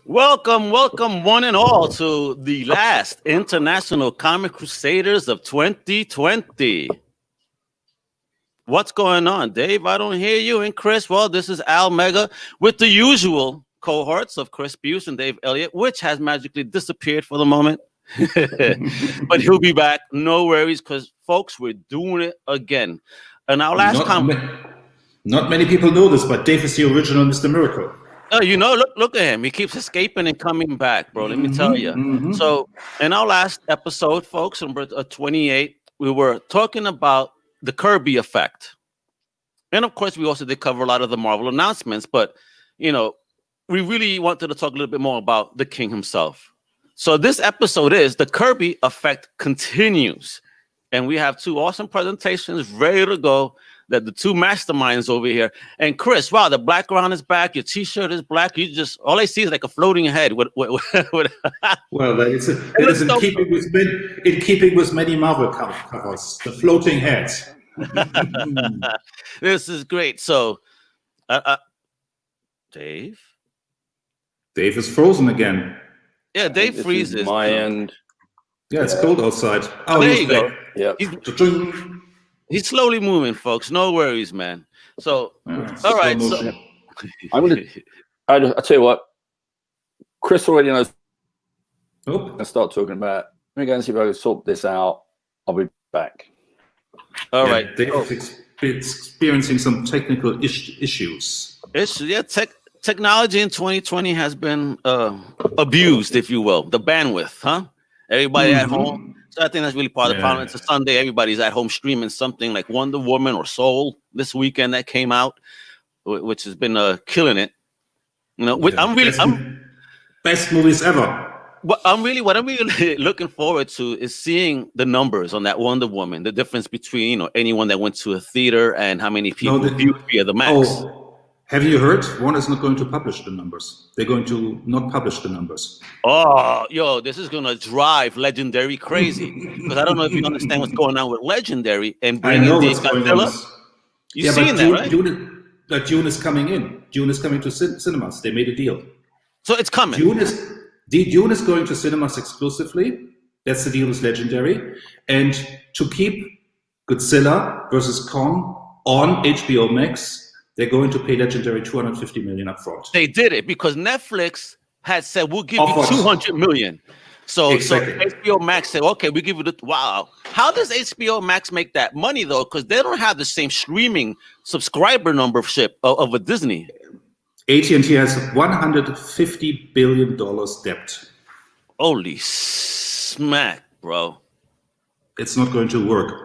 Welcome, welcome, one and all, to the last International Comic Crusaders of 2020. What's going on, Dave? I don't hear you. And Chris, well, this is Al Mega with the usual cohorts of Chris Buse and Dave Elliott, which has magically disappeared for the moment. But he'll be back. No worries, because, folks, we're doing it again. And our last Not many people know this, but Dave is the original Mr. Miracle. Oh, look at him. He keeps escaping and coming back, bro. Let me tell you. So in our last episode, folks, number 28, we were talking about the Kirby Effect. And, of course, we also did cover a lot of the Marvel announcements. But, we really wanted to talk a little bit more about the King himself. So this episode is The Kirby Effect Continues. And we have two awesome presentations ready to go. That the two masterminds over here. And Chris, wow, the background is back. Your T-shirt is black. You just all I see is like a floating head. With well, that is in keeping with many Marvel covers. The floating heads. This is great. So, Dave is frozen again. Yeah, Dave freezes. My end. Yeah, it's cold outside. Oh, there you go. Yeah. He's slowly moving, folks. No worries, man. So, all right. So, I'll tell you what. Chris already knows. Oh. I'll start talking about. Let me go and see if I can sort this out. I'll be back. All right. Dave is experiencing some technical issues. Technology in 2020 has been abused, if you will. The bandwidth, huh? Everybody at home. So I think that's really part of the problem. It's a Sunday. Everybody's at home streaming something like Wonder Woman or Soul this weekend that came out, which has been killing it. Best movies ever. What I'm really looking forward to is seeing the numbers on that Wonder Woman. The difference between anyone that went to a theater and how many people viewed via the Max. Oh. Have you heard? Warner is not going to publish the numbers. They're going to not publish the numbers. Oh, this is going to drive Legendary crazy. Because I don't know if you understand what's going on with Legendary and bringing the Godzilla. You've seen that, right? June is coming in. June is coming to cinemas. They made a deal. So it's coming. June is going to cinemas exclusively. That's the deal with Legendary. And to keep Godzilla versus Kong on HBO Max, they're going to pay Legendary $250 million up front. They did it because Netflix had said, we'll give you $200 million. So HBO Max said, okay, we give you wow. How does HBO Max make that money, though? Because they don't have the same streaming subscriber numbership of a Disney. AT&T has $150 billion debt. Holy smack, bro. It's not going to work.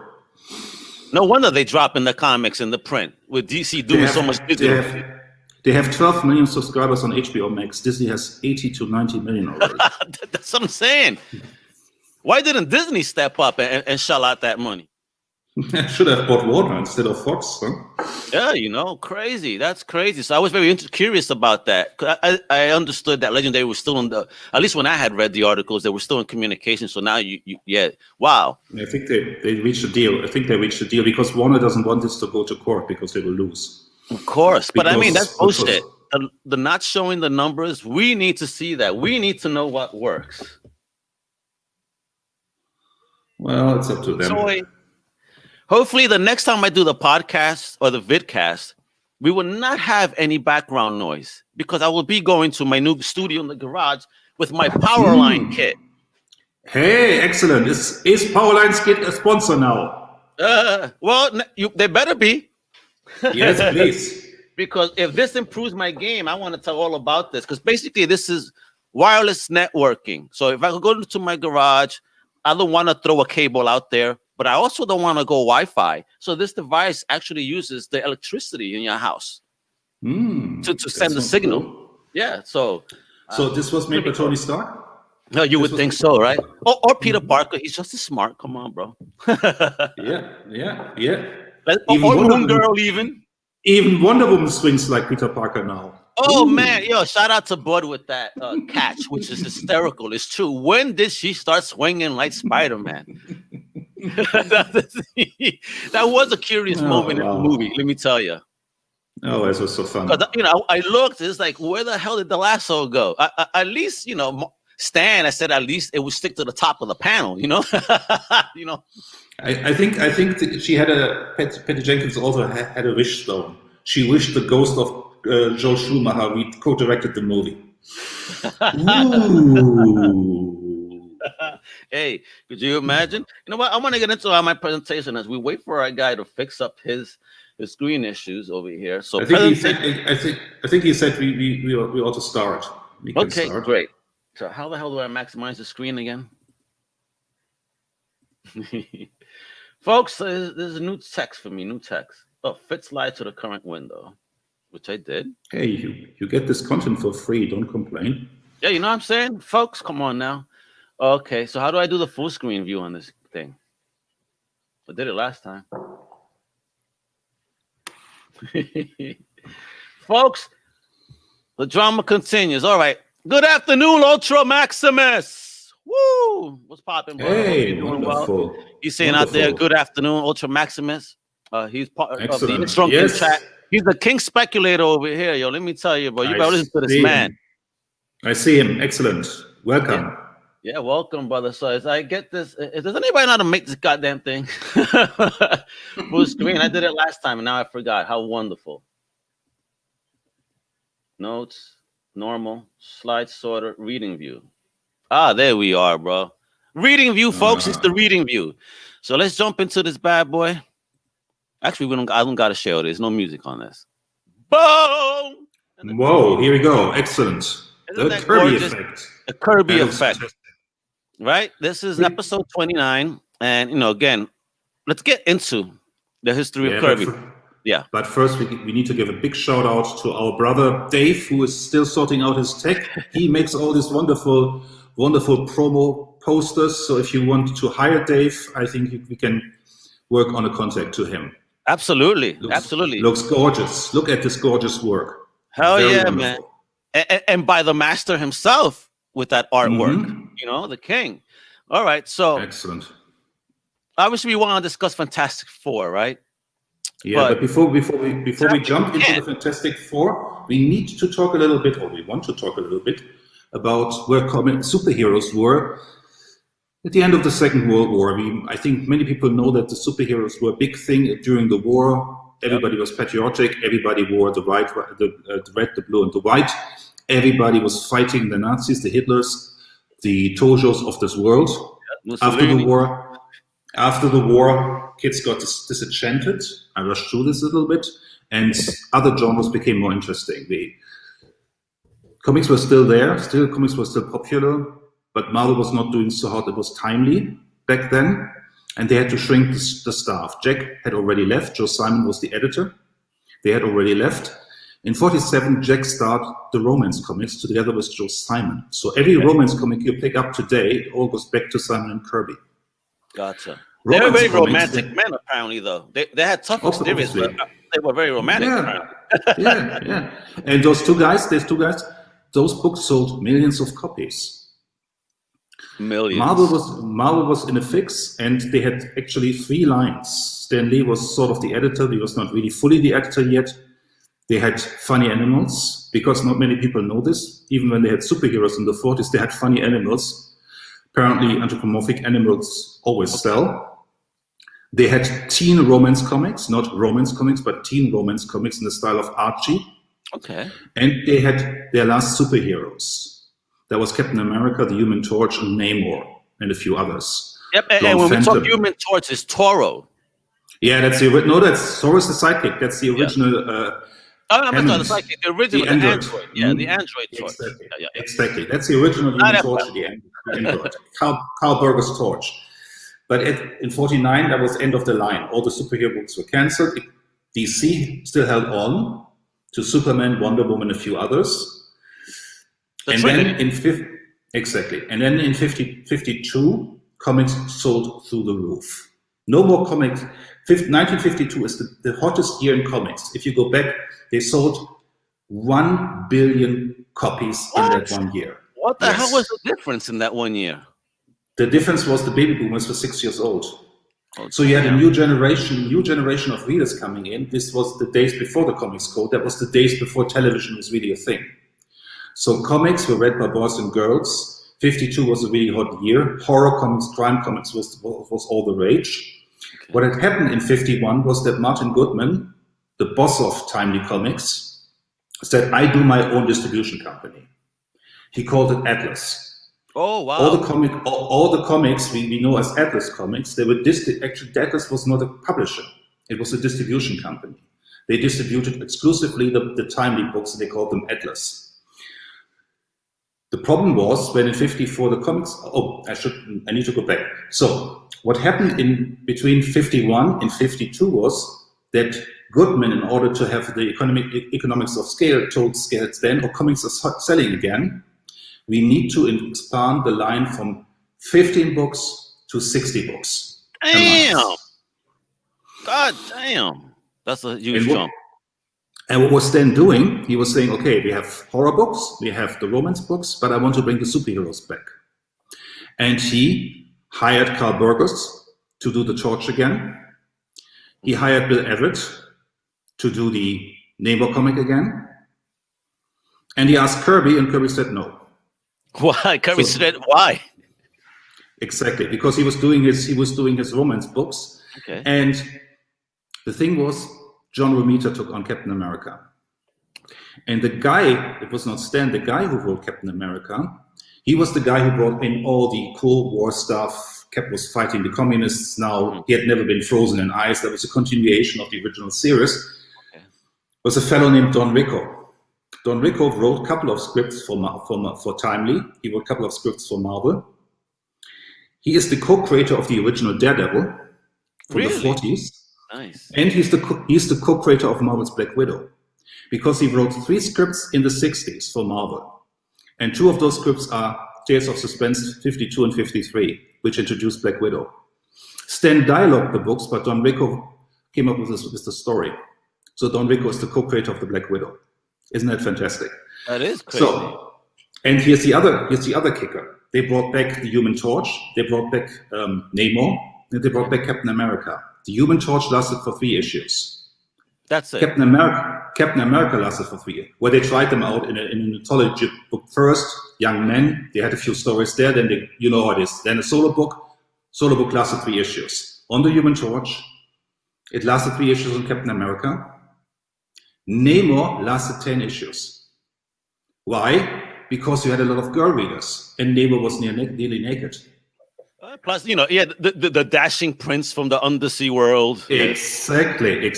No wonder they drop in the comics and the print with DC doing so much digital. They have 12 million subscribers on HBO Max. Disney has 80 to 90 million already. That's what I'm saying. Why didn't Disney step up and shell out that money? Should have bought Warner instead of Fox, huh? Yeah, crazy. That's crazy. So I was very curious about that. I understood that Legendary was still at least when I had read the articles, they were still in communication. So now wow. I think they reached a deal. I think they reached a deal because Warner doesn't want this to go to court because they will lose. Of course. But I mean, that's bullshit. The not showing the numbers, we need to see that. We need to know what works. Well, it's up to them. So, hopefully, the next time I do the podcast or the vidcast, we will not have any background noise because I will be going to my new studio in the garage with my Powerline kit. Hey, excellent. Is Powerline's kit a sponsor now? They better be. Yes, please. Because if this improves my game, I want to tell all about this. Because basically, this is wireless networking. So if I could go into my garage, I don't want to throw a cable out there. But I also don't want to go Wi-Fi. So this device actually uses the electricity in your house to send the signal. Cool. Yeah. So this was made by Tony Stark? No, you would think so, right? Or Peter Parker. He's just as smart. Come on, bro. Yeah. Or Moon Girl even. Even Wonder Woman swings like Peter Parker now. Oh, man. Shout out to Bud with that catch, which is hysterical. It's true. When did she start swinging like Spider-Man? That was a curious moment in the movie, let me tell you. Oh, it was so fun. Because I looked. It's like, where the hell did the lasso go? At least Stan. I said at least it would stick to the top of the panel. I think she had Patty Jenkins also had a wish stone. She wished the ghost of Joel Schumacher co-directed the movie. Ooh. Hey, could you imagine? You know what? I want to get into my presentation as we wait for our guy to fix up his screen issues over here. So I think he said we ought to start. Okay, great. So how the hell do I maximize the screen again? Folks, there's a new text for me. New text. Oh, fit slide to the current window, which I did. Hey, you get this content for free. Don't complain. Yeah, you know what I'm saying? Folks, come on now. Okay, so how do I do the full screen view on this thing? I did it last time. Folks, the drama continues. All right. Good afternoon, Ultra Maximus. Woo! What's popping, bro? Hey, you doing wonderful. Well? He's saying out there, good afternoon, Ultra Maximus. He's part of the Strong yes. Chat. He's the king speculator over here, yo. Let me tell you, bro. You better listen to this man. I see him. Excellent. Welcome. Yeah, welcome, brother. So as I get this, does anybody know how to make this goddamn thing? Full screen. I did it last time, and now I forgot. How wonderful. Notes, normal, slide sorter, reading view. Ah, there we are, bro. Reading view, folks. It's the reading view. So let's jump into this bad boy. Actually, I don't got to share it. There's no music on this. Boom! Whoa, here we go. Excellent. Isn't The Kirby Effect. The Kirby Effect. Right? This is episode 29. And, again, let's get into the history of Kirby. But first, we need to give a big shout out to our brother Dave, who is still sorting out his tech. He makes all these wonderful promo posters. So if you want to hire Dave, I think we can work on a contact to him. Absolutely. Looks gorgeous. Look at this gorgeous work. Hell Very yeah, wonderful. Man. And by the master himself with that artwork, the king. All right. So excellent. Obviously, we want to discuss Fantastic Four, right? Yeah, but before we jump into the Fantastic Four, we need to talk a little bit, or we want to talk a little bit about where superheroes were at the end of the Second World War. I think many people know that the superheroes were a big thing during the war. Everybody was patriotic. Everybody wore the red, the blue, and the white. Everybody was fighting the Nazis, the Hitlers, the Tojos of this world. After the war, kids got disenchanted. I rushed through this a little bit, and other genres became more interesting. Comics were still there. Comics were still popular, but Marvel was not doing so hot. It was timely back then, and they had to shrink the staff. Jack had already left. Joe Simon was the editor. They had already left. In 1947, Jack started the romance comics together with Joe Simon. So every romance comic you pick up today, it all goes back to Simon and Kirby. Gotcha. They were very romantic men, apparently, though. They had tough exteriors, but they were very romantic. Yeah. And those two guys, those books sold millions of copies. Millions. Marvel was in a fix, and they had actually 3 lines. Stan Lee was sort of the editor. He was not really fully the editor yet. They had funny animals, because not many people know this. Even when they had superheroes in the 40s, they had funny animals. Apparently, anthropomorphic animals always sell. They had teen romance comics, not romance comics, but teen romance comics in the style of Archie. Okay. And they had their last superheroes. That was Captain America, the Human Torch, and Namor, and a few others. Yep, and when we talk Human Torch, it's Toro. Yeah, that's Toro's the sidekick. That's the original. I'm not the sidekick. The original Android. Yeah, the Android Torch. Exactly. Exactly. That's the original Human Torch. The Android. Carl Burger's Torch. But in 1949, that was end of the line. All the superhero books were cancelled. DC still held on to Superman, Wonder Woman, a few others. And then in 1952, comics sold through the roof. No more comics. 1952 is the hottest year in comics. If you go back, they sold 1 billion copies in that 1 year. What the hell was the difference in that 1 year? The difference was the baby boomers were 6 years old. Oh, so you had a new generation of readers coming in. This was the days before the Comics Code. That was the days before television was really a thing. So comics were read by boys and girls. 52 was a really hot year. Horror comics, crime comics was all the rage. Okay. What had happened in 51 was that Martin Goodman, the boss of Timely Comics, said, I do my own distribution company. He called it Atlas. Oh, wow. All the comics we know as Atlas Comics, they were actually Atlas was not a publisher. It was a distribution company. They distributed exclusively the Timely books, and they called them Atlas. The problem was when in 54 the comics, I need to go back. So what happened in between 51 and 52 was that Goodman, in order to have the economics of scale, told Scales then, comics are selling again, we need to expand the line from 15 books to 60 books. Damn! God damn! That's a huge jump. And what was Stan doing, he was saying, okay, we have horror books, we have the romance books, but I want to bring the superheroes back. And he hired Carl Burgos to do the Torch again. He hired Bill Everett to do the Namor comic again. And he asked Kirby, and Kirby said no. Why? Kirby said why? Exactly, because he was doing his romance books. Okay. And the thing was, John Romita took on Captain America. And the guy, it was not Stan, the guy who wrote Captain America, he was the guy who brought in all the Cold War stuff. Cap was fighting the communists now. He had never been frozen in ice. That was a continuation of the original series. Okay. It was a fellow named Don Rico. Don Rico wrote a couple of scripts for Timely. He wrote a couple of scripts for Marvel. He is the co-creator of the original Daredevil from the 40s. Nice. And he's the co-creator of Marvel's Black Widow, because he wrote 3 scripts in the 60s for Marvel. And 2 of those scripts are Tales of Suspense 52 and 53, which introduced Black Widow. Stan dialogued the books, but Don Rico came up with the story. So Don Rico is the co-creator of the Black Widow. Isn't that fantastic? That is crazy. So, and here's the other kicker. They brought back the Human Torch, they brought back Namor, and they brought back Captain America. The Human Torch lasted for 3 issues. That's it. Captain America lasted for 3 years, where they tried them out in an anthology book first, young men. They had a few stories there. Then you know how it is. Then a solo book lasted 3 issues. On the Human Torch, it lasted 3 issues on Captain America. Namor lasted 10 issues. Why? Because you had a lot of girl readers, and Namor was nearly naked. Plus, the dashing prince from the undersea world. Exactly.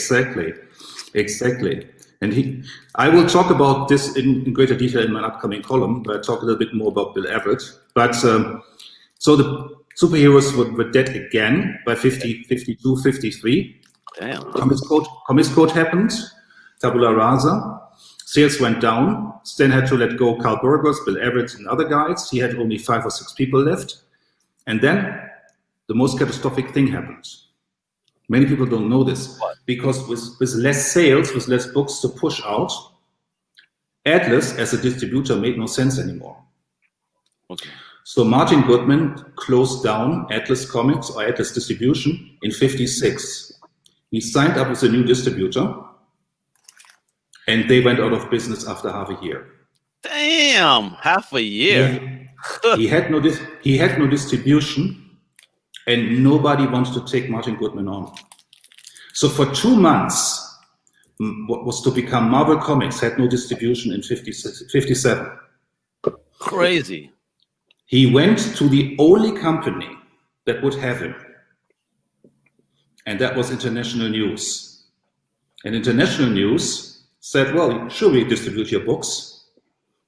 And I will talk about this in greater detail in my upcoming column, where I talk a little bit more about Bill Everett. But so the superheroes were dead again by 52, 53. Damn. Comics Code happened, tabula rasa. Sales went down. Stan had to let go Carl Burgos, Bill Everett, and other guys. He had only 5 or 6 people left. And then the most catastrophic thing happened. Many people don't know this, because with less sales, with less books to push out, Atlas as a distributor made no sense anymore. Okay. So Martin Goodman closed down Atlas Comics or Atlas Distribution in 56. He signed up with a new distributor, and they went out of business after half a year. Damn, half a year. He had no distribution, and nobody wanted to take Martin Goodman on. So for 2 months, what was to become Marvel Comics had no distribution in 57. Crazy. He went to the only company that would have him, and that was International News. And International News said, well, sure, we distribute your books,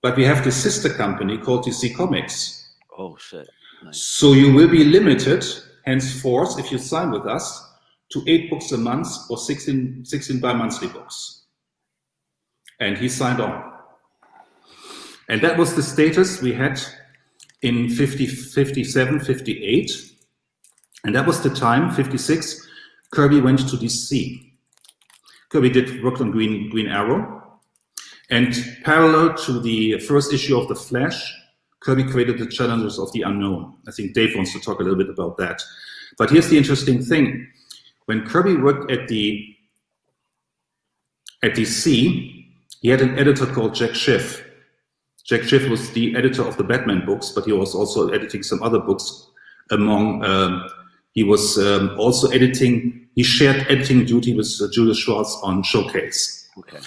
but we have this sister company called DC Comics. Oh, shit. Nice. So you will be limited, henceforth, if you sign with us, to 8 books a month or 16 bi-monthly books. And he signed on. And that was the status we had in 57, 58. And that was the time, 56, Kirby went to DC. Kirby worked on Green Arrow. And parallel to the first issue of The Flash, Kirby created the Challengers of the Unknown. I think Dave wants to talk a little bit about that. But here's the interesting thing. When Kirby worked at DC, he had an editor called Jack Schiff. Jack Schiff was the editor of the Batman books, but he was also editing some other books. He was also editing, he shared editing duty with Julius Schwartz on Showcase. Okay.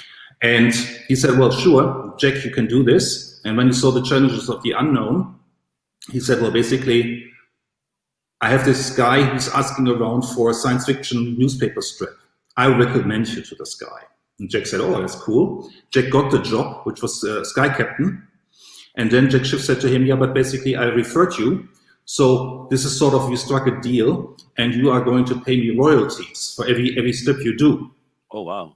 And he said, well, sure, Jack, you can do this. And when he saw the challenges of the unknown, he said, well, basically, I have this guy who's asking around for a science fiction newspaper strip. I recommend you to this guy. And Jack said, oh, that's cool. Jack got the job, which was Sky Captain. And then Jack Schiff said to him, yeah, but basically I referred you. So this is sort of, you struck a deal and you are going to pay me royalties for every strip you do. Oh, wow.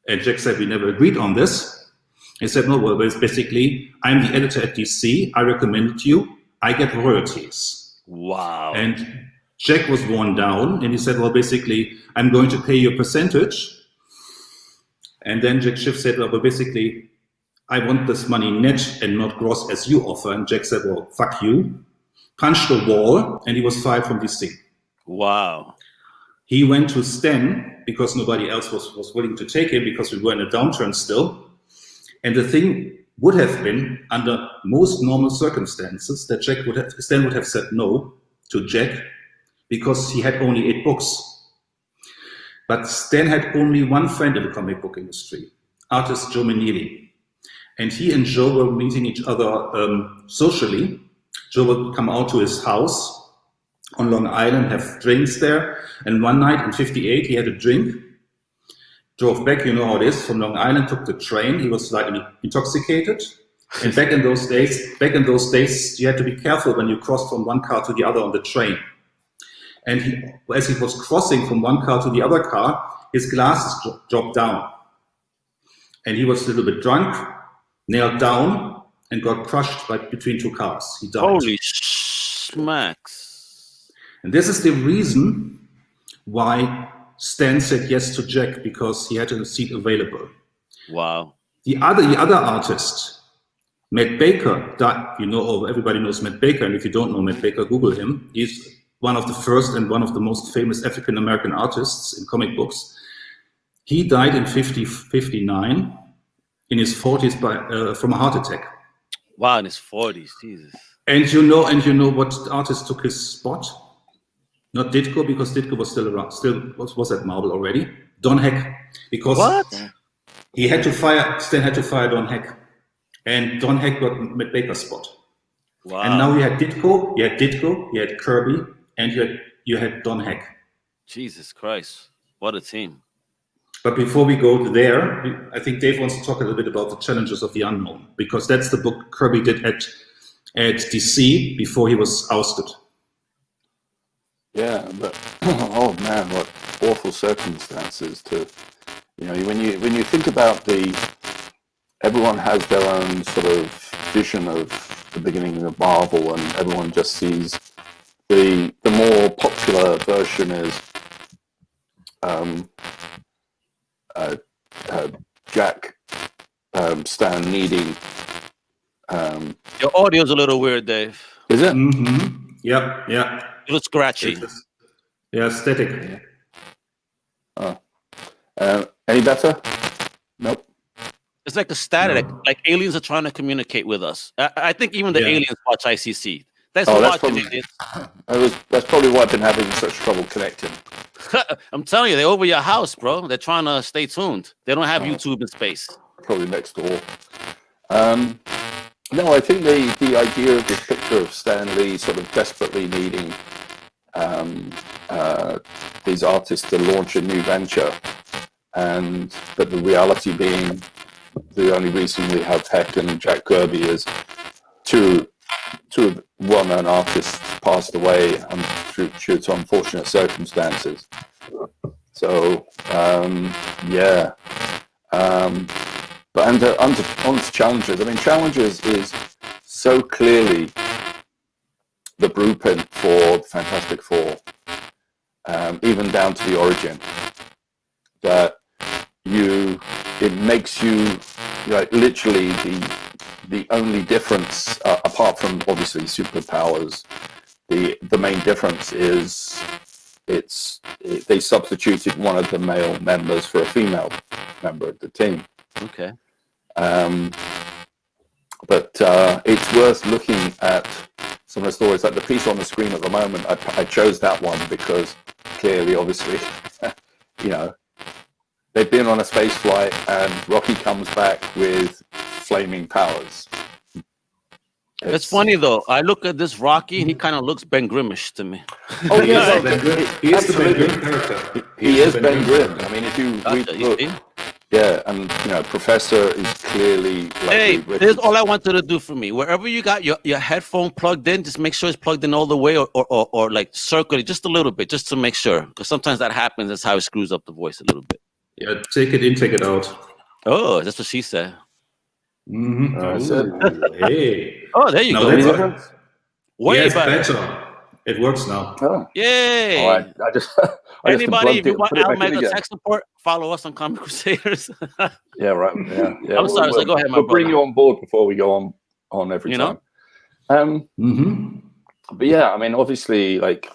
And Jack said, we never agreed on this. He said, no, well, basically, I'm the editor at DC. I recommended you. I get royalties. Wow. And Jack was worn down and he said, well, basically, I'm going to pay you a percentage. And then Jack Schiff said, well, basically, I want this money net and not gross as you offer. And Jack said, well, fuck you. Punched the wall, and he was fired from DC. Wow. He went to Stan because nobody else was willing to take him because we were in a downturn still. And the thing would have been, under most normal circumstances, that Stan would have said no to Jack because he had only 8 books. But Stan had only one friend in the comic book industry, artist Joe Maneely. And he and Joe were meeting each other socially. Joe would come out to his house on Long Island, have drinks there. And one night in '58, he had a drink, drove back, you know how it is, from Long Island, took the train. He was slightly intoxicated. And back in those days, you had to be careful when you crossed from one car to the other on the train. And as he was crossing from one car to the other car, his glasses dropped down. And he was a little bit drunk, nailed down, and got crushed between 2 cars. He died. Holy smacks. And this is the reason why Stan said yes to Jack, because he had a seat available. Wow. The other artist, Matt Baker, died. You know, everybody knows Matt Baker, and if you don't know Matt Baker, Google him. He's one of the first and one of the most famous African-American artists in comic books. He died in 59, in his 40s from a heart attack. Wow, in his 40s, Jesus. And you know what artist took his spot? Not Ditko, because Ditko was still around, was at Marvel already. Don Heck, because what? Stan had to fire Don Heck, and Don Heck got Matt Baker's spot. Wow. And now you had Ditko, you had Kirby, and you had Don Heck. Jesus Christ, what a team! But before we go there, I think Dave wants to talk a little bit about the challenges of the unknown, because that's the book Kirby did at DC before he was ousted. Yeah, but oh man, what awful circumstances to, you know, when you think about everyone has their own sort of vision of the beginning of Marvel, and everyone just sees the more popular version is Jack Stan needing. Your audio's a little weird, Dave. Is it? Mm-hmm. Yeah. It was scratchy. Yeah, static. Any better? Nope. It's like a static, like aliens are trying to communicate with us. I think even the aliens watch ICC. Thanks for watching, aliens. That's probably why I've been having such trouble connecting. I'm telling you, they're over your house, bro. They're trying to stay tuned. They don't have YouTube in space. Probably next door. No, I think the idea of this picture of Stan Lee sort of desperately needing these artists to launch a new venture, but the reality being the only reason we have Heck and Jack Kirby is two of well-known artists passed away due to unfortunate circumstances. So yeah. But onto Challenges. I mean, Challenges is so clearly the blueprint for the Fantastic Four, even down to the origin. That it makes you like literally the only difference, apart from obviously superpowers, the main difference is they substituted one of the male members for a female member of the team. Okay. But it's worth looking at some of the stories. Like the piece on the screen at the moment, I chose that one because clearly, obviously, they've been on a space flight and Rocky comes back with flaming powers. It's funny though. I look at this Rocky and he kind of looks Ben Grimmish to me. Oh yeah, he is the Ben Grimm character. He is Ben Grimm. I mean, if you read the book, yeah, and Professor is clearly. Like, hey, this is all I wanted to do for me. Wherever you got your headphone plugged in, just make sure it's plugged in all the way, or like circle it just a little bit, just to make sure, because sometimes that happens. That's how it screws up the voice a little bit. Yeah, take it in, take it out. Oh, that's what she said. Hey. Oh, there you go. That's way better. It works now. Oh. Yay! Oh, I just anybody, if you want Al Mega tech support, follow us on Comic Crusaders. Yeah, right. Yeah. I'm sorry. So go ahead, my We'll brother. bring you on board before we go on every time. But yeah, I mean, obviously, like,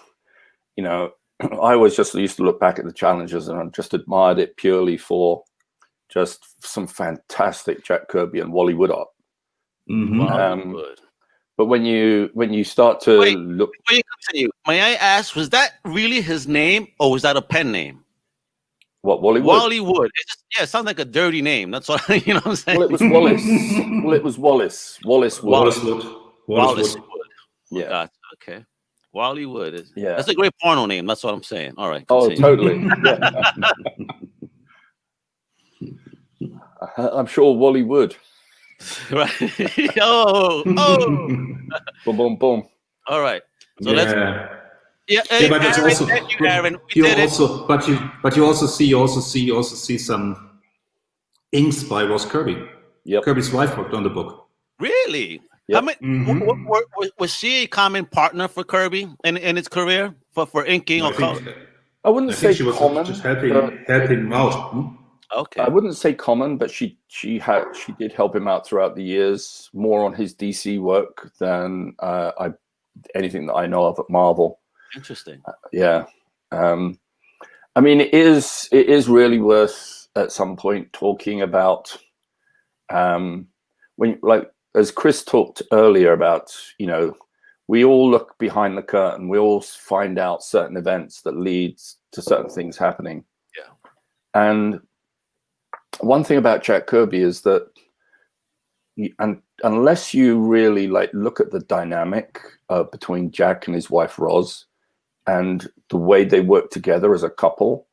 I always just used to look back at the challenges and I just admired it purely for just some fantastic Jack Kirby and Wally Wood art. But when you start to look, before you continue, may I ask, was that really his name or was that a pen name? What, Wally Wood? Wally Wood. It sounds like a dirty name. That's what you know what I'm saying. Well, it was Wallace. It was Wallace. Wallace Wood. Wallace Wood. Yeah. Gotcha. Okay. Wally Wood. Yeah. That's a great porno name. That's what I'm saying. All right. Continue. Oh, totally. Yeah. I'm sure Wally Wood. Right. oh. Boom, boom, boom. All right. So but it's Aaron, also thank you, Aaron. But you also see some inks by Ross Kirby. Yep. Kirby's wife worked on the book. Really? Yep. Was she a common partner for Kirby in his career for inking or color? I wouldn't say she was common. Just helping him out. Okay. I wouldn't say common, but she did help him out throughout the years, more on his DC work than anything that I know of at Marvel. Interesting. Yeah. I mean, it is really worth at some point talking about when, like, as Chris talked earlier about, we all look behind the curtain. We all find out certain events that leads to certain things happening. Yeah. And one thing about Jack Kirby is that, unless you really look at the dynamic between Jack and his wife Roz, and the way they work together as a couple,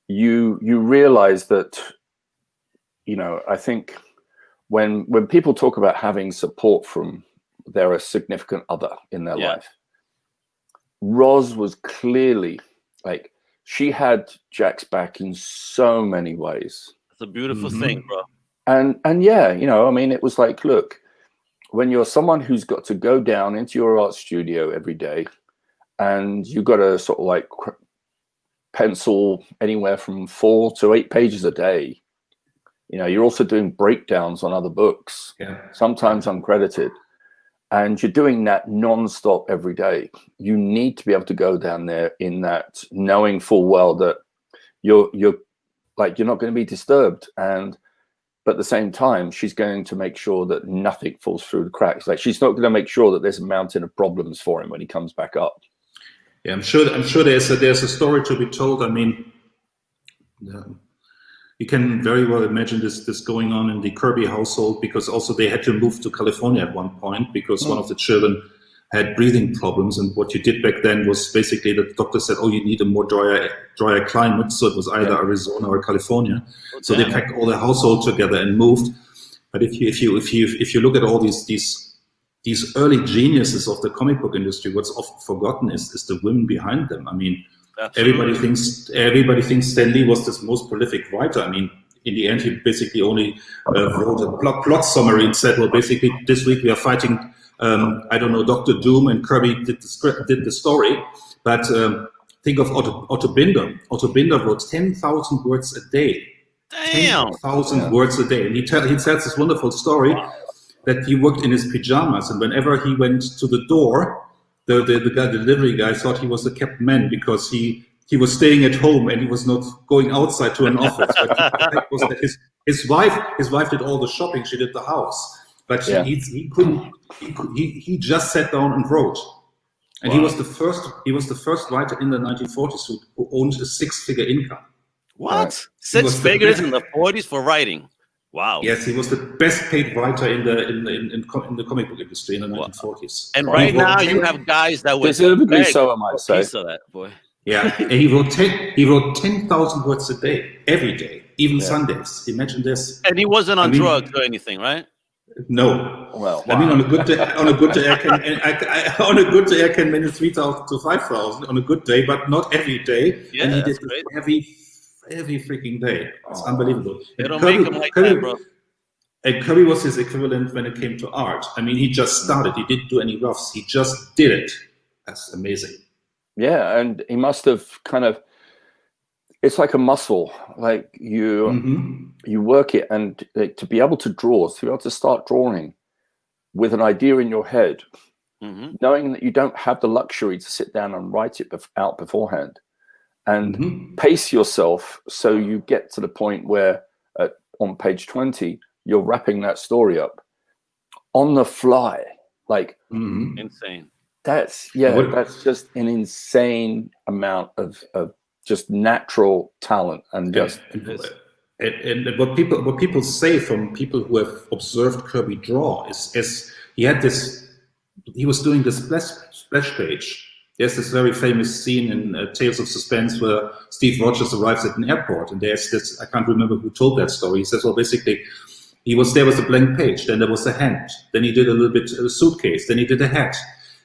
you realize that, I think when people talk about having support from their significant other in their life, Roz was clearly she had Jack's back in so many ways. It's a beautiful thing, bro. And yeah, I mean, it was like, look, when you're someone who's got to go down into your art studio every day and you've got to sort of pencil anywhere from 4 to 8 pages a day, you're also doing breakdowns on other books, sometimes uncredited, and you're doing that non-stop every day. You need to be able to go down there in that, knowing full well that you're not going to be disturbed, but at the same time, she's going to make sure that nothing falls through the cracks. She's not going to make sure that there's a mountain of problems for him when he comes back up. Yeah, I'm sure there's a story to be told. I mean, you can very well imagine this going on in the Kirby household, because also they had to move to California at one point because one of the children had breathing problems, and what you did back then was basically the doctor said, "Oh, you need a more drier climate." So it was either Arizona or California. So they packed all the household together and moved. But if you look at all these early geniuses of the comic book industry, what's often forgotten is the women behind them. I mean, everybody thinks Stan Lee was this most prolific writer. I mean, in the end, he basically only wrote a plot summary and said, "Well, basically this week we are fighting." I don't know, Dr. Doom, and Kirby did the story, but think of Otto Binder. Otto Binder wrote 10,000 words a day. Damn. 10,000 words a day. And he tells this wonderful story that he worked in his pajamas, and whenever he went to the door, the guy, the delivery guy, thought he was a kept man because he was staying at home and he was not going outside to an office. But the fact was that his wife did all the shopping. She did the house, but he couldn't. He just sat down and wrote. And he was the first writer in the 1940s who owned a 6-figure income. What? Right. 6 figures in the 40s for writing? Wow. Yes, he was the best paid writer in the comic book industry in the 1940s. And right now you have guys that would deservedly so, I might say. Piece of that, boy. Yeah, and he wrote 10,000 words a day, every day, even Sundays. Imagine this. And he wasn't on drugs or anything, right? No. Well, I mean, on a good day, on a good day, I can manage 3,000 to 5,000 on a good day, but not every day. Yeah, and he did this every freaking day. It's unbelievable. They don't make him like that, bro. And Kirby was his equivalent when it came to art. I mean, he just started. He didn't do any roughs. He just did it. That's amazing. Yeah, and he must have it's like a muscle. Like you work it, and to be able to draw, to be able to start drawing with an idea in your head, knowing that you don't have the luxury to sit down and write it out beforehand, and pace yourself so you get to the point where on page 20 you're wrapping that story up on the fly, like insane. That's just an insane amount of just natural talent and just. And what people say from people who have observed Kirby draw is he was doing this splash page. There's this very famous scene in Tales of Suspense where Steve Rogers arrives at an airport, and there's this, I can't remember who told that story. He says, well, basically, there was a blank page, then there was a hand, then he did a little bit of a suitcase, then he did a hat.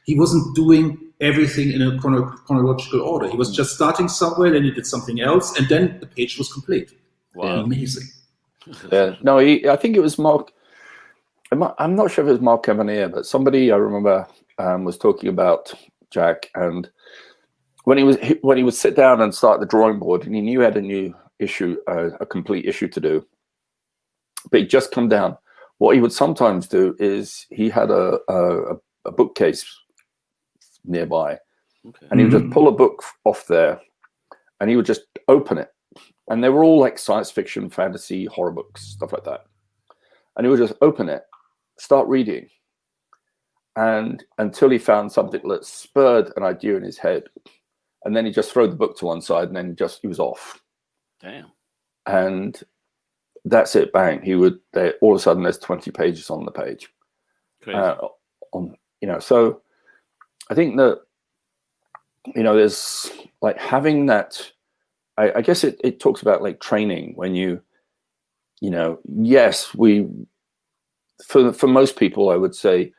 He wasn't doing everything in a chronological order. He was just starting somewhere, then he did something else, and then the page was complete. Wow. Amazing. Yeah. No, I think it was Mark. I'm not sure if it was Mark Cavanier, but somebody I remember was talking about Jack, and when he would sit down and start the drawing board, and he knew he had a new issue, a complete issue to do, but he'd just come down. What he would sometimes do is he had a bookcase nearby, and he would just pull a book off there, and he would just open it, and they were all like science fiction, fantasy, horror books, stuff like that, and he would just open it, start reading, and until he found something that spurred an idea in his head, and then he just throw the book to one side, and then he was off. Damn. And that's it, bang. All of a sudden there's 20 pages on the page. Crazy. So I think that there's like having that. I guess it talks about like training when yes, for most people I would say,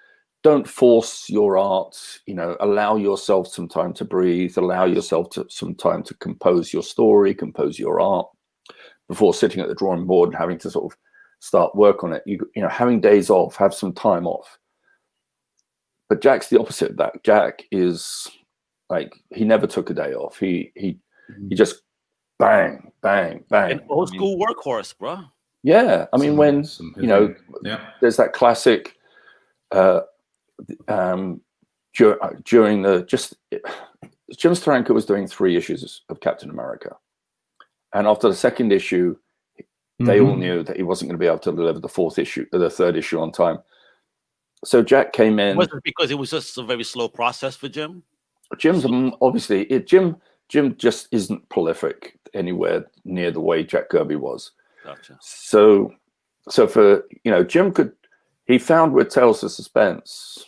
don't force your art, allow yourself some time to breathe, allow yourself some time to compose your story, compose your art before sitting at the drawing board and having to sort of start work on it. Having days off, have some time off. But Jack's the opposite of that. Jack is like, he never took a day off. He just bang, bang, bang. An old school workhorse, bro. Yeah. I mean, when, there's that classic, during Jim Steranker was doing 3 issues of Captain America. And after the 2nd issue, they all knew that he wasn't going to be able to deliver the 3rd issue on time. So Jack came in. Was it because it was just a very slow process for Jim? Jim's obviously Jim just isn't prolific anywhere near the way Jack Kirby was. Gotcha. So for Jim he found with Tales of Suspense,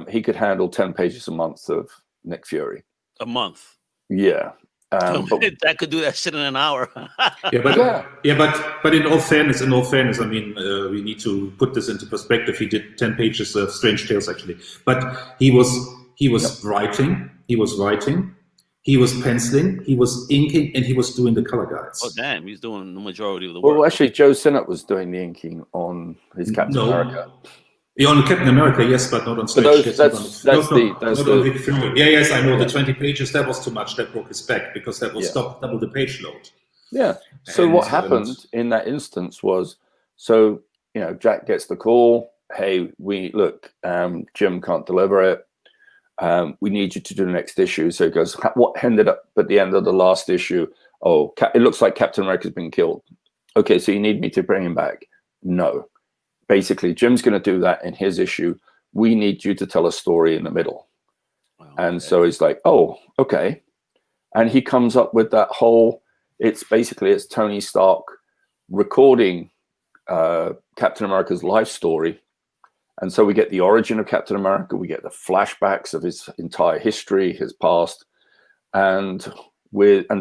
he could handle 10 pages a month of Nick Fury. A month. Yeah. That could do that shit in an hour. but in all fairness, I mean, we need to put this into perspective. He did 10 pages of Strange Tales, actually, but he was writing, he was penciling, he was inking, and he was doing the color guides. Oh damn, he's doing the majority of the work. Well, actually, Joe Sinnott was doing the inking on his Captain America. Yeah, on Captain America, yes, but not on Strange Tales. Yes, I know. The 20 pages, that was too much. That broke his back because that was double the page load. Yeah. So what happened in that instance was, Jack gets the call. Hey, Jim can't deliver it. we need you to do the next issue. So he goes, what ended up at the end of the last issue? Oh, it looks like Captain America's been killed. Okay, so you need me to bring him back? No. Basically, Jim's going to do that in his issue. We need you to tell a story in the middle. Wow, and so he's like, oh, okay. And he comes up with that whole, it's Tony Stark recording Captain America's life story. And so we get the origin of Captain America. We get the flashbacks of his entire history, his past. And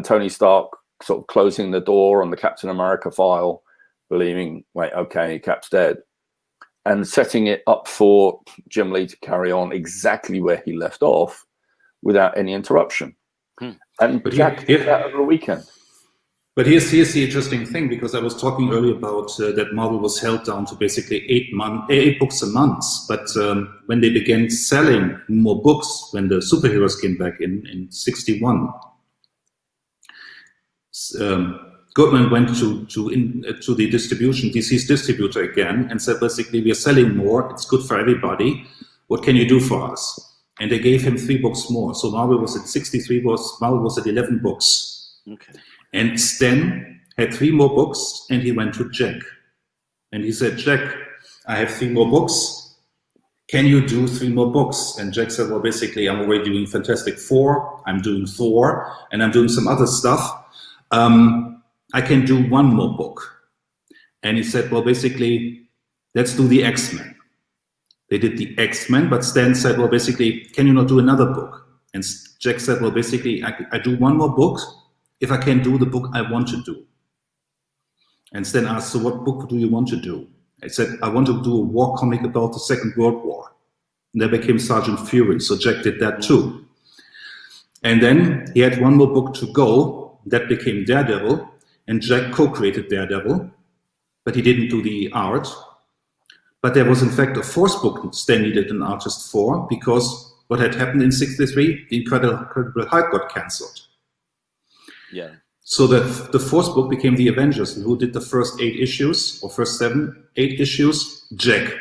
Tony Stark sort of closing the door on the Captain America file, believing, wait, okay, Cap's dead. And setting it up for Jim Lee to carry on exactly where he left off without any interruption. And Jack did that over a weekend. But here's the interesting thing, because I was talking earlier about that Marvel was held down to basically 8 books a month. But when they began selling more books, when the superheroes came back in 61, Goodman went to the DC's distributor again and said, basically, we are selling more. It's good for everybody. What can you do for us? And they gave him 3 books more. So Marvel was at 63 books. Marvel was at 11 books. Okay. And Stan had 3 more books, and he went to Jack. And he said, Jack, I have 3 more books. Can you do 3 more books? And Jack said, well, basically, I'm already doing Fantastic Four. I'm doing Thor, and I'm doing some other stuff. I can do 1 more book. And he said, well, basically, let's do the X-Men. They did the X-Men, but Stan said, well, basically, can you not do another book? And Jack said, well, basically, I do 1 more book if I can do the book I want to do. And Stan asked, so what book do you want to do? I said, I want to do a war comic about the Second World War. And that became Sergeant Fury, so Jack did that too. And then he had 1 more book to go, that became Daredevil, and Jack co-created Daredevil, but he didn't do the art. But there was, in fact, a 4th book Stan needed an artist for, because what had happened in 63, the Incredible Hulk got cancelled. Yeah. So the 4th book became the Avengers, and who did the first 8 issues, or first 8 issues? Jack.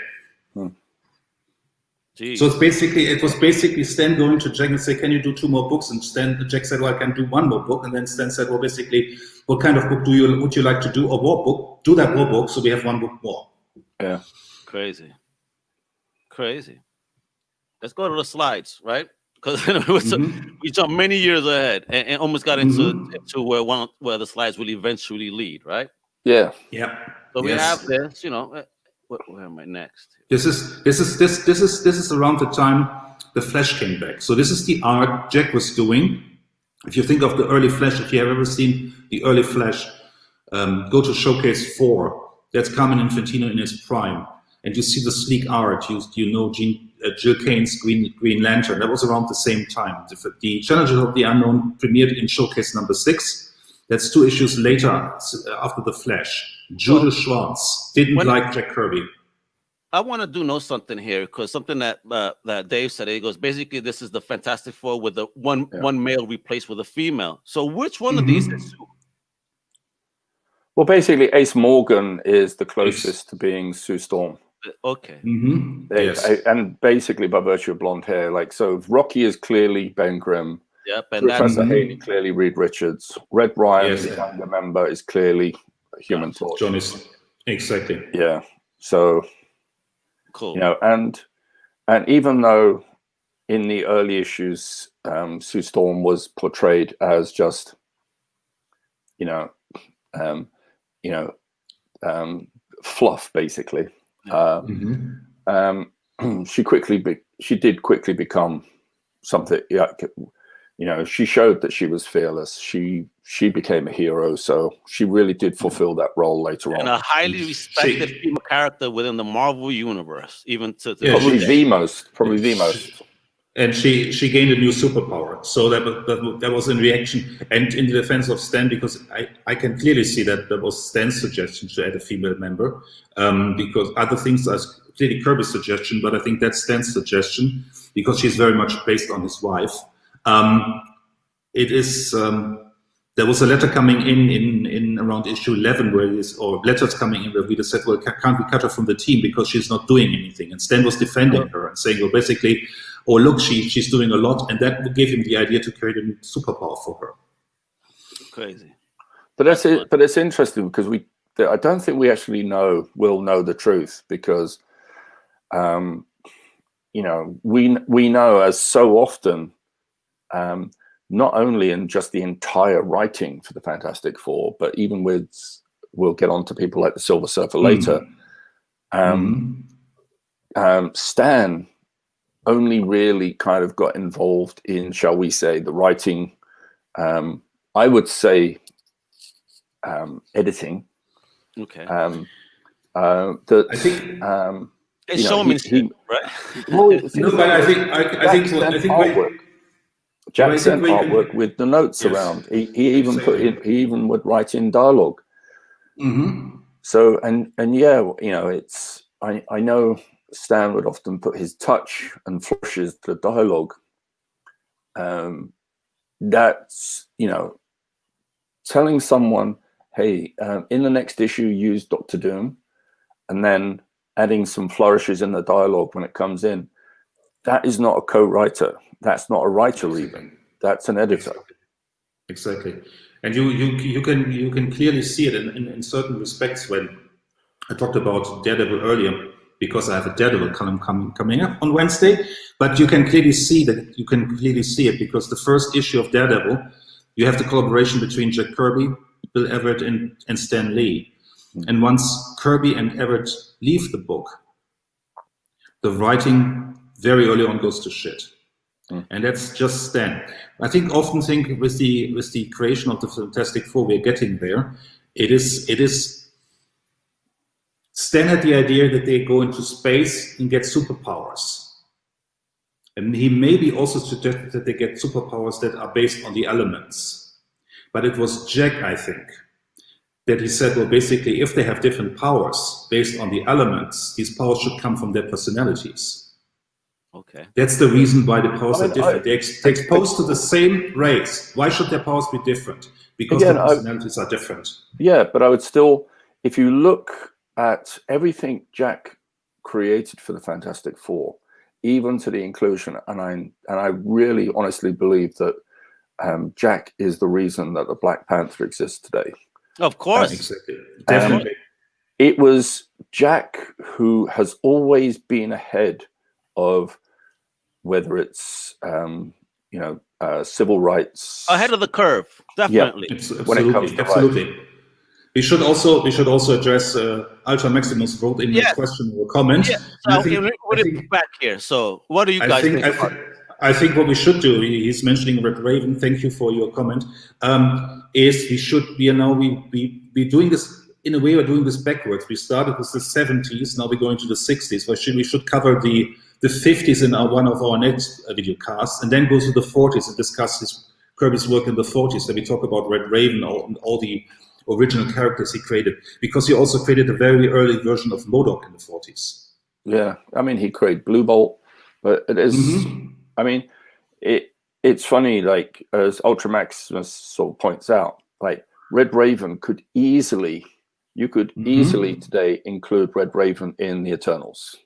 Jeez. So it was basically Stan going to Jack and say, can you do 2 more books? And Jack said, well, I can do 1 more book. And then Stan said, well, basically, what kind of book would you like to do? A war book? Do that war book, so we have 1 book more. Yeah. Crazy. Let's go to the slides, right? Because we jumped many years ahead and almost got into where the slides will eventually lead, right? Yeah. Yeah. So we have this, where am I next? This is around the time the Flash came back. So this is the art Jack was doing. If you think of the early Flash, if you have ever seen the early Flash, go to Showcase 4. That's Carmen Infantino in his prime. And you see the sleek art. You know Jill Kane's Green Lantern. That was around the same time. The Challengers of the Unknown premiered in Showcase number 6. That's 2 issues later, after the Flash. Judith Schwartz didn't like Jack Kirby. I want to know something here, because something that Dave said, he goes, basically, this is the Fantastic Four with the one male replaced with a female. So which one of these is Sue? Well, basically, Ace Morgan is the closest to being Sue Storm. Okay. Yes. And basically by virtue of blonde hair, so Rocky is clearly Ben Grimm. Yep. And Professor Haley clearly Reed Richards. Red Ryan, the younger member, is clearly a Human Torch. Johnny's exactly. Yeah. So cool. And even though in the early issues, Sue Storm was portrayed as just, fluff, basically. She did quickly become something. She showed that she was fearless. She became a hero, so she really did fulfill that role later on. And a highly respected female character within the Marvel universe, even to probably the most. And she gained a new superpower. So that was in reaction and in the defense of Stan, because I can clearly see that was Stan's suggestion to add a female member, because other things are clearly Kirby's suggestion, but I think that's Stan's suggestion because she's very much based on his wife. It is. There was a letter coming in around issue 11 letters coming in where we just said, well, can't we cut her from the team because she's not doing anything? And Stan was defending her and saying, well, basically, oh look, she's doing a lot, and that gave him the idea to create a new superpower for her. Crazy. But that's it. But it's interesting because I don't think we actually will know the truth because, you know, we know as so often, not only in just the entire writing for the Fantastic Four, but even we'll get on to people like the Silver Surfer later. Stan only really kind of got involved in, shall we say, the writing. I would say editing. Okay. That I think it's showmanship, right? Well, no, but I think artwork. Jack sent artwork with the notes around. He even he even would write in dialogue. So and yeah, you know, it's I know Stan would often put his touch and flourishes to dialogue. That's, you know, telling someone, hey, in the next issue, use Dr. Doom, and then adding some flourishes in the dialogue when it comes in. That is not a co-writer. That's not a writer even. That's an editor. Exactly. And you can clearly see it in certain respects. When I talked about Daredevil earlier, because I have a Daredevil column coming up on Wednesday, but you can clearly see that. You can clearly see it because the first issue of Daredevil, you have the collaboration between Jack Kirby, Bill Everett, and Stan Lee. And once Kirby and Everett leave the book, the writing very early on goes to shit. And that's just Stan. I often think with the creation of the Fantastic Four, we're getting there. It is Stan had the idea that they go into space and get superpowers. And he maybe also suggested that they get superpowers that are based on the elements. But it was Jack, I think, that he said, well, basically, if they have different powers based on the elements, these powers should come from their personalities. Okay. That's the reason why the powers are different. They're exposed to the same race. Why should their powers be different? Because their personalities are different. Yeah, but I would still, if you look at everything Jack created for the Fantastic Four, even to the inclusion, and I really honestly believe that Jack is the reason that the Black Panther exists today. Of course. Exactly. Definitely. It was Jack who has always been ahead of whether it's civil rights, ahead of the curve, definitely. Yeah, when it comes to absolutely. We should also address Ultra Maximus wrote in a question or comment. Yeah, so we'll be back here. So what do you guys think? I think what we should do, he's mentioning Red Raven, thank you for your comment, is we doing this, in a way we're doing this backwards. We started with the 70s, now we're going to the 60s. We should cover the 50s in one of our next video casts, and then go to the 40s and discuss Kirby's work in the 40s. Then we talk about Red Raven and all the original characters he created, because he also created a very early version of MODOK in the 40s. Yeah, I mean, he created Blue Bolt, but it is, I mean, it's funny, like, as Ultramax sort of points out, like, Red Raven could easily, easily today include Red Raven in the Eternals.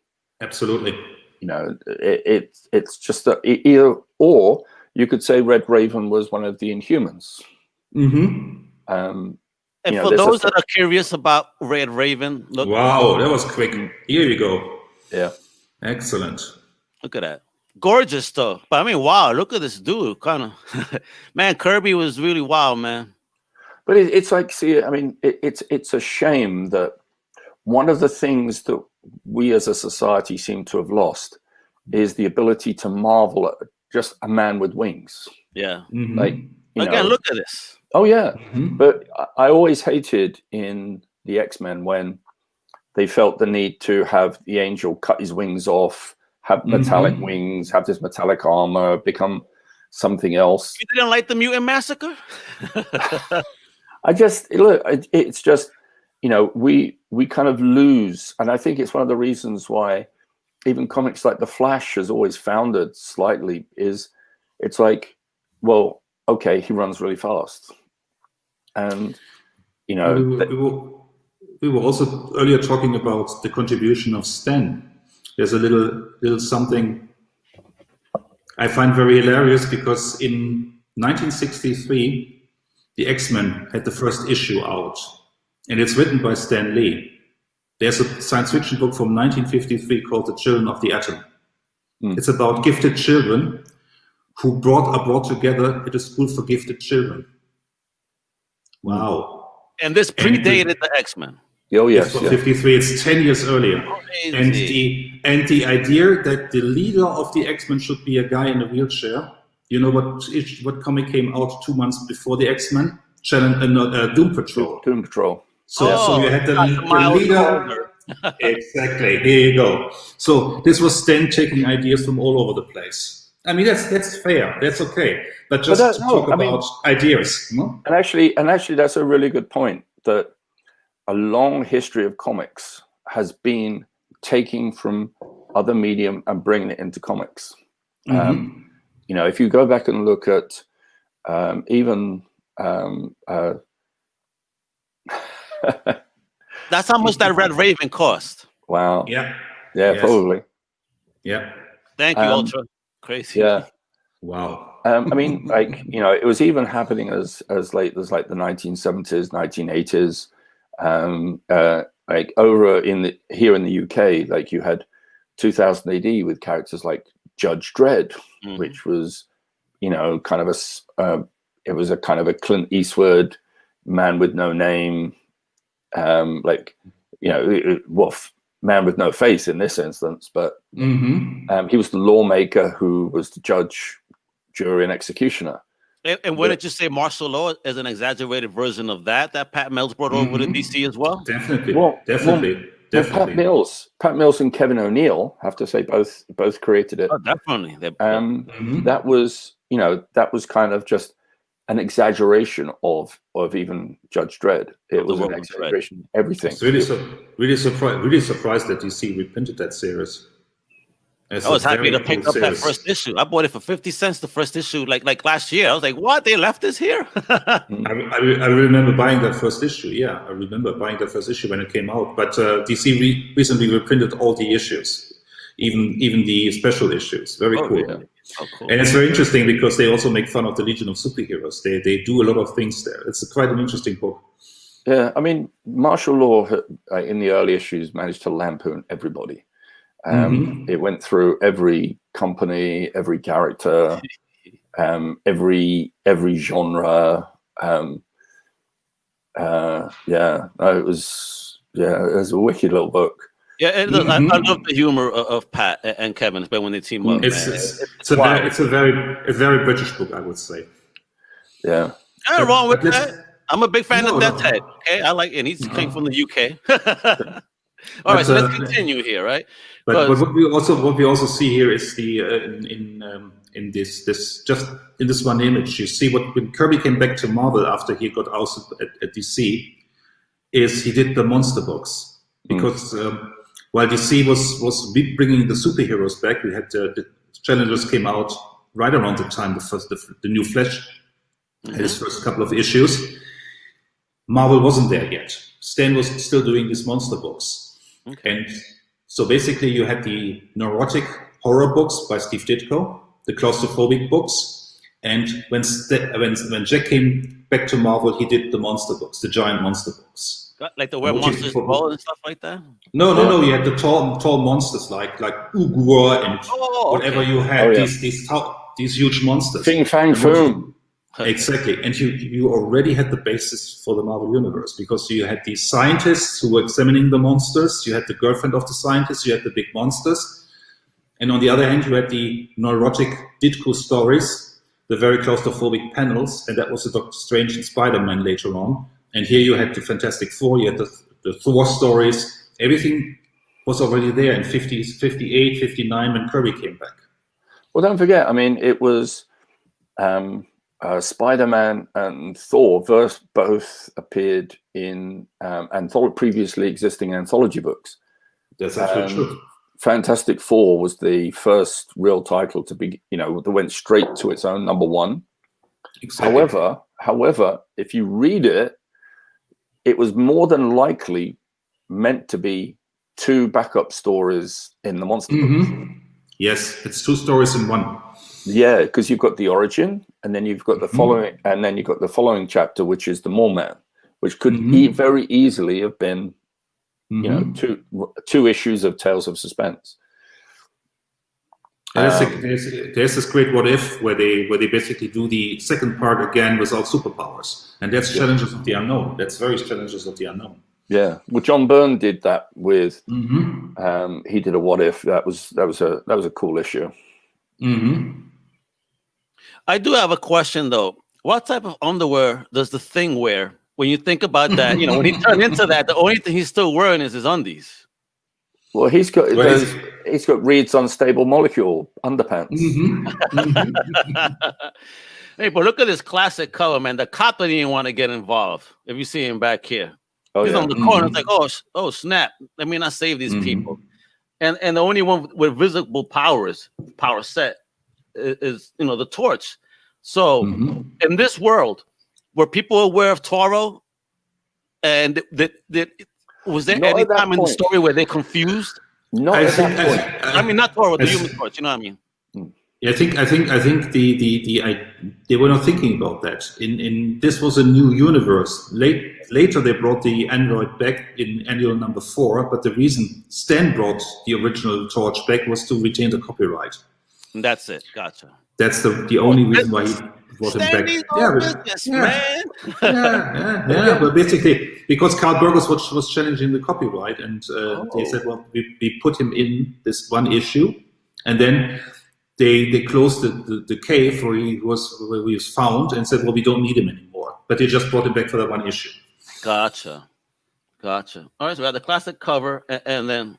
Absolutely. You know, it's just that either, or you could say Red Raven was one of the Inhumans. And for those that are curious about Red Raven, look. Wow, that was quick. Here you go. Yeah. Excellent. Look at that. Gorgeous stuff. But I mean, wow, look at this dude. Kind of, man, Kirby was really wild, man. But it's like, see, I mean, it's a shame that one of the things that we as a society seem to have lost is the ability to marvel at just a man with wings. Yeah. Like, again, look at this. Oh, yeah. But I always hated in the X-Men when they felt the need to have the Angel cut his wings off, have metallic wings, have this metallic armor, become something else. You didn't like the Mutant Massacre? It's just, you know, we kind of lose. And I think it's one of the reasons why even comics like The Flash has always foundered slightly is it's like, well, okay, he runs really fast. And, you know, we were also earlier talking about the contribution of Stan. There's a little something I find very hilarious because in 1963, the X-Men had the first issue out, and it's written by Stan Lee. There's a science fiction book from 1953 called The Children of the Atom. It's about gifted children who are brought together at a school for gifted children. Wow. And this predated the X-Men. Oh, yes. It's from 53, it's 10 years earlier. Amazing. And the idea that the leader of the X-Men should be a guy in a wheelchair. You know what comic came out 2 months before the X-Men? Doom Patrol. Doom Patrol. So you had the leader. Exactly. Here you go. So this was Stan taking ideas from all over the place. I mean, that's fair. That's okay. But just to talk about ideas. No? And actually, that's a really good point. That a long history of comics has been taking from other medium and bringing it into comics. You know, if you go back and look at even that's how much that Red Raven cost. Wow. Yeah. Yeah, yes. Probably. Yeah. Thank you, Ultra. Crazy. Yeah. Wow. I mean, like, you know, it was even happening as late as like the 1970s, 1980s. Like over here in the UK, like you had 2000 AD with characters like Judge Dredd, which was, you know, kind of it was a kind of a Clint Eastwood man with no name, like, you know, man with no face in this instance, but he was the lawmaker who was the judge, jury, and executioner. And wouldn't you say martial law as an exaggerated version of that Pat Mills brought over to DC as well? Definitely. Definitely. Pat Mills and Kevin O'Neill, have to say, both created it. Oh, definitely. That was, you know, that was kind of just an exaggeration of even Judge Dredd. It was an exaggeration of everything. Really surprised that DC reprinted that series. I was happy to pick up that first issue. I bought it for 50 cents, the first issue, like last year. I was like, what? They left this here? I remember buying that first issue. Yeah, I remember buying that first issue when it came out. But DC recently reprinted all the issues, even the special issues. Very cool. Really? Oh, cool. And it's very interesting because they also make fun of the Legion of Superheroes. They do a lot of things there. It's quite an interesting book. Yeah, I mean, martial law in the early issues managed to lampoon everybody. It went through every company, every character, every genre. It was a wicked little book. Yeah, and I love the humor of Pat and Kevin, especially when they team up. It's a very British book, I would say. Yeah, nothing wrong with that. I'm a big fan of Death's Head. Okay, I like it. And he's came from the UK. All right, so let's continue here, right? But what we also see here is the in this one image, you see when Kirby came back to Marvel after he got ousted at DC, is he did the monster books because while DC was bringing the superheroes back, we had the Challengers came out right around the time the new Flash had his first couple of issues. Marvel wasn't there yet. Stan was still doing these monster books. Okay. And so basically you had the neurotic horror books by Steve Ditko, the claustrophobic books, and when Jack came back to Marvel, he did the monster books, the giant monster books. Like the where monsters evolve and stuff like that? No, you had the tall monsters like Ugur and whatever you had, these huge monsters. Fing Fang Foom. Exactly, and you already had the basis for the Marvel Universe because you had these scientists who were examining the monsters, you had the girlfriend of the scientist, you had the big monsters, and on the other hand, you had the neurotic Ditko stories, the very claustrophobic panels, and that was the Doctor Strange and Spider-Man later on. And here you had the Fantastic Four, you had the Thor stories, everything was already there in 58, 59 when Kirby came back. Well, don't forget, I mean, it was Spider-Man and Thor both appeared in previously existing anthology books. That's actually true. Fantastic Four was the first real title to be, that went straight to its own #1. Exactly. However, if you read it, it was more than likely meant to be 2 backup stories in the monster books. Yes, it's 2 stories in one. Yeah, because you've got the origin, and then you've got the following, and then you've got the following chapter, which is the Mole Man, which could very easily have been, you know, two issues of Tales of Suspense. There's this great what if where they basically do the second part again without superpowers, and that's Challenges of the Unknown. That's very Challenges of the Unknown. Yeah, well, John Byrne did that with. He did a what if. That was a cool issue. I do have a question though. What type of underwear does the Thing wear? When you think about that, you know, when he turned into that, the only thing he's still wearing is his undies. Well, he's got Reed's Unstable Molecule underpants. Hey, but look at this classic cover, man. The cop didn't want to get involved. If you see him back here, he's on the corner. It's like, oh, snap! Let me not save these people. And the only one with visible power set is you know, the Torch. So in this world, were people aware of Toro? And was there any time in the story where they confused? Not at that point. I mean, not Toro, the Human Torch. You know what I mean? I think they were not thinking about that. In this was a new universe. Later they brought the android back in annual number 4, but the reason Stan brought the original Torch back was to retain the copyright. And that's it. Gotcha. That's the only reason why he brought him back. But basically, because Carl Burgos was challenging the copyright, and they said, well, we put him in this one issue, and then they closed the cave where he was found and said, well, we don't need him anymore. But they just brought him back for that one issue. Gotcha. All right, so we have the classic cover, and then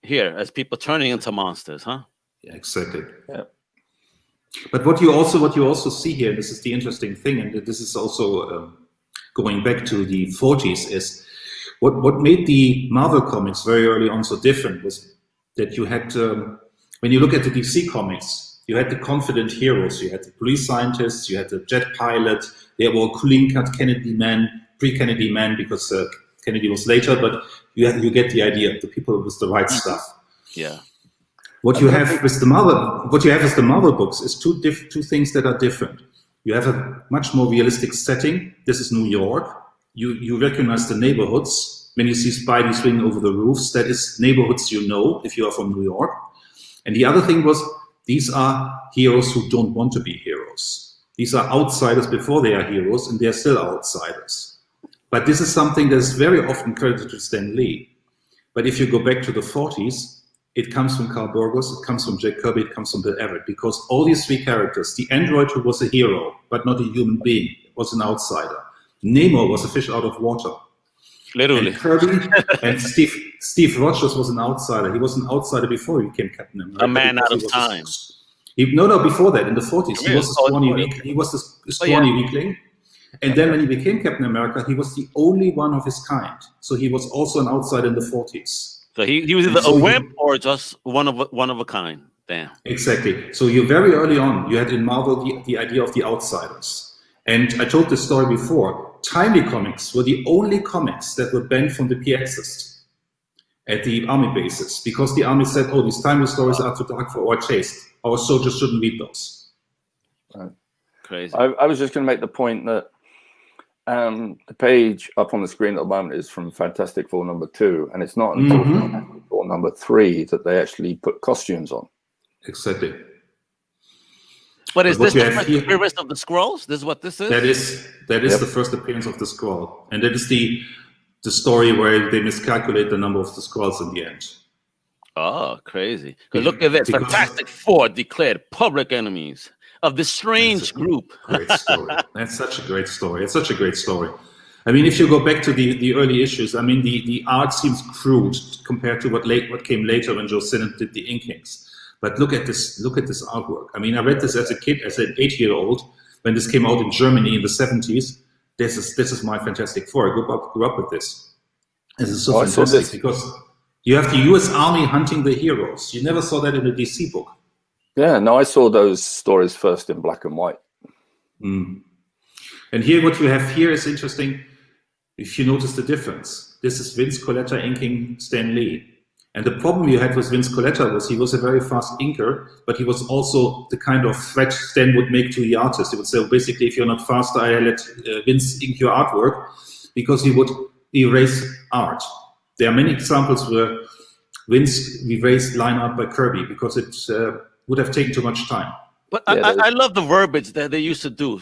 here, as people turning into monsters, huh? Yeah, exactly. Yeah. But what you also see here, this is the interesting thing, and this is also going back to the 40s, is what made the Marvel comics very early on so different was that you had, when you look at the DC comics, you had the confident heroes, you had the police scientists, you had the jet pilot, they were clean-cut Kennedy men, pre-Kennedy men, because Kennedy was later, but you get the idea, the people with the right stuff. Yeah. What you have with the Marvel books is two things that are different. You have a much more realistic setting. This is New York. You recognize the neighborhoods when you see Spidey swinging over the roofs. That is neighborhoods you know if you are from New York. And the other thing was, these are heroes who don't want to be heroes. These are outsiders before they are heroes, and they are still outsiders. But this is something that is very often credited to Stan Lee. But if you go back to the 40s, it comes from Carl Burgos, it comes from Jack Kirby, it comes from Bill Everett, because all these three characters, the android who was a hero, but not a human being, was an outsider. Nemo was a fish out of water. Literally. And Kirby and Steve Rogers was an outsider. He was an outsider before he became Captain America. A man out of time. Before that, in the 40s, he was a scrawny weakling. And then when he became Captain America, he was the only one of his kind. So he was also an outsider in the 40s. So he was either a wimp or just one of a kind. Damn. Exactly. So you very early on, you had in Marvel the idea of the outsiders. And I told this story before. Timely comics were the only comics that were banned from the PXs at the army bases, because the army said, oh, these timely stories are too dark for our taste. Our soldiers shouldn't read those. Right. Crazy. I was just going to make the point that the page up on the screen at the moment is from Fantastic Four number 2, and it's not until Fantastic Four number 3 that they actually put costumes on. Exactly. But is this the first appearance of the Skrulls? This is what this is? That is the first appearance of the Skrull. And that is the story where they miscalculate the number of the Skrulls in the end. Oh, crazy. Look at this. Fantastic Four declared public enemies of this strange group. Great story. That's such a great story. It's such a great story. I mean, if you go back to the early issues, I mean, the art seems crude compared to what came later when Joe Sinnott did the inkings. But look at this artwork. I mean, I read this as a kid, as an 8-year-old, when this came out in Germany in the 70s. This is my Fantastic Four. I grew up with this. This is so fantastic because you have the US Army hunting the heroes. You never saw that in a DC book. Yeah, no, I saw those stories first in black and white. And here, what you have here is interesting. If you notice the difference, this is Vince Coletta inking Stan Lee. And the problem you had with Vince Coletta was he was a very fast inker, but he was also the kind of threat Stan would make to the artist. He would say, basically, if you're not fast, I let Vince ink your artwork, because he would erase art. There are many examples where Vince erased line art by Kirby because it would have taken too much time. But I love the verbiage that they used to do.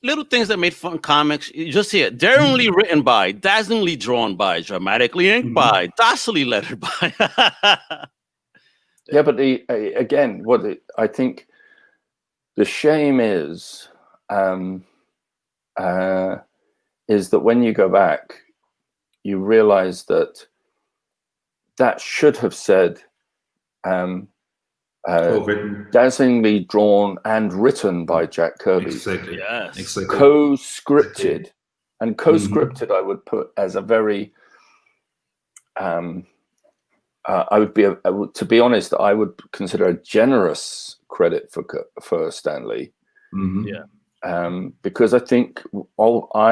Little things that made fun comics. You just hear it. Daringly written by, dazzlingly drawn by, dramatically inked by, docilely lettered by. Yeah, but I think the shame is that when you go back, you realize that should have said dazzlingly drawn and written by Jack Kirby. Exactly. Yes. Exactly. Co-scripted. And co-scripted I would put as a very to be honest, I would consider a generous credit for Stan Lee. Yeah. Because I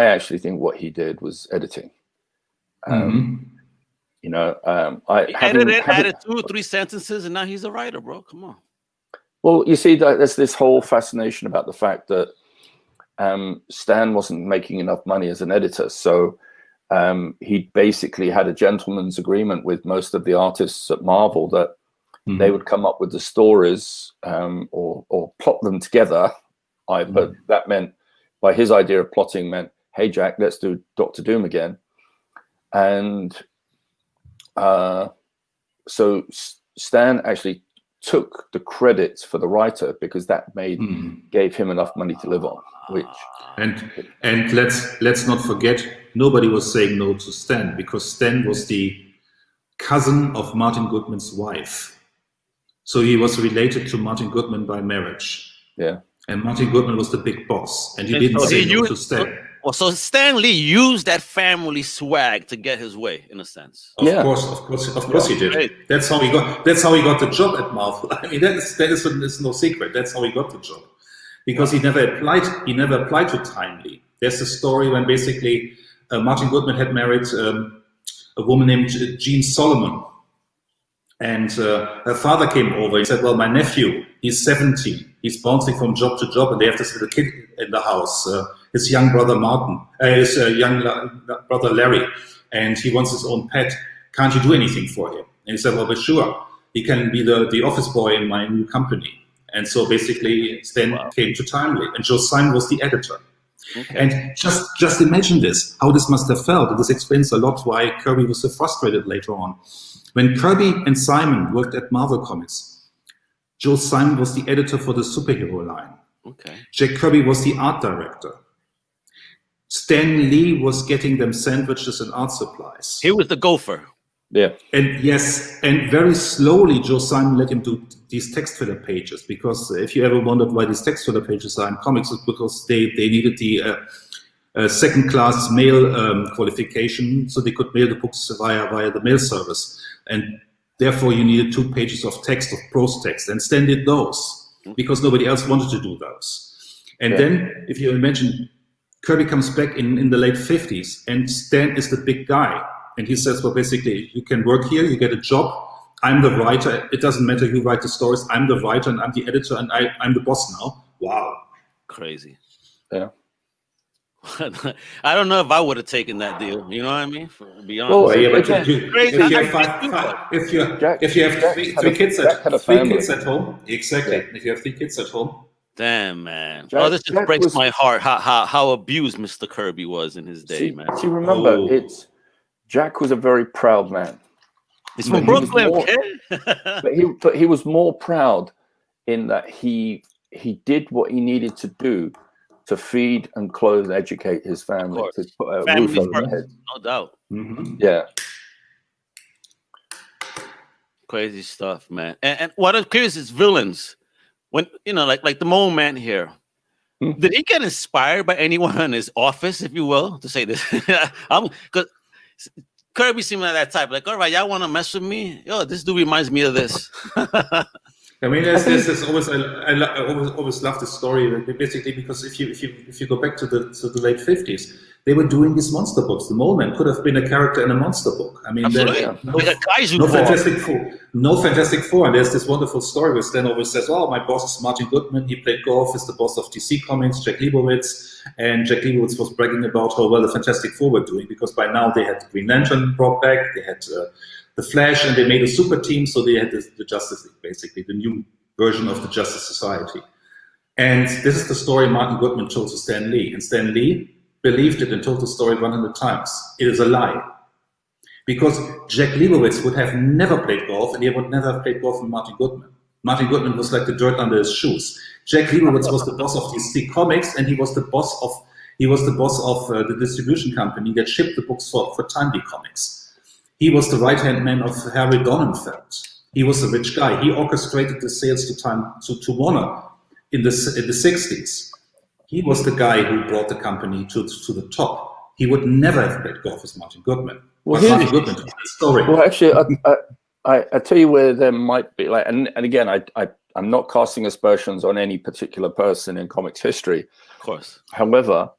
actually think what he did was editing. You know, added 2 or 3 sentences, and now he's a writer, bro. Come on. Well, you see, there's this whole fascination about the fact that Stan wasn't making enough money as an editor, so he basically had a gentleman's agreement with most of the artists at Marvel that they would come up with the stories or plot them together. But that meant, by his idea of plotting, meant, hey, Jack, let's do Doctor Doom again. And so Stan actually took the credits for the writer because that gave him enough money to live on. And let's not forget, nobody was saying no to Stan, because Stan was the cousin of Martin Goodman's wife, so he was related to Martin Goodman by marriage. Yeah, and Martin Goodman was the big boss, and he didn't say no to Stan. So Stan Lee used that family swag to get his way, in a sense. Of course, he did. Great. That's how he got the job at Marvel. I mean, that is no secret. That's how he got the job, because he never applied to Timely. There's a story when basically Martin Goodman had married a woman named Jean Solomon, and her father came over. He said, "Well, my nephew, he's 17. He's bouncing from job to job, and they have this little kid in the house. His young brother his young brother Larry, and he wants his own pet. Can't you do anything for him?" And he said, "Well, but sure. He can be the office boy in my new company." And so basically, Stan came to Timely, and Joe Simon was the editor. Okay. And just imagine this, how this must have felt. And this explains a lot why Kirby was so frustrated later on. When Kirby and Simon worked at Marvel Comics, Joe Simon was the editor for the superhero line. Okay. Jack Kirby was the art director. Stan Lee was getting them sandwiches and art supplies. He was the gopher. Yeah. And yes, and very slowly Joe Simon let him do these text filler pages, because if you ever wondered why these text filler pages are in comics, it's because they needed the second class mail qualification, so they could mail the books via the mail service. And therefore you needed 2 pages of text, of prose text, and Stan did those because nobody else wanted to do those. And then if you imagine, Kirby comes back in the late 50s, and Stan is the big guy. And he says, well, basically, you can work here, you get a job. I'm the writer. It doesn't matter who writes the stories. I'm the writer, and I'm the editor, and I'm the boss now. Wow. Crazy. Yeah. I don't know if I would have taken that deal. You know what I mean? To be honest. Well, yeah, but if you have three kids at home, exactly. Yeah. If you have 3 kids at home. Damn, man. This just breaks my heart. How abused Mr. Kirby was in his day, man. See, remember, Jack was a very proud man. He's from Brooklyn, but he was more proud in that he did what he needed to do to feed and clothe and educate his family, to put a roof over their head. No doubt. Mm-hmm. Yeah. Crazy stuff, man. And what I'm curious is villains. When like the Mole Man here, did he get inspired by anyone in his office, if you will, to say this? Because Kirby seemed like that type. Like, all right, y'all want to mess with me? Yo, this dude reminds me of this. I mean, there's always I always love the story, basically, because if you go back to the late 50s, they were doing these monster books. The Mole Man could have been a character in a monster book. I mean, no Fantastic Four. And there's this wonderful story where Stan always says, "Oh, my boss is Martin Goodman. He played golf. Is the boss of DC Comics, Jack Leibowitz." And Jack Leibowitz was bragging about how well the Fantastic Four were doing, because by now they had Green Lantern brought back, they had the Flash, and they made a super team. So they had the Justice League, basically the new version of the Justice Society. And this is the story Martin Goodman told to Stan Lee, and Stan Lee believed it and told the story 100 times. It is a lie. Because Jack Leibowitz would have never played golf, and he would never have played golf with Martin Goodman. Martin Goodman was like the dirt under his shoes. Jack Leibowitz was the boss of DC Comics, and he was the boss of the distribution company that shipped the books for Timely Comics. He was the right-hand man of Harry Donenfeld. He was a rich guy. He orchestrated the sales to Warner in the 60s. He was the guy who brought the company to the top. He would never have played golf with Martin Goodman. Well, Martin Goodman told the story. Well, actually, I tell you where there might be, like, and again, I'm not casting aspersions on any particular person in comics history. Of course. However,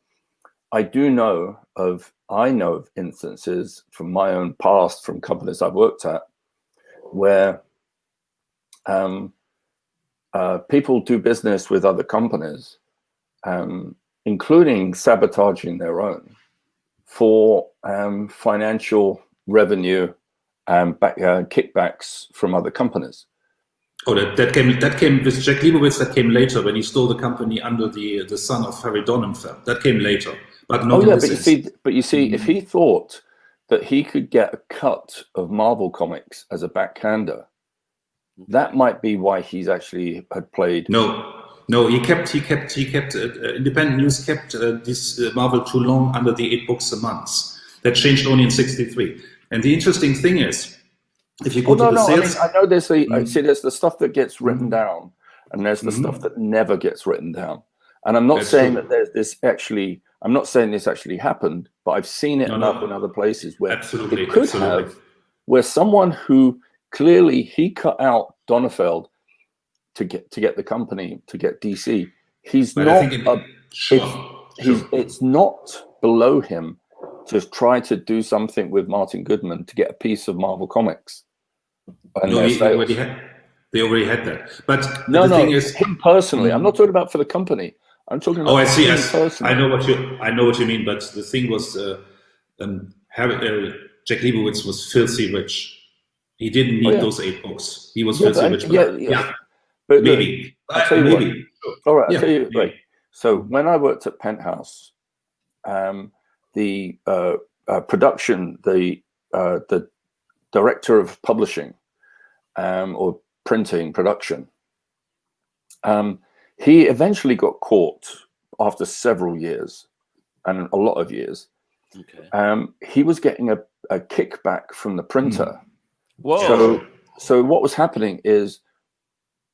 I know of instances from my own past, from companies I've worked at, where people do business with other companies, including sabotaging their own, for financial revenue and kickbacks from other companies. Oh, that came with Jack Leibowitz. That came later, when he stole the company under the son of Harry Donenfeld. That came later, but not. Oh yeah, but you see, if he thought that he could get a cut of Marvel Comics as a backhander, that might be why he's actually had played. No, he kept Independent News kept this Marvel too long under the 8 books a month. That changed only in '63. And the interesting thing is, if you go to the sales, I know there's there's the stuff that gets written down, and there's the stuff that never gets written down. And I'm not saying that there's this actually. I'm not saying this actually happened, but I've seen it enough in other places where it could have, where someone who clearly he cut out Donenfeld to get the company, to get DC. He's not. It's not below him to try to do something with Martin Goodman to get a piece of Marvel Comics. And they already had that. But the thing is, him personally. I'm not talking about for the company. I'm talking about. Oh, I see. Personally. I know what you mean. But the thing was, Jack Leibowitz was filthy rich. He didn't need those 8 books. He was filthy rich. But maybe. I'll tell you maybe. What. All right. I'll tell you. Right. So when I worked at Penthouse, the production, the director of publishing or printing production, he eventually got caught after several years and a lot of years. Okay. He was getting a kickback from the printer. Whoa. So what was happening is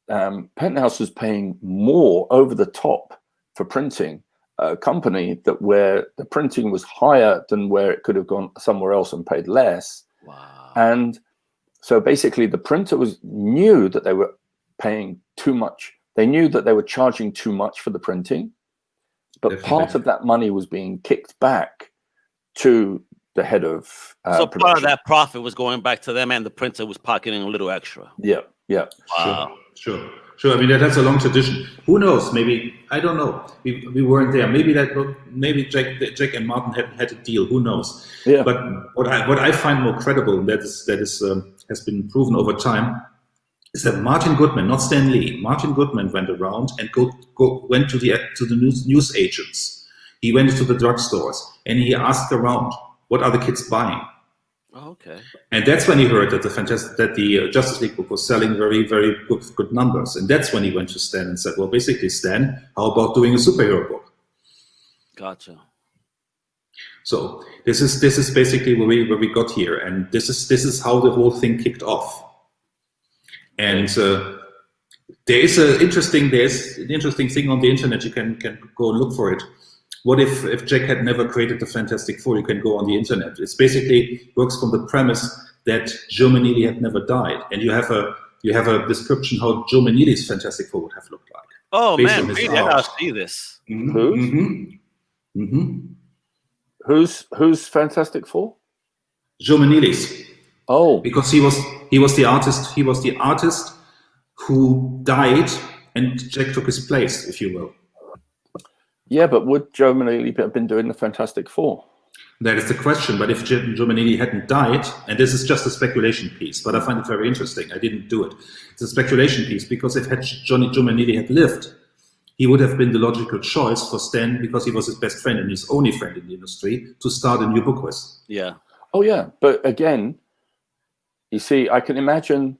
Penthouse was paying more over the top for printing a company where the printing was higher than where it could have gone somewhere else and paid less. Wow. And so basically the printer knew that they were paying too much. They knew that they were charging too much for the printing, but part of that money was being kicked back to the head of so production. Part of that profit was going back to them, and the printer was pocketing a little extra. Yeah. Wow. Sure. I mean, that's a long tradition. Who knows? Maybe, I don't know. We weren't there. Maybe Jack and Martin had a deal. Who knows? Yeah. But what I find more credible, and that has been proven over time, is that Martin Goodman, not Stan Lee, Martin Goodman went around and went to the news agents. He went to the drugstores and he asked around, what are the kids buying? Oh, okay. And that's when he heard that the Justice League book was selling very, very good numbers. And that's when he went to Stan and said, well, basically, Stan, how about doing a superhero book? Gotcha. So this is basically where we got here, and this is how the whole thing kicked off. And there's an interesting thing on the internet. You can go look for it. What if Jack had never created the Fantastic Four? You can go on the internet. It's basically works from the premise that Joe Manili had never died, and you have a description how Joe Manili's Fantastic Four would have looked like. Oh man, maybe I gotta see this. Who's Fantastic Four? Joe Manilis. Oh, because he was the artist. He was the artist who died, and Jack took his place, if you will. Yeah, but would Joe Manili have been doing the Fantastic Four? That is the question. But if Joe Manili hadn't died, and this is just a speculation piece, but I find it very interesting. I didn't do it. It's a speculation piece because if Joe Manili had lived, he would have been the logical choice for Stan because he was his best friend and his only friend in the industry to start a new book with. Yeah. Oh, yeah. But again, you see, I can imagine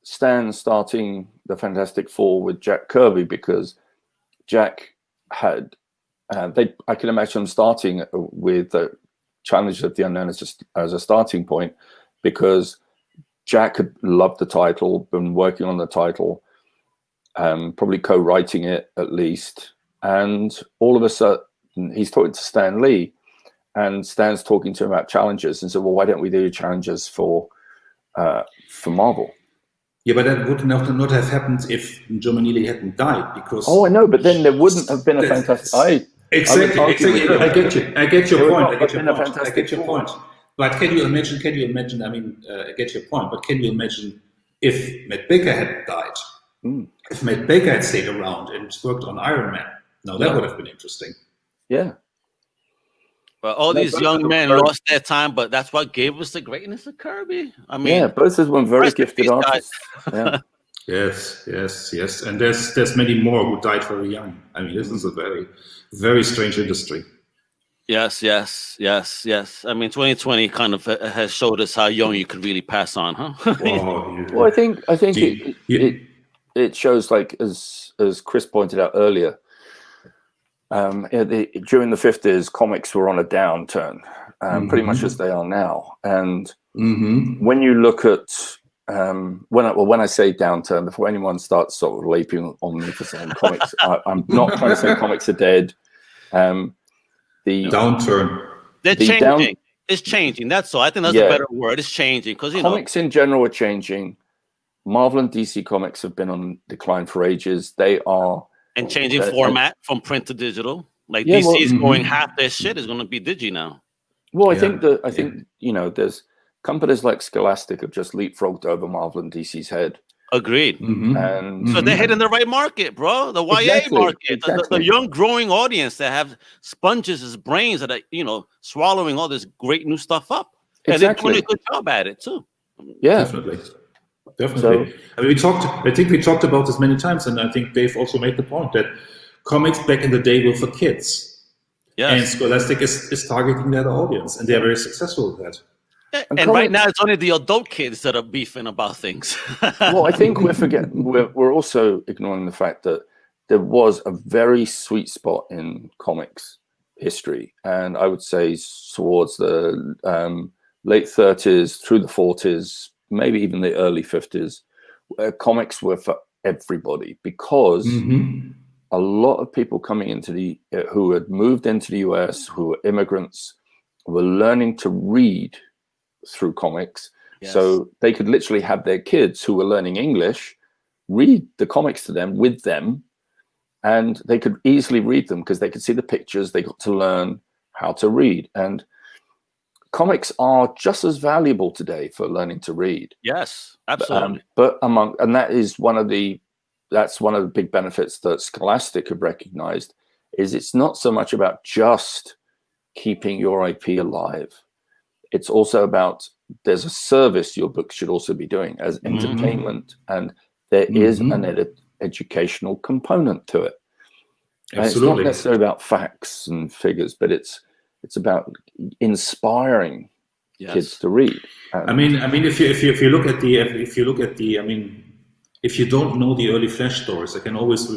Stan starting the Fantastic Four with Jack Kirby because Jack had, I can imagine starting with the Challenge of the Unknown as a starting point because Jack had loved the title, been working on the title, probably co-writing it at least. And all of a sudden, he's talking to Stan Lee, and Stan's talking to him about challenges and said, well, why don't we do challenges for Marvel? Yeah, but that would not have happened if Joe Manili hadn't died because... Oh, I know, but then there wouldn't have been a Fantastic... Exactly. I get your point. But can you imagine, I mean, I get your point, but can you imagine if Matt Baker had died? If Matt Baker had stayed around and worked on Iron Man? Now, that would have been interesting. Yeah. Well, all these young men lost their time, but that's what gave us the greatness of Kirby. I mean, yeah, both of them were very gifted artists. Yeah. Yes. And there's many more who died very young. I mean, this is a very, very strange industry. Yes. I mean, 2020 kind of has showed us how young you could really pass on, huh? Well, I think it shows, like as Chris pointed out earlier, during the 50s, comics were on a downturn, pretty much as they are now. And when you look at when I say downturn, before anyone starts sort of leaping on me for saying comics, I'm not trying to say comics are dead. The downturn. They're changing. It's changing. That's all. I think that's a better word. It's changing because comics in general are changing. Marvel and DC comics have been on decline for ages. They are. And changing format from print to digital. Like DC is going half their shit is going to be digi now. Well, I think there's companies like Scholastic have just leapfrogged over Marvel and DC's head. Agreed. And so they're hitting the right market, bro. The YA market, the young growing audience that have sponges as brains that are swallowing all this great new stuff up, and they're doing a good job at it too. Yeah, definitely. So, I mean, I think we talked about this many times, and I think Dave also made the point that comics back in the day were for kids. Yes. And Scholastic is targeting that audience, and they're very successful with that. And right now, it's only the adult kids that are beefing about things. Well, I think we're also ignoring the fact that there was a very sweet spot in comics history, and I would say towards the late 30s through the 40s, maybe even the early 50s, where comics were for everybody because a lot of people coming into who had moved into the US, who were immigrants, were learning to read through comics. Yes. So they could literally have their kids who were learning English read the comics to them with them, and they could easily read them because they could see the pictures. They got to learn how to read, and comics are just as valuable today for learning to read. Yes, absolutely. That's one of the big benefits that Scholastic have recognized is it's not so much about just keeping your IP alive. It's also about there's a service your book should also be doing as entertainment, and there is an educational component to it. And it's not necessarily about facts and figures, but it's about inspiring kids to read. I mean, if you look at the, if you don't know the early Flash stories, I can always,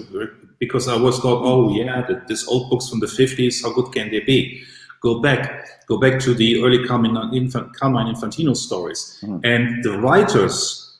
because I always thought, this old books from the 50s, how good can they be? Go back to the early Carmine Infantino stories, and the writers,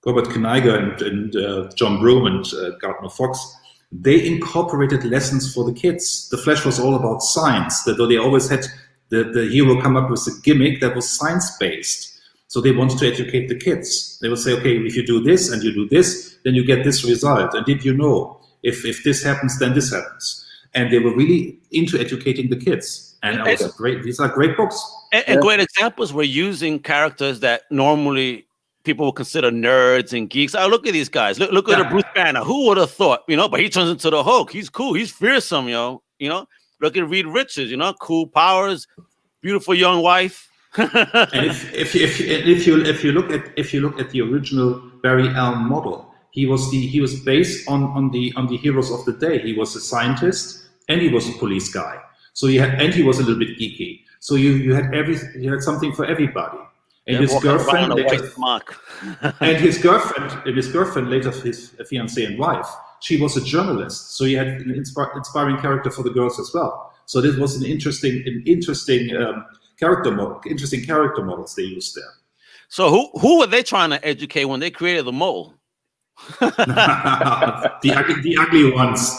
Robert Kanigher and John Broome and Gardner Fox, they incorporated lessons for the kids. The Flash was all about science. They always had the hero come up with a gimmick that was science-based. So they wanted to educate the kids. They would say, okay, if you do this and you do this, then you get this result. And did you know, if this happens, then this happens. And they were really into educating the kids. And also these are great books. And great examples. We're using characters that normally people would consider nerds and geeks. Oh, look at these guys. Look at the Bruce Banner. Who would have thought? But he turns into the Hulk. He's cool. He's fearsome, Look at Reed Richards. Cool powers, beautiful young wife. And if you look at the original Barry Allen model, he was based on the heroes of the day. He was a scientist and he was a police guy. So he was a little bit geeky. So you had something for everybody. And his girlfriend later, and his girlfriend later, his fiancée and wife, she was a journalist. So he had an inspiring character for the girls as well. So this was an interesting character models they used there. So who were they trying to educate when they created the mole? the ugly ones,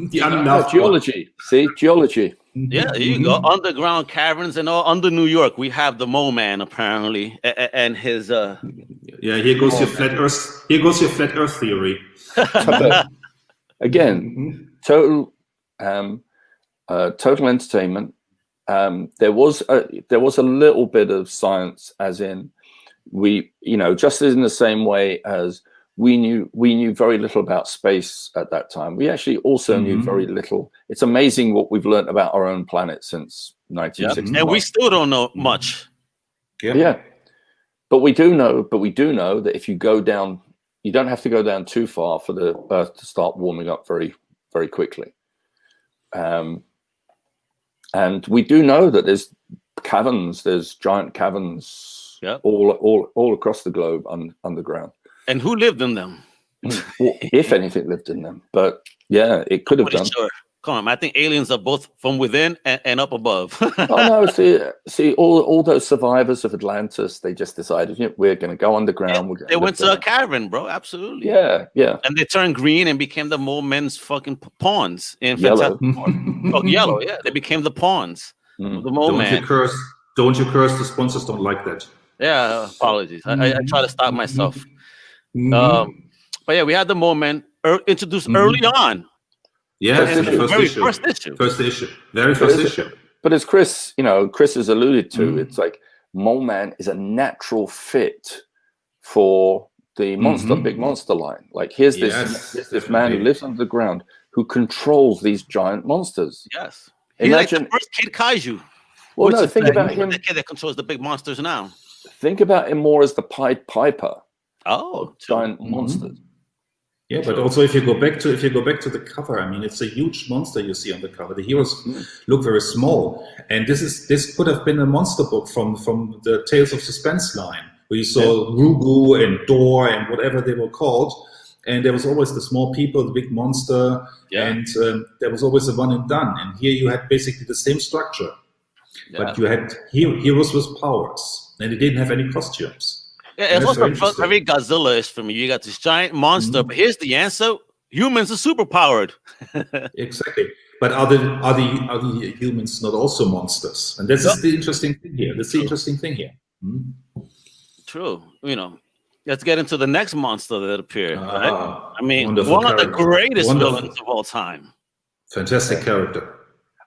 the unloved geology. See, geology. Yeah, there you go. Underground caverns and all under New York. We have the Mole Man apparently, and his. Here goes your flat Earth. Here goes your flat Earth theory. Again, total entertainment. There was a little bit of science, as in we, just in the same way as we knew very little about space at that time. We actually also knew very little. It's amazing what we've learned about our own planet since 1960. And we still don't know much. Yeah. But we do know that if you go down, you don't have to go down too far for the Earth to start warming up very, very quickly. And we do know that there's giant caverns all across the globe underground. And who lived in them? If anything lived in them. But yeah, it could have done. Sure. Come on, I think aliens are both from within and up above. Oh no, see, all those survivors of Atlantis, they just decided, we're going to go underground. They went to a cavern, bro. Absolutely. Yeah. And they turned green and became the Mole Men's fucking pawns in Yellow. Yellow, yeah. They became the pawns of the Mole Man. Don't you curse? The sponsors don't like that. Yeah, apologies. I try to stop myself. But yeah, we had the Mole Man introduced early on. Yeah, first issue. Very first issue. But as Chris has alluded to, it's like Mole Man is a natural fit for the big monster line. Like here's this man who lives under the ground who controls these giant monsters. Yes. Imagine like the first Kid Kaiju. Well, no, think about him. The kid that controls the big monsters now. Think about him more as the Pied Piper. Oh, giant monsters. Yeah, but also if you go back to the cover, I mean, it's a huge monster you see on the cover. The heroes look very small, and this could have been a monster book from the Tales of Suspense line, where you saw Rugu and Dor and whatever they were called, and there was always the small people, the big monster, and there was always a one and done. And here you had basically the same structure, but you had heroes with powers, and they didn't have any costumes. Yeah, it's also very Godzilla-ish for me. You got this giant monster, but here's the answer: humans are superpowered. Exactly, but are the humans not also monsters? And this is the interesting thing here. True. Let's get into the next monster that appeared. Right? I mean, one of the greatest villains of all time. Fantastic character.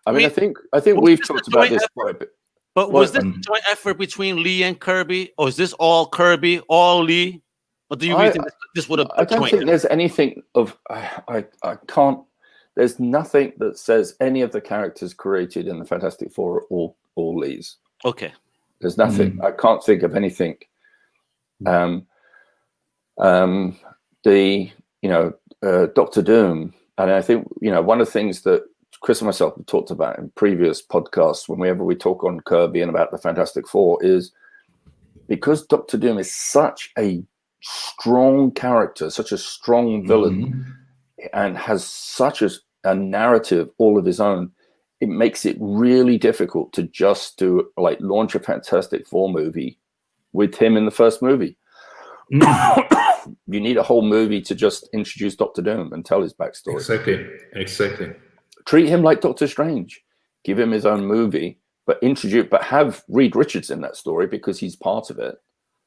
I mean, I think we've talked about this quite a bit. But was this a joint effort between Lee and Kirby, or is this all Kirby, all Lee? Or do you really think this would have? I don't think there's anything of. I can't. There's nothing that says any of the characters created in the Fantastic Four are all Lees. Okay. There's nothing. I can't think of anything. Doctor Doom, and I think one of the things that Chris and myself have talked about in previous podcasts, whenever we talk on Kirby and about the Fantastic Four, is because Doctor Doom is such a strong character, such a strong villain, and has such a narrative all of his own, it makes it really difficult to just launch a Fantastic Four movie with him in the first movie. You need a whole movie to just introduce Doctor Doom and tell his backstory. Exactly. Treat him like Doctor Strange. Give him his own movie, but have Reed Richards in that story because he's part of it.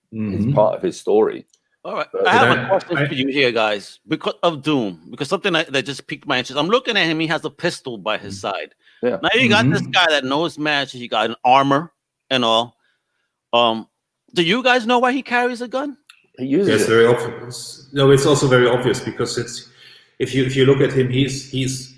He's part of his story. All right, But I have a question for you here, guys, because of Doom. Because something that just piqued my interest. I'm looking at him; he has a pistol by his side. Yeah. Now you got this guy that knows magic. He got an armor and all. Do you guys know why he carries a gun? He uses Yes, it. very obvious. No, it's also very obvious because it's if you look at him, he's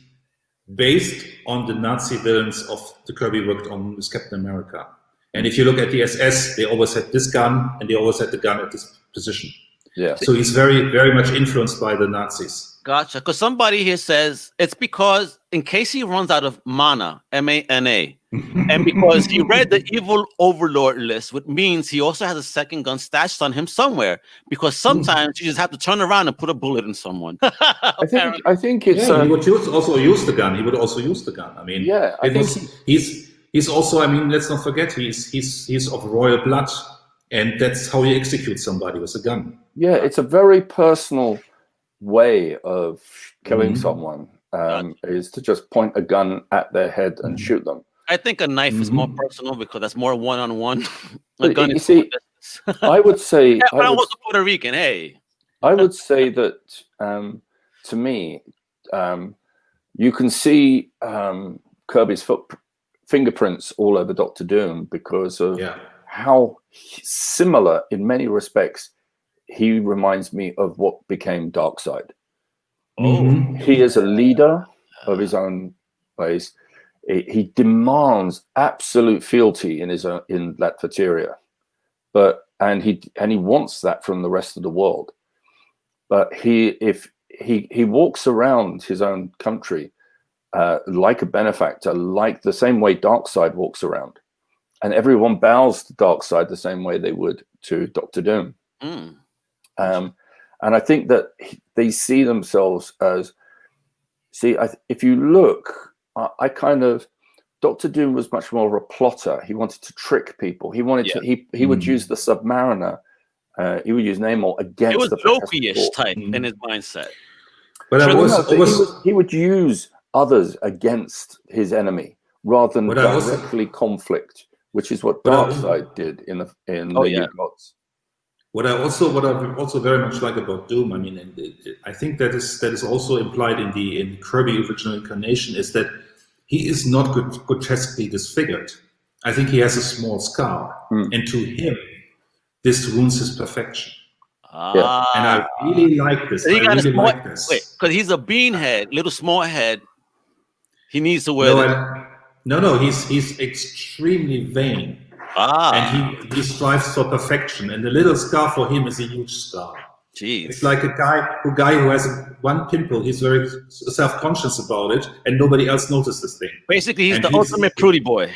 based on the Nazi villains of the Kirby worked on with Captain America. And if you look at the SS, they always had this gun and they always had the gun at this position. Yeah. So he's very, very much influenced by the Nazis. Gotcha. Because somebody here says it's because in case he runs out of mana, M-A-N-A, and because he read the evil overlord list, which means he also has a second gun stashed on him somewhere. Because sometimes you just have to turn around and put a bullet in someone. I think it's. He would also use the gun. He would also use the gun. I mean, Yeah, I think he's also. I mean, let's not forget he's of royal blood, and that's how you execute somebody with a gun. Yeah, it's a very personal way of killing someone. Is to just point a gun at their head and shoot them. I think a knife is more personal because that's more one-on-one. A But gun you is see, I would say. but I was a Puerto Rican. Hey, I would say that to me, you can see Kirby's fingerprints all over Doctor Doom because of how similar, in many respects, he reminds me of what became Darkseid. He is a leader of his own ways. He demands absolute fealty in his in Latveria, and he wants that from the rest of the world. But if he walks around his own country like a benefactor, like the same way Darkseid walks around, and everyone bows to Darkseid the same way they would to Doctor Doom. And I think that they see themselves as if you look. I kind of Doctor Doom was much more of a plotter. He wanted to trick people. He wanted to. He would use the Submariner. He would use Namor against. It was the Loki-ish type in his mindset. But he would use others against his enemy rather than directly conflict, which is what Darkseid did in the New Gods. What I also very much like about Doom, I mean, I think that is also implied in the Kirby original incarnation, is that he is not grotesquely disfigured. I think he has a small scar, and to him, this ruins his perfection. And I really like this. Because he's a beanhead, little small head. He needs to wear. No, he's extremely vain. And he strives for perfection, and the little scar for him is a huge scar. Jeez. It's like a guy who has one pimple. He's very self-conscious about it, and nobody else notices this thing. Basically, he's the ultimate prudy boy.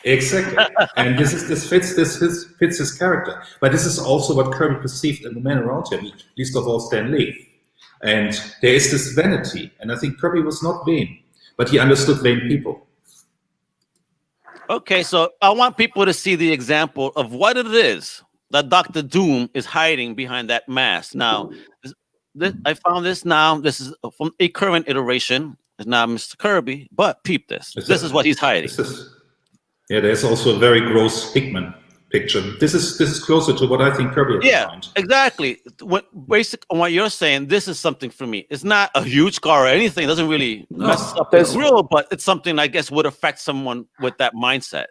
Exactly, and this fits his character. But this is also what Kirby perceived in the men around him, least of all Stan Lee. And there is this vanity, and I think Kirby was not vain, but he understood vain people. Okay, so I want people to see the example of what it is that Dr. Doom is hiding behind that mask. Now, I found this now. This is from a current iteration. It's not Mr. Kirby, but peep this. This is what he's hiding. There's also a very gross Hickman picture. This is closer to what I think Kirby has found. Exactly. Based on what you're saying, this is something for me. It's not a huge scar or anything. It doesn't really mess up the grill, but it's something I guess would affect someone with that mindset.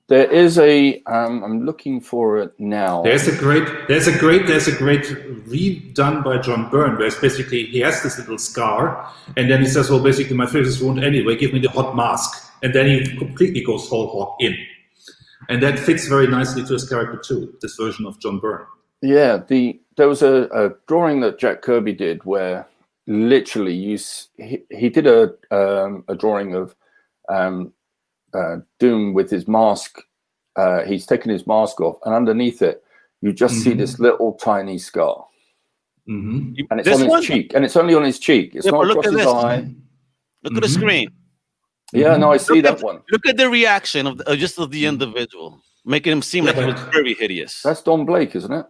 There is I'm looking for it now. There's a great redone by John Byrne, where it's basically he has this little scar, and then he says, well, basically my face is wound anyway, give me the hot mask. And then he completely goes whole hog in. And that fits very nicely to his character too, this version of John Byrne. Yeah, there was a drawing that Jack Kirby did where literally he did a drawing of Doom with his mask. He's taken his mask off, and underneath it, you just see this little tiny scar. And it's on his cheek, and it's only on his cheek. It's not across his eye. Look at the screen. Yeah, no, I see that one. Look at the reaction of the individual, making him seem like he was very hideous. That's Don Blake, isn't it?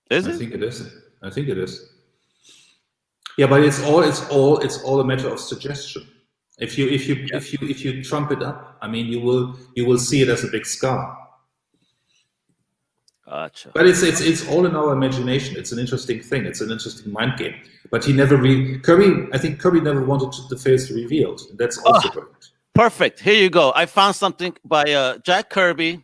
Is it? I think it is. Yeah, but it's all a matter of suggestion. If you trump it up, I mean, you will see it as a big scar. Gotcha. But it's all in our imagination. It's an interesting thing. It's an interesting mind game. But he never Kirby. I think Kirby never wanted the face revealed. That's also brilliant. Perfect. Here you go. I found something by Jack Kirby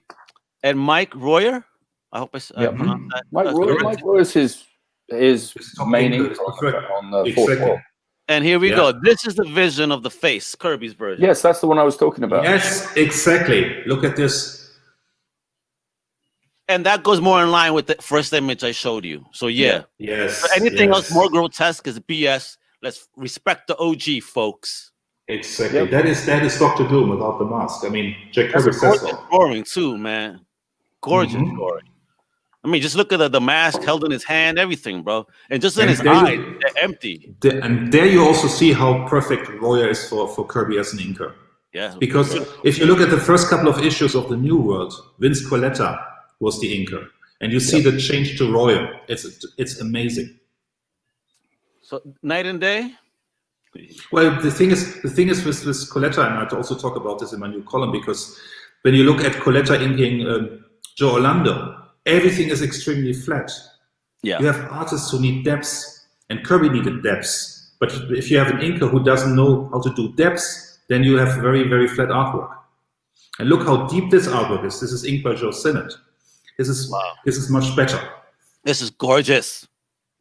and Mike Royer. I hope I pronounced that. Mike Royer is his main ink on the fourth wall. And here we go. This is the vision of the face, Kirby's version. Yes, that's the one I was talking about. Yes, exactly. Look at this. And that goes more in line with the first image I showed you. So Yes. So anything else more grotesque is BS. Let's respect the OG, folks. Exactly. Yep. That is Dr. Doom without the mask. I mean, Jack Kirby says so. Drawing too, man. Gorgeous drawing. I mean, just look at the mask held in his hand, everything, bro. And just in his eyes, they're empty. And there you also see how perfect Royer is for Kirby as an inker. Yeah. Because if you look at the first couple of issues of the New World, Vince Coletta was the inker. And you see the change to Royer. It's amazing. So night and day? Well, the thing is with Coletta, and I'd also talk about this in my new column, because when you look at Coletta inking Joe Orlando, everything is extremely flat. Yeah. You have artists who need depths, and Kirby needed depths. But if you have an inker who doesn't know how to do depths, then you have very, very flat artwork. And look how deep this artwork is. This is inked by Joe Sinnott. This is much better. This is gorgeous.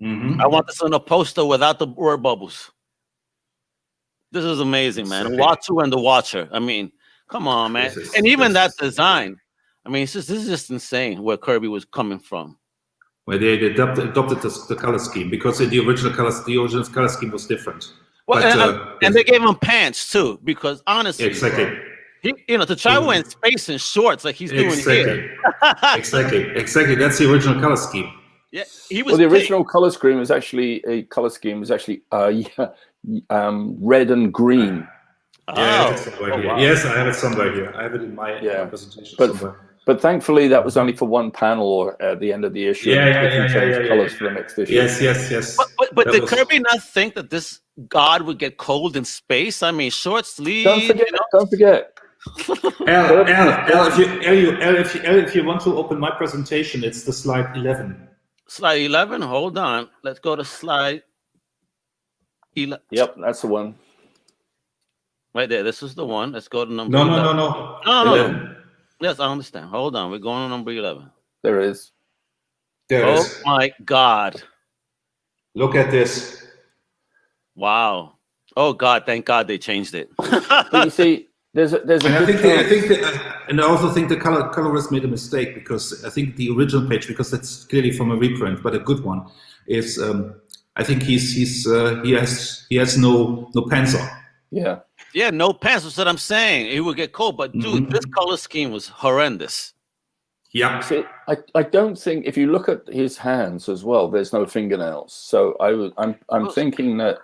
I want this on a poster without the word bubbles. This is amazing, man. Watu and the Watcher. I mean, come on, man. And even that design. I mean, this is just insane where Kirby was coming from. Where they adopted the color scheme, because the original color scheme was different. Well, and they gave him pants too, because honestly, exactly. To travel in space in shorts like he's doing here. Exactly. That's the original color scheme. Yeah, he was. Well, the original color scheme was actually red and green. Yes, I have it somewhere here. I have it in my presentation somewhere. But thankfully, that was only for one panel or at the end of the issue. Change colors for the next issue. Yes. But did Kirby not think that this god would get cold in space? I mean, short sleeves. Don't forget. Al, if you want to open my presentation, it's the slide 11. Slide 11. Hold on. Let's go to slide 11. Yep, that's the one. Right there. This is the one. Let's go to number. No. 11. Yes, I understand. Hold on. We're going to number 11. There it is. Oh my God! Look at this. Wow. Oh God! Thank God they changed it. But you see, there's a. And I also think the colorist made a mistake, because I think the original page, because that's clearly from a reprint, but a good one, is I think he has no pants on. Yeah. Yeah, no pants. That's what I'm saying. He would get cold, but dude, this color scheme was horrendous. Yeah. See, I don't think, if you look at his hands as well, there's no fingernails. So I'm thinking that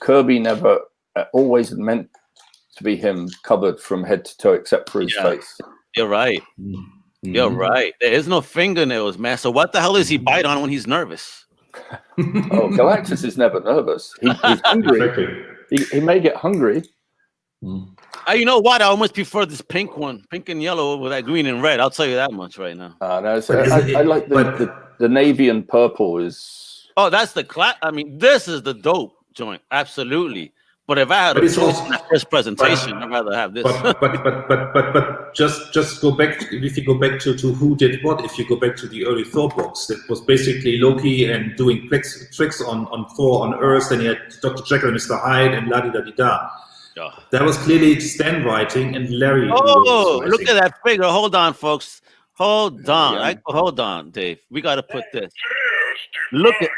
Kirby never always meant to be him covered from head to toe except for his face. You're right. You're right. There is no fingernails, man. So what the hell does he bite on when he's nervous? Galactus is never nervous. He's hungry. Exactly. He may get hungry. You know what? I almost prefer this pink one, pink and yellow with that green and red. I'll tell you that much right now. No, so I like the navy and purple is. Oh, that's the class. I mean, this is the dope joint. Absolutely. But if I had a first presentation, I'd rather have this. But just go back. If you go back to who did what, if you go back to the early Thor books, that was basically Loki and doing tricks on Thor on Earth. Then you had Dr. Jekyll and Mr. Hyde and la di da di da. That was clearly Stan writing and Larry. Oh, look at that figure. Hold on, folks. Hold on. Hold on, Dave. We got to put this. Look at.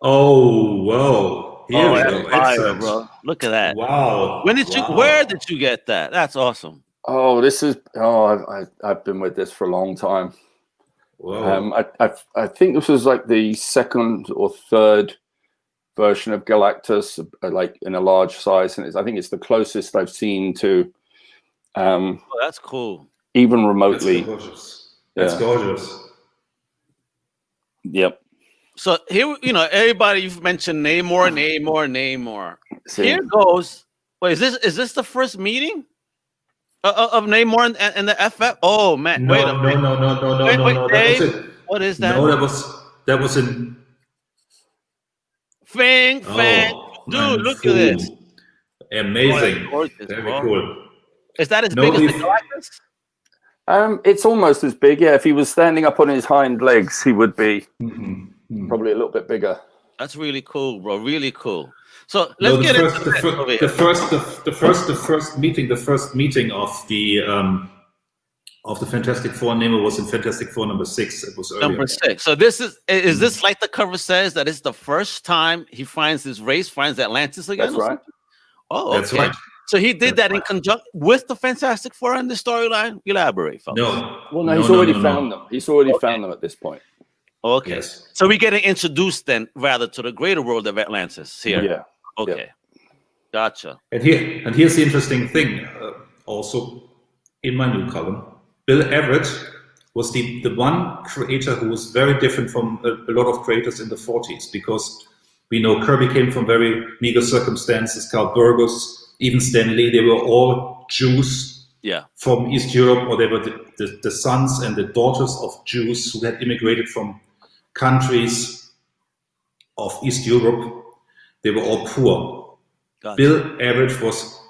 Oh, whoa. Here we go. Fire, bro. Look at that. Wow. Where did you get that? That's awesome. Oh, this is. I've been with this for a long time. Wow. I think this was like the second or third version of Galactus, like in a large size, and I think it's the closest I've seen to. That's cool. Even remotely. That's gorgeous. That's gorgeous. Yep. So here, everybody, you've mentioned Namor. See. Here goes. Wait, is this the first meeting? Of Namor and the FF. Oh man, wait a No, minute. no. That was it. What is that? No, that was in. Fang, Oh, dude, man, look at this. Amazing. Oh, gorgeous, Very bro. cool. Is that as No, big as the we've- Galactus? It's almost as big. Yeah, if he was standing up on his hind legs, he would be probably a little bit bigger. That's really cool, bro. Really cool. So let's get into the first meeting of the Fantastic Four Nemo was in Fantastic Four number 6. It was earlier. Number 6. So this is this like the cover says that it's the first time he finds this race, finds Atlantis again? That's right. Oh, okay. That's right. So he did that in conjunction with the Fantastic Four and the storyline. Elaborate, folks. No. Well, no, he's already found them. He's already found them at this point. Okay. Yes. So we're getting introduced then rather to the greater world of Atlantis here. Yeah. Okay. Yeah. Gotcha. And here's the interesting thing. Also, in my new column, Bill Everett was the one creator who was very different from a lot of creators in the 40s, because we know Kirby came from very meager circumstances. Carl Burgos, even Stan Lee, they were all Jews from East Europe, or they were the sons and the daughters of Jews who had immigrated from countries of East Europe. They were all poor. Gotcha. Bill Everett was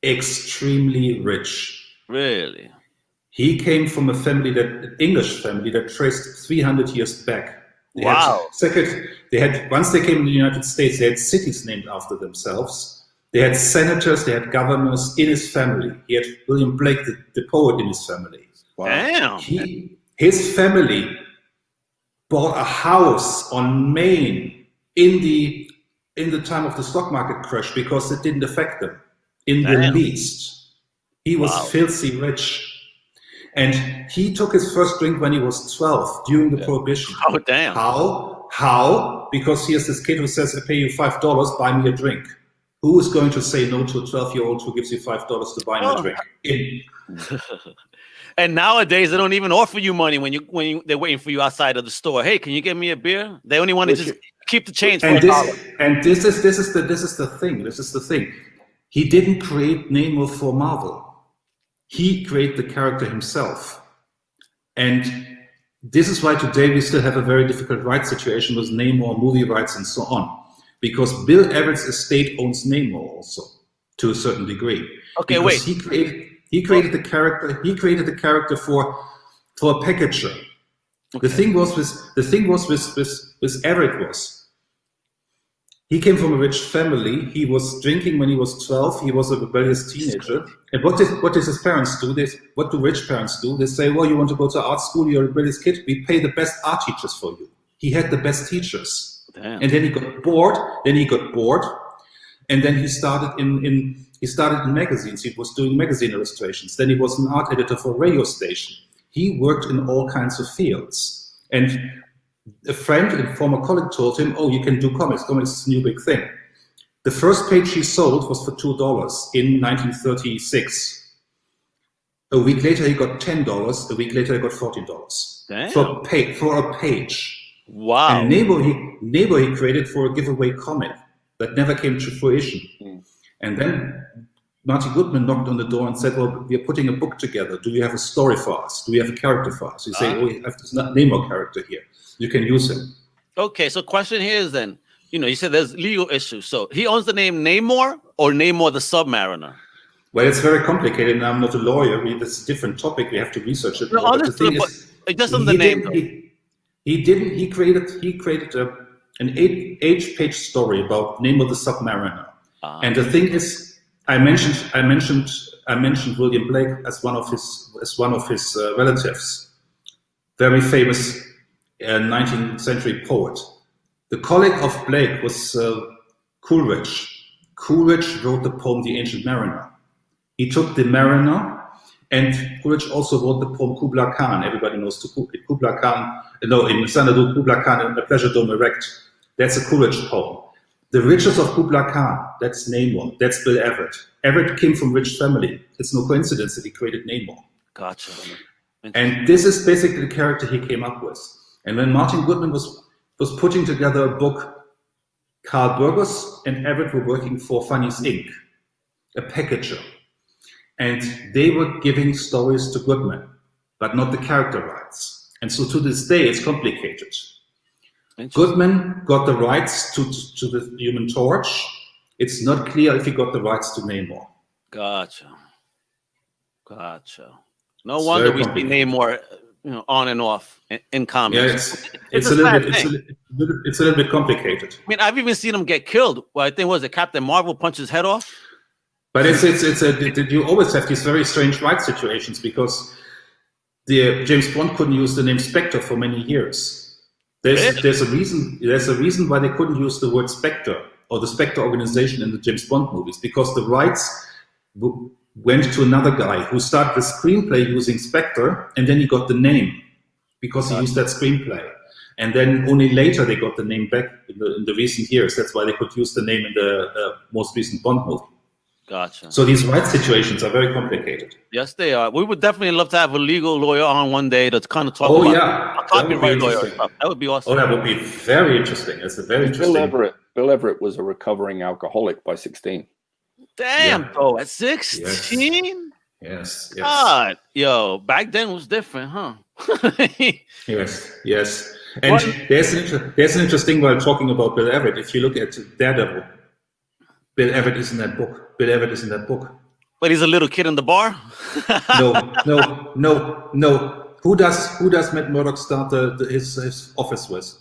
extremely rich. Really? He came from an English family that traced 300 years back. Once they came to the United States, they had cities named after themselves. They had senators, they had governors in his family. He had William Blake, the poet, in his family. Wow. Damn. His family bought a house on Maine in the time of the stock market crash because it didn't affect them in the least. He was filthy rich. And he took his first drink when he was 12 during the Prohibition. Oh, damn. How? Because here's this kid who says, I pay you $5, buy me a drink. Who is going to say no to a 12-year-old who gives you $5 to buy him a drink? And nowadays, they don't even offer you money when they're waiting for you outside of the store. Hey, can you get me a beer? They only want to just keep the change for $1. And this is the thing. He didn't create Namor for Marvel. He created the character himself. And this is why today we still have a very difficult rights situation with Namor, movie rights, and so on. Because Bill Everett's estate owns Namor also, to a certain degree. Okay, because wait. He created the character. He created the character for a packager. Okay. The thing was with Everett was he came from a rich family. He was drinking when he was 12. He was a rebellious teenager. And what did his parents do? What do rich parents do? They say, well, you want to go to art school? You're a rebellious kid. We pay the best art teachers for you. He had the best teachers. Damn. And then he got bored. And then he started in magazines. He was doing magazine illustrations. Then he was an art editor for a radio station. He worked in all kinds of fields. And a friend, a former colleague, told him, oh, you can do comics. Comics is a new big thing. The first page he sold was for $2 in 1936. A week later, he got $10. A week later, he got $14 for a page. Wow. And Neighbor he created for a giveaway comic that never came to fruition. And then Martin Goodman knocked on the door and said, well, we are putting a book together. Do you have a story for us? Do we have a character for us? You say, oh, we have this Namor character here. You can use him. Okay, so question here is then, you said there's legal issues. So he owns the name Namor or Namor the Submariner? Well, it's very complicated, and I'm not a lawyer. That's a different topic. We have to research it. No, honestly, but just on the name. He created an 8-page story about Namor the Submariner. And the thing is, I mentioned William Blake as one of his relatives, very famous 19th century poet. The colleague of Blake was Coleridge. Coleridge wrote the poem The Ancient Mariner. He took the Mariner, and Coleridge also wrote the poem Kubla Khan. Everybody knows Kubla Khan. No, in Xanadu, Kubla Khan and the Pleasure Dome Erect. That's a Coleridge poem. The riches of Kubla Khan, that's Namor. That's Bill Everett. Everett came from rich family. It's no coincidence that he created Namor. Gotcha. And this is basically the character he came up with. And when Martin Goodman was putting together a book, Carl Burgos and Everett were working for Funnies Inc., a packager. and they were giving stories to Goodman, but not the character rights. And so to this day, it's complicated. Goodman got the rights to the Human Torch. It's not clear if he got the rights to Namor. Gotcha. No wonder we see Namor, on and off in comics. Yeah, it's a little bit complicated. I mean, I've even seen him get killed. Well, I think was it Captain Marvel punched his head off. But you always have these very strange rights situations because the James Bond couldn't use the name Spectre for many years. There's a reason why they couldn't use the word Spectre or the Spectre organization in the James Bond movies, because the rights went to another guy who started the screenplay using Spectre, and then he got the name because he used that screenplay. And then only later they got the name back in the recent years. That's why they could use the name in the most recent Bond movie. Gotcha. So these rights situations are very complicated. Yes, they are. We would definitely love to have a legal lawyer on one day to kind of talk about a copyright lawyer stuff. That would be awesome. Oh, that would be very interesting. It's a very interesting. Bill Everett was a recovering alcoholic by 16. Damn, though, at 16? Yes. God, yo, back then was different, huh? Yes. And there's an interesting while talking about Bill Everett. If you look at Daredevil, Bill Everett is in that book. But he's a little kid in the bar? No. Who does Matt Murdock start his office with?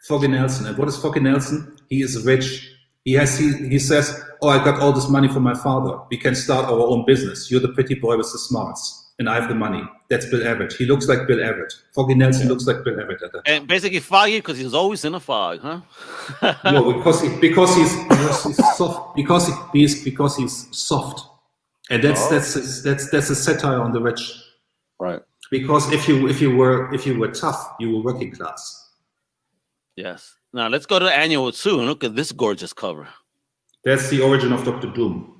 Foggy Nelson. And what is Foggy Nelson? He is rich. He says, "Oh, I got all this money from my father. We can start our own business. You're the pretty boy with the smarts, and I have the money." That's Bill Everett. He looks like Bill Everett. Foggy Nelson looks like Bill Everett at that. And basically foggy because he's always in a fog, huh? No, because he's soft. Because he's soft, and that's a satire on the rich. Right. Because if you were tough, you were working class. Yes. Now let's go to the annual 2 and look at this gorgeous cover. That's the origin of Dr. Doom.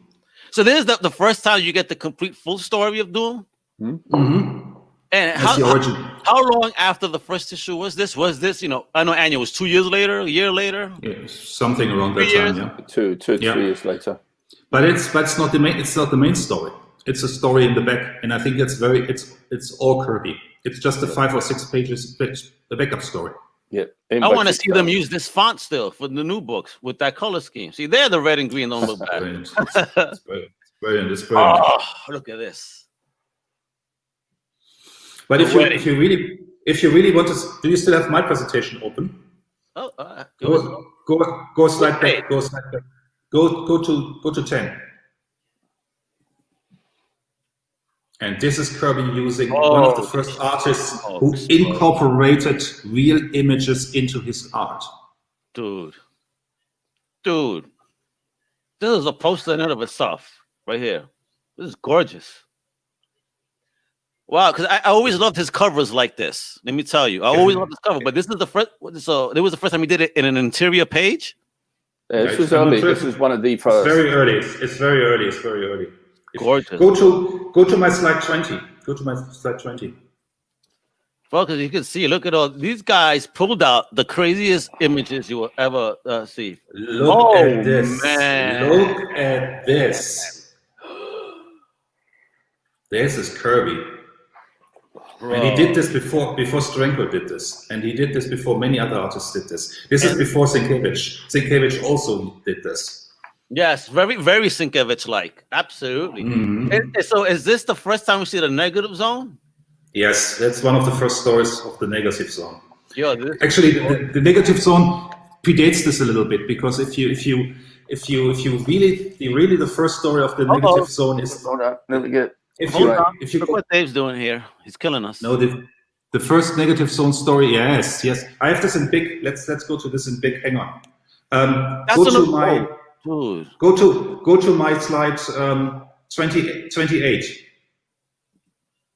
So this is the first time you get the complete full story of Doom? Mm-hmm. And that's the origin. How long after the first issue was this? I know annual was 2 years later, a year later? Yeah, something around that time, yeah. 2 3 years later. But it's not the main story. It's a story in the back, and I think it's all Kirby. It's just the 5 or 6 pages, the backup story. Yeah, I want to see them use this font still for the new books with that color scheme. See, there the red and green don't look bad. Brilliant. It's brilliant. Oh, look at this. But if you really want to, do you still have my presentation open? Oh, go slide back. Go slide back. Go to 10. And this is Kirby using one of the first artists who incorporated real images into his art. Dude. This is a poster in and of itself, right here. This is gorgeous. Wow, because I always loved his covers like this. Let me tell you. I always loved this cover, but this is the first. So it was the first time he did it in an interior page. This was early. This is one of the first. It's very early. Gorgeous. Go to my slide 20. Go to my slide 20. Well, because you can see, look at all these guys pulled out the craziest images you will ever see. Look at this. Man. Look at this. This is Kirby. Bro. And he did this before Stranko did this. And he did this before many other artists did this. This is before Sienkiewicz. Sienkiewicz also did this. Yes, very, very Sienkiewicz-like. Absolutely. Mm-hmm. And so is this the first time we see the negative zone? Yes, that's one of the first stories of the negative zone. Yo, actually, the negative zone predates this a little bit, because if you really the first story of the negative zone is. Hold on, let me get. Look what Dave's doing here. He's killing us. No, the first negative zone story. Yes. I have this in big. Let's go to this in big. Hang on. Go to my slide 28.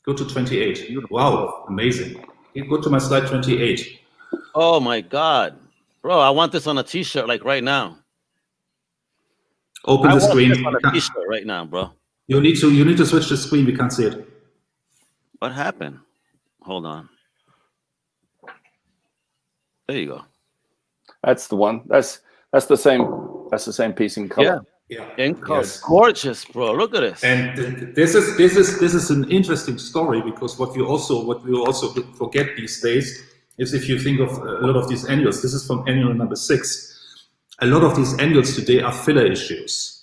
Go to 28. Wow, amazing. Go to my slide 28. Oh my God, bro! I want this on a T-shirt like right now. Open the screen. This on a T-shirt right now, bro. You need to switch the screen. We can't see it. What happened? Hold on. There you go. That's the one. That's the same. That's the same piece in color. Gorgeous, bro. Look at this. And this is an interesting story, because what we also forget these days is, if you think of a lot of these annuals, this is from annual number 6. A lot of these annuals today are filler issues.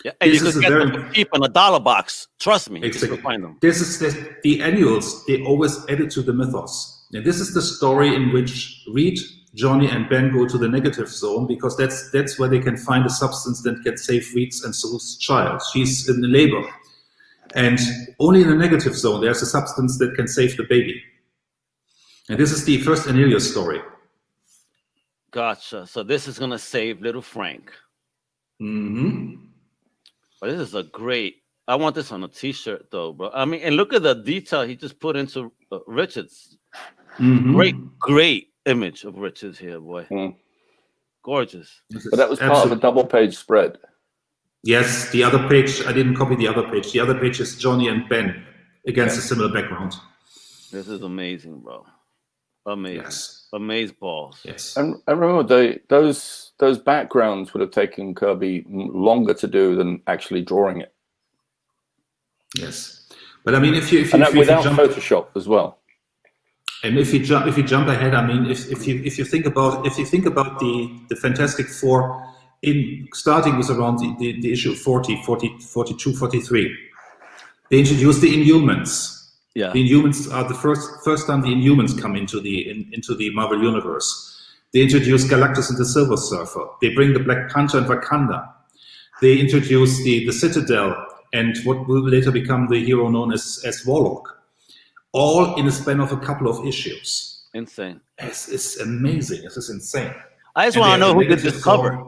Yeah, and you can get them for cheap in a $1 box. Trust me, exactly. You can find them. This is the annuals. They always added to the mythos. And this is the story in which Reed, Johnny, and Ben go to the negative zone, because that's where they can find a substance that can save Reed's and Sue's child. She's in the labor, and only in the negative zone there's a substance that can save the baby. And this is the first Annelius story. Gotcha. So this is gonna save little Frank. Mm-hmm. But this is a great. I want this on a T-shirt, though, bro. I mean, and look at the detail he just put into Richards. Mm-hmm. Great image of Richards here, boy. Gorgeous. But that was part of a double-page spread. Yes, the other page, I didn't copy the other page. The other page is Johnny and Ben against a similar background. This is amazing, bro. Amazing. Yes. Amaze balls. Yes. And remember, those backgrounds would have taken Kirby longer to do than actually drawing it. Yes. But I mean, if you without jump, Photoshop as well. And if you jump ahead, I mean, if you think about the Fantastic Four, in starting with around the issue 40, 42, 43, they introduced the Inhumans. Yeah. The Inhumans are the first time the Inhumans come into the Marvel Universe. They introduce Galactus and the Silver Surfer. They bring the Black Panther and Wakanda. They introduce the Citadel and what will later become the hero known as Warlock. All in a span of a couple of issues. Insane. It's amazing. This is insane. I just want to know who did this cover.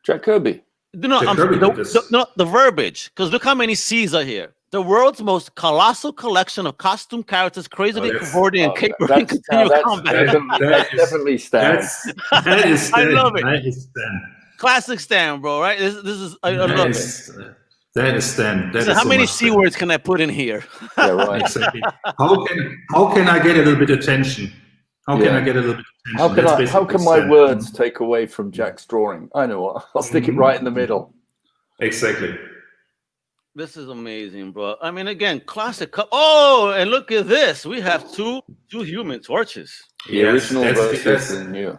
Jack Kirby. The verbiage, because look how many C's are here. The world's most colossal collection of costume characters, crazily cavorting and capering continual combat. That definitely stands. That is Stan. I love it. That is Stan. Classic Stan, bro. Right? This is I love it. That is Stan. So how many C words can I put in here? Yeah, right. Exactly. How can I get a little bit of attention? How can I get a little bit of attention? How can my words take away from Jack's drawing? I know what. I'll stick it right in the middle. Exactly. This is amazing, bro. I mean, again, classic. Oh, and look at this. We have two Human Torches. The original versus the new.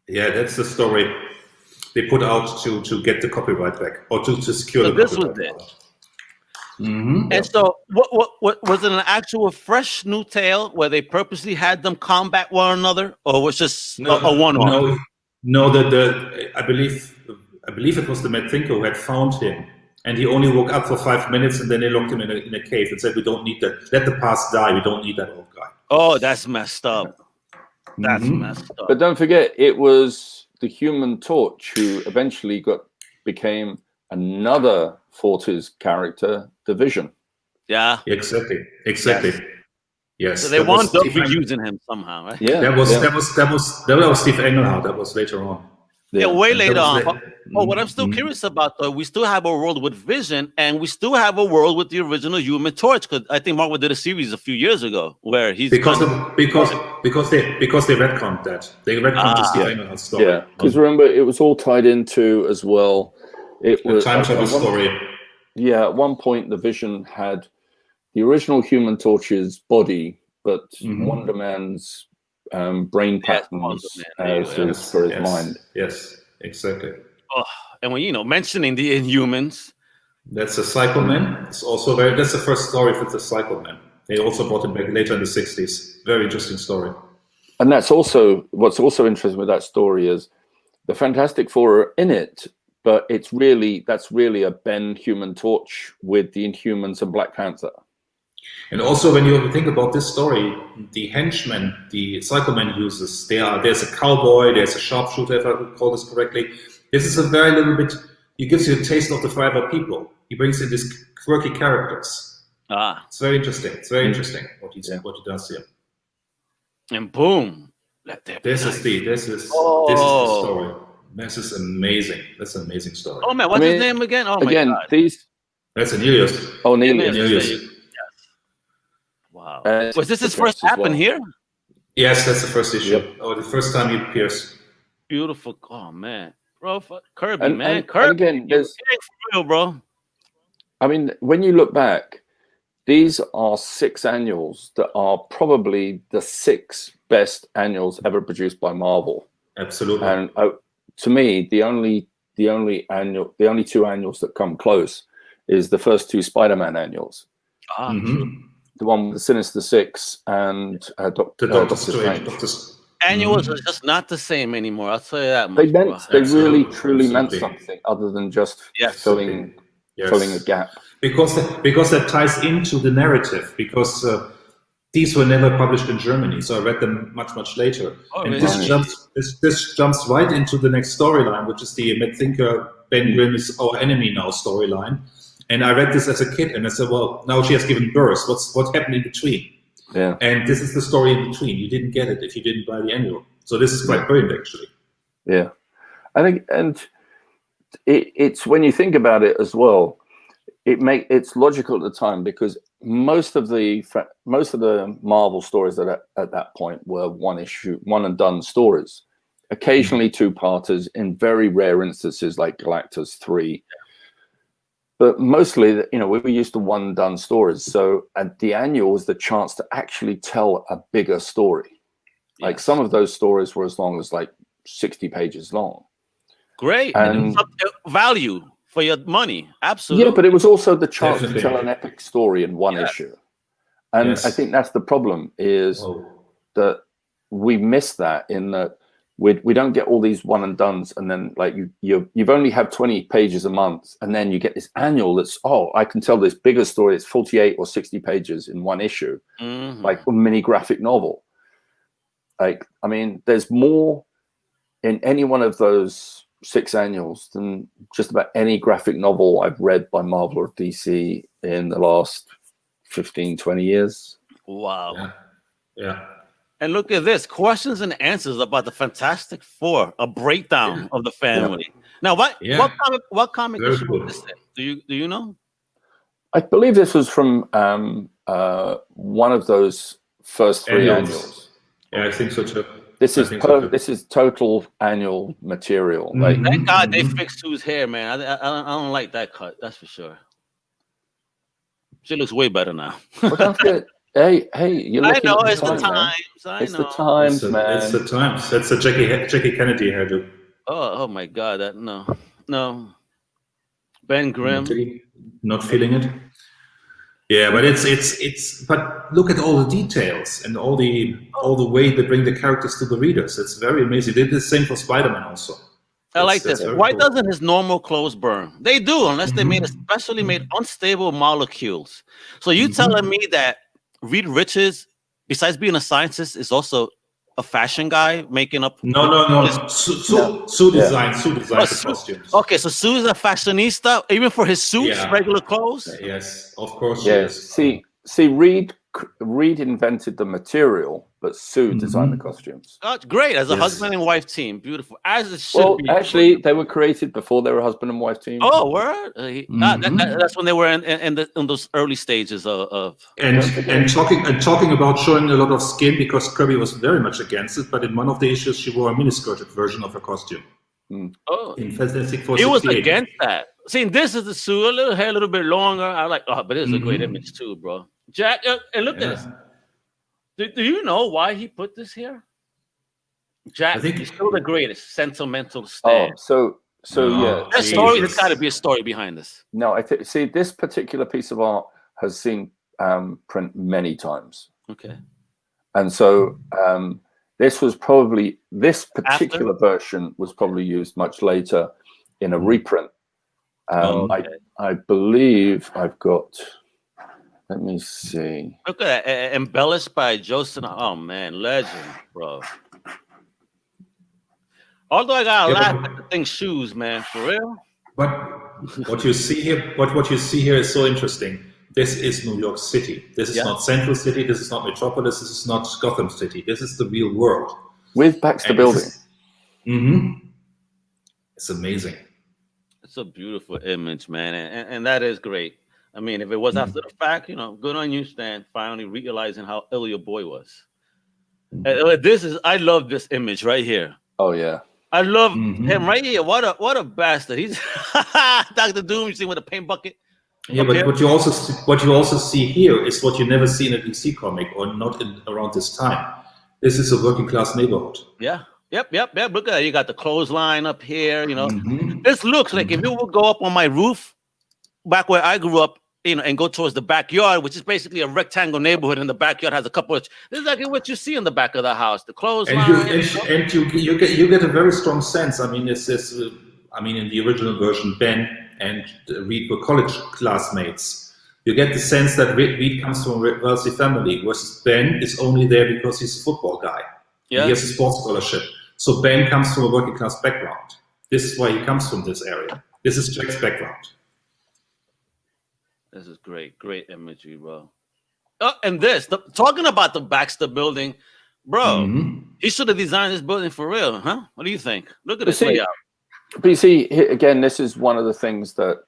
Yeah, that's the story they put out to get the copyright back, or to secure the this copyright. Was it. Mm-hmm. And so, what was it? An actual fresh new tale where they purposely had them combat one another, or was just a one-off? No. I believe it was the Mad Thinker who had found him. And he only woke up for 5 minutes, and then they locked him in a cave and said, "We don't need that. Let the past die. We don't need that old guy." Oh, that's messed up. That's messed up. But don't forget, it was the Human Torch who eventually became another Fortis character, the Vision. Yeah. Exactly. Yes. So they wound up reusing him somehow, right? Yeah. That was Steve Englehart. That was later on. Yeah, way later on. What I'm still curious about, though, we still have a world with Vision, and we still have a world with the original Human Torch. Because I think Marvel did a series a few years ago where he's because they retconned that. They retconned the Steve Englehart story. Yeah, because remember, it was all tied into as well. It was time travel story. Yeah, at one point the Vision had the original Human Torch's body, but Wonder Man's brain patterns for his mind. Yes, exactly. Oh, and when mentioning the Inhumans, that's a Psycho Man. It's also that's the first story for the Psycho Man. They also brought it back later in the 60s. Very interesting story. And that's also what's also interesting with that story is the Fantastic Four are in it, but that's really a Ben Human Torch with the Inhumans and Black Panther. And also, when you think about this story, the henchmen, the Psycho Man uses, there's a cowboy, there's a sharpshooter, if I recall this correctly. This is a very little bit, he gives you a taste of the Forever People. He brings in these quirky characters. It's very interesting. It's very interesting what he does here. And boom. This is the story. This is amazing. That's an amazing story. Oh man, what's his name again? Oh my God. That's Annelius. Oh, Annelius. Yes. Wow. Was this his first here? Yes, that's the first issue. Yep. Oh, the first time he appears. Beautiful. Oh man. bro. Kirby, And, man, and, Kirby. and again, there's, For real, bro. I mean, when you look back, these are 6 annuals that are probably the 6 best annuals ever produced by Marvel. Absolutely. And to me, the only 2 annuals that come close is the first 2 Spider-Man annuals. The one with the Sinister Six and Doctor Strange. Annuals are just not the same anymore. I'll tell you that much. They really, truly meant something other than just filling a gap. Because that ties into the narrative. Because these were never published in Germany, so I read them much later. This jumps right into the next storyline, which is the Mad Thinker Ben Grimm is our enemy now storyline. And I read this as a kid, and I said, well, now she has given birth. What happened in between? Yeah. And this is the story in between. You didn't get it if you didn't buy the annual. So this is quite brilliant, actually. Yeah, I think, and it's when you think about it as well, it's logical at the time, because most of the Marvel stories that at that point were one and done stories. Occasionally 2-parters in very rare instances like Galactus 3. But mostly, we were used to one-done stories. So the annual was the chance to actually tell a bigger story. Like some of those stories were as long as like 60 pages long. Great. And value for your money. Absolutely. Yeah, but it was also the chance to tell an epic story in one issue. And I think that's the problem, is that we miss that, in that we don't get all these one and dones, and then like you've only have 20 pages a month, and then you get this annual that's, I can tell this bigger story. It's 48 or 60 pages in one issue, like a mini graphic novel. Like, I mean, there's more in any one of those 6 annuals than just about any graphic novel I've read by Marvel or DC in the last 15, 20 years. Wow. Yeah. And look at this, questions and answers about the Fantastic Four, a breakdown of the family. Now, what comic issue was this in? Do you know? I believe this was from one of those first 3 annuals. Yeah, I think so too. This is total annual material. Like, thank God they fixed Sue's hair, man. I don't like that cut. That's for sure. She looks way better now. Well, don't forget, hey, you're looking at it's the times. It's the times, man. It's the times. That's a Jackie Kennedy hairdo. Oh my God! No. Ben Grimm. Not feeling it. Yeah, but but look at all the details and all the way they bring the characters to the readers. It's very amazing. They did the same for Spider-Man also. I like this. Why doesn't his normal clothes burn? They do, unless they especially made unstable molecules. So you telling me that Reed Richards, besides being a scientist, is also a fashion guy making up? No. Sue designs the costumes. Okay, so Sue is a fashionista, even for his suits, regular clothes. Yes, of course. Yes. See, Reed invented the material, but Sue designed the costumes. Oh, great, as a husband and wife team, beautiful, as it should be. Actually, they were created before they were a husband and wife team. Oh, word! That's when they were in those early stages of. And talking about showing a lot of skin, because Kirby was very much against it. But in one of the issues, she wore a miniskirted version of her costume. Oh, in Fantastic Four. He was against that. See, this is the Sue, a little hair, a little bit longer. I like, but it's a great image too, bro. Jack, and look at this. Do you know why he put this here? Jack, he's still the greatest sentimental stand. So yeah. That story, there's got to be a story behind this. No, see, this particular piece of art has seen print many times. Okay. And so this particular version was probably used much later in a reprint. I believe I've got. Let me see. Look at that, embellished by Joseph. Oh man, legend, bro. Although I gotta laugh at the thing's shoes, man, for real. But what you see here is so interesting. This is New York City. This is not Central City. This is not Metropolis. This is not Gotham City. This is the real world. With Baxter Building. It's amazing. It's a beautiful image, man, and that is great. I mean, if it was after the fact, good on you, Stan, finally realizing how ill your boy was. I love this image right here. Oh, yeah. I love him right here. What a bastard! He's Dr. Doom. You see with a paint bucket. Yeah, but what you also see here is what you never see in a DC comic, or not around this time. This is a working class neighborhood. Yeah. Yep. Look at that. You got the clothesline up here. You know, this looks like if you would go up on my roof, back where I grew up, you know, and go towards the backyard, which is basically a rectangle neighborhood, and the backyard has a couple of. This is like what you see in the back of the house, the clothesline. And you get a very strong sense. I mean, in the original version, Ben and Reed were college classmates. You get the sense that Reed comes from a wealthy family, versus Ben is only there because he's a football guy. Yeah. He has a sports scholarship. So Ben comes from a working class background. This is why he comes from this area. This is Jack's background. This is great imagery, bro. Oh, and talking about the Baxter building, bro. He should have designed this building for real, huh? What do you think? Look at this layout. But you see, again, this is one of the things that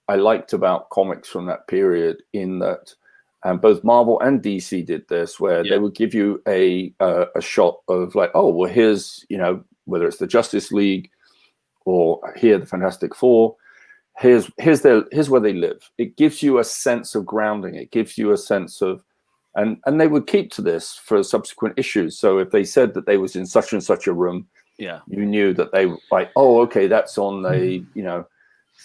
I liked about comics from that period, in that both Marvel and DC did this, where they would give you a shot of like, oh, well, here's, you know, whether it's the Justice League or here the Fantastic Four, here's where they live. It gives you a sense of grounding. It gives you a sense of, and they would keep to this for subsequent issues. So if they said that they was in such and such a room, you knew that they were like, oh, okay, that's on the, you know,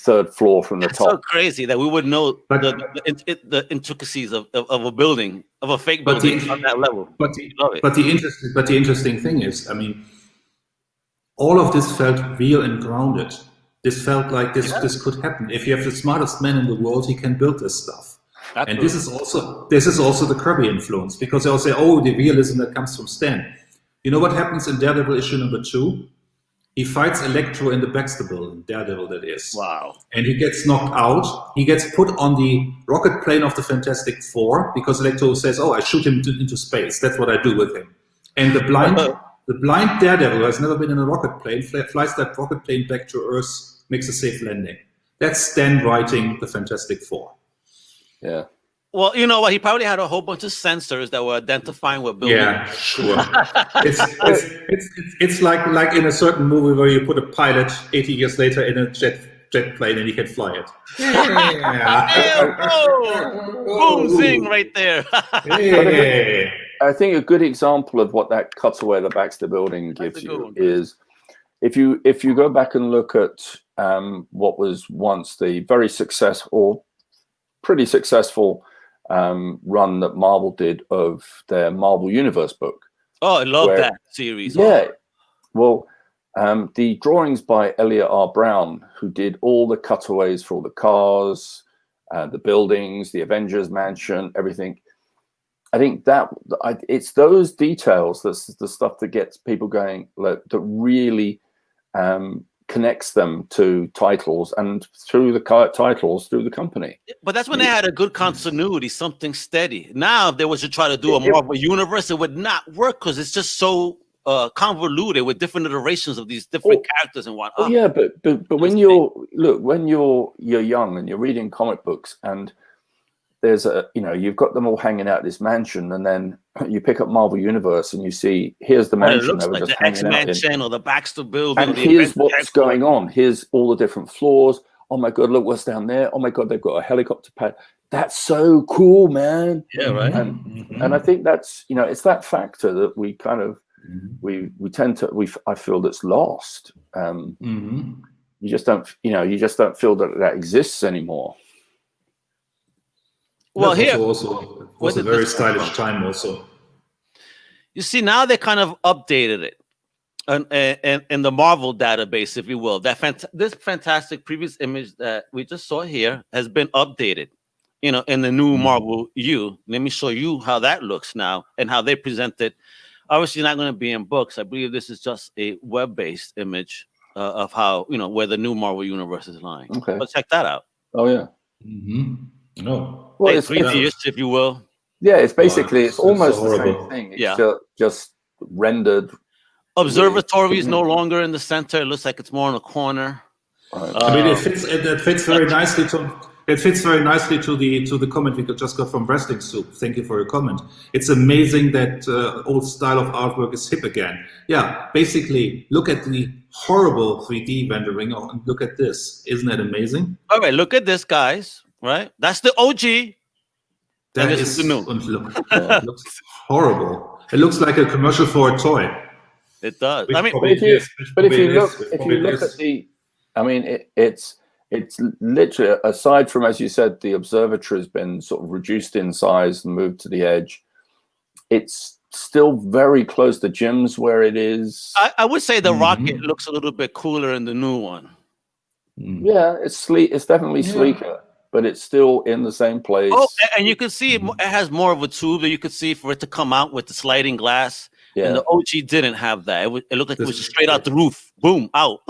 third floor from the top. So crazy that we would know the intricacies of a building, of a fake building on that level. But the interesting thing is, I mean, all of this felt real and grounded. This felt like this could happen. If you have the smartest man in the world, he can build this stuff. Absolutely. And this is also the Kirby influence, because they'll say, oh, the realism that comes from Stan. You know what happens in Daredevil issue number 2? He fights Electro in the Baxter building, Daredevil that is. Wow. And he gets knocked out. He gets put on the rocket plane of the Fantastic Four, because Electro says, oh, I shoot him into space. That's what I do with him. And the blind Daredevil, who has never been in a rocket plane, flies that rocket plane back to Earth, makes a safe landing. That's Stan writing the Fantastic Four. Yeah. Well, you know what? He probably had a whole bunch of sensors that were identifying what building. Yeah, sure. it's like in a certain movie where you put a pilot 80 years later in a jet plane and he can fly it. Boom, zing right there. I think a good example of what that cutaway of the Baxter building gives you is if you go back and look at what was once the very successful, pretty successful run that Marvel did of their Marvel Universe book. Oh, I love that series. Yeah. Well, the drawings by Elliot R. Brown, who did all the cutaways for all the cars, the buildings, the Avengers Mansion, everything. I think it's those details that's the stuff that gets people going, that really connects them to titles, and through the titles through the company. But that's when they had a good continuity, something steady. Now, if they was to try to do a Marvel universe, it would not work, because it's just so convoluted with different iterations of these different characters and whatnot. Oh, yeah, but when you're young and you're reading comic books, and there's you've got them all hanging out at this mansion, and then you pick up Marvel Universe and you see, here's the mansion. It looks like the X-Mansion or the Baxter building. And here's what's going on. Here's all the different floors. Oh my God, look what's down there. Oh my God, they've got a helicopter pad. That's so cool, man. Yeah, right. And I think that's, it's that factor that we kind of, we tend to, I feel that's lost. You just don't feel that exists anymore. Well, here also was a very stylish time. Also, you see, now they kind of updated it, and in the Marvel database, if you will, this fantastic previous image that we just saw here has been updated. In the new Marvel U. Let me show you how that looks now and how they present it. Obviously, not going to be in books. I believe this is just a web-based image of how where the new Marvel universe is lying. Okay, let's check that out. Oh yeah. No. Well, it's previous, if you will. Yeah, it's basically it's almost the same thing. It's just rendered. Observatory is no longer in the center. It looks like it's more in the corner. I mean, it fits very nicely to. It fits very nicely to the comment we just got from Wrestling Soup. Thank you for your comment. It's amazing that old style of artwork is hip again. Yeah, basically, look at the horrible 3D rendering. Oh, and look at this. Isn't that amazing? All right, look at this, guys. Right? That's the OG. That this is the new. And look, it looks horrible. It looks like a commercial for a toy. It does. Which I mean, probably if you is, which probably is, if you look at the, I mean, it's literally, aside from, as you said, the observatory has been sort of reduced in size and moved to the edge. It's still very close to Jim's where it is. I would say the rocket looks a little bit cooler in the new one. Yeah, it's sleek. It's definitely sleeker, but it's still in the same place. Oh, and you can see it has more of a tube that you could see for it to come out with the sliding glass. Yeah. And the OG didn't have that. It looked like it was straight out the roof. Boom, out.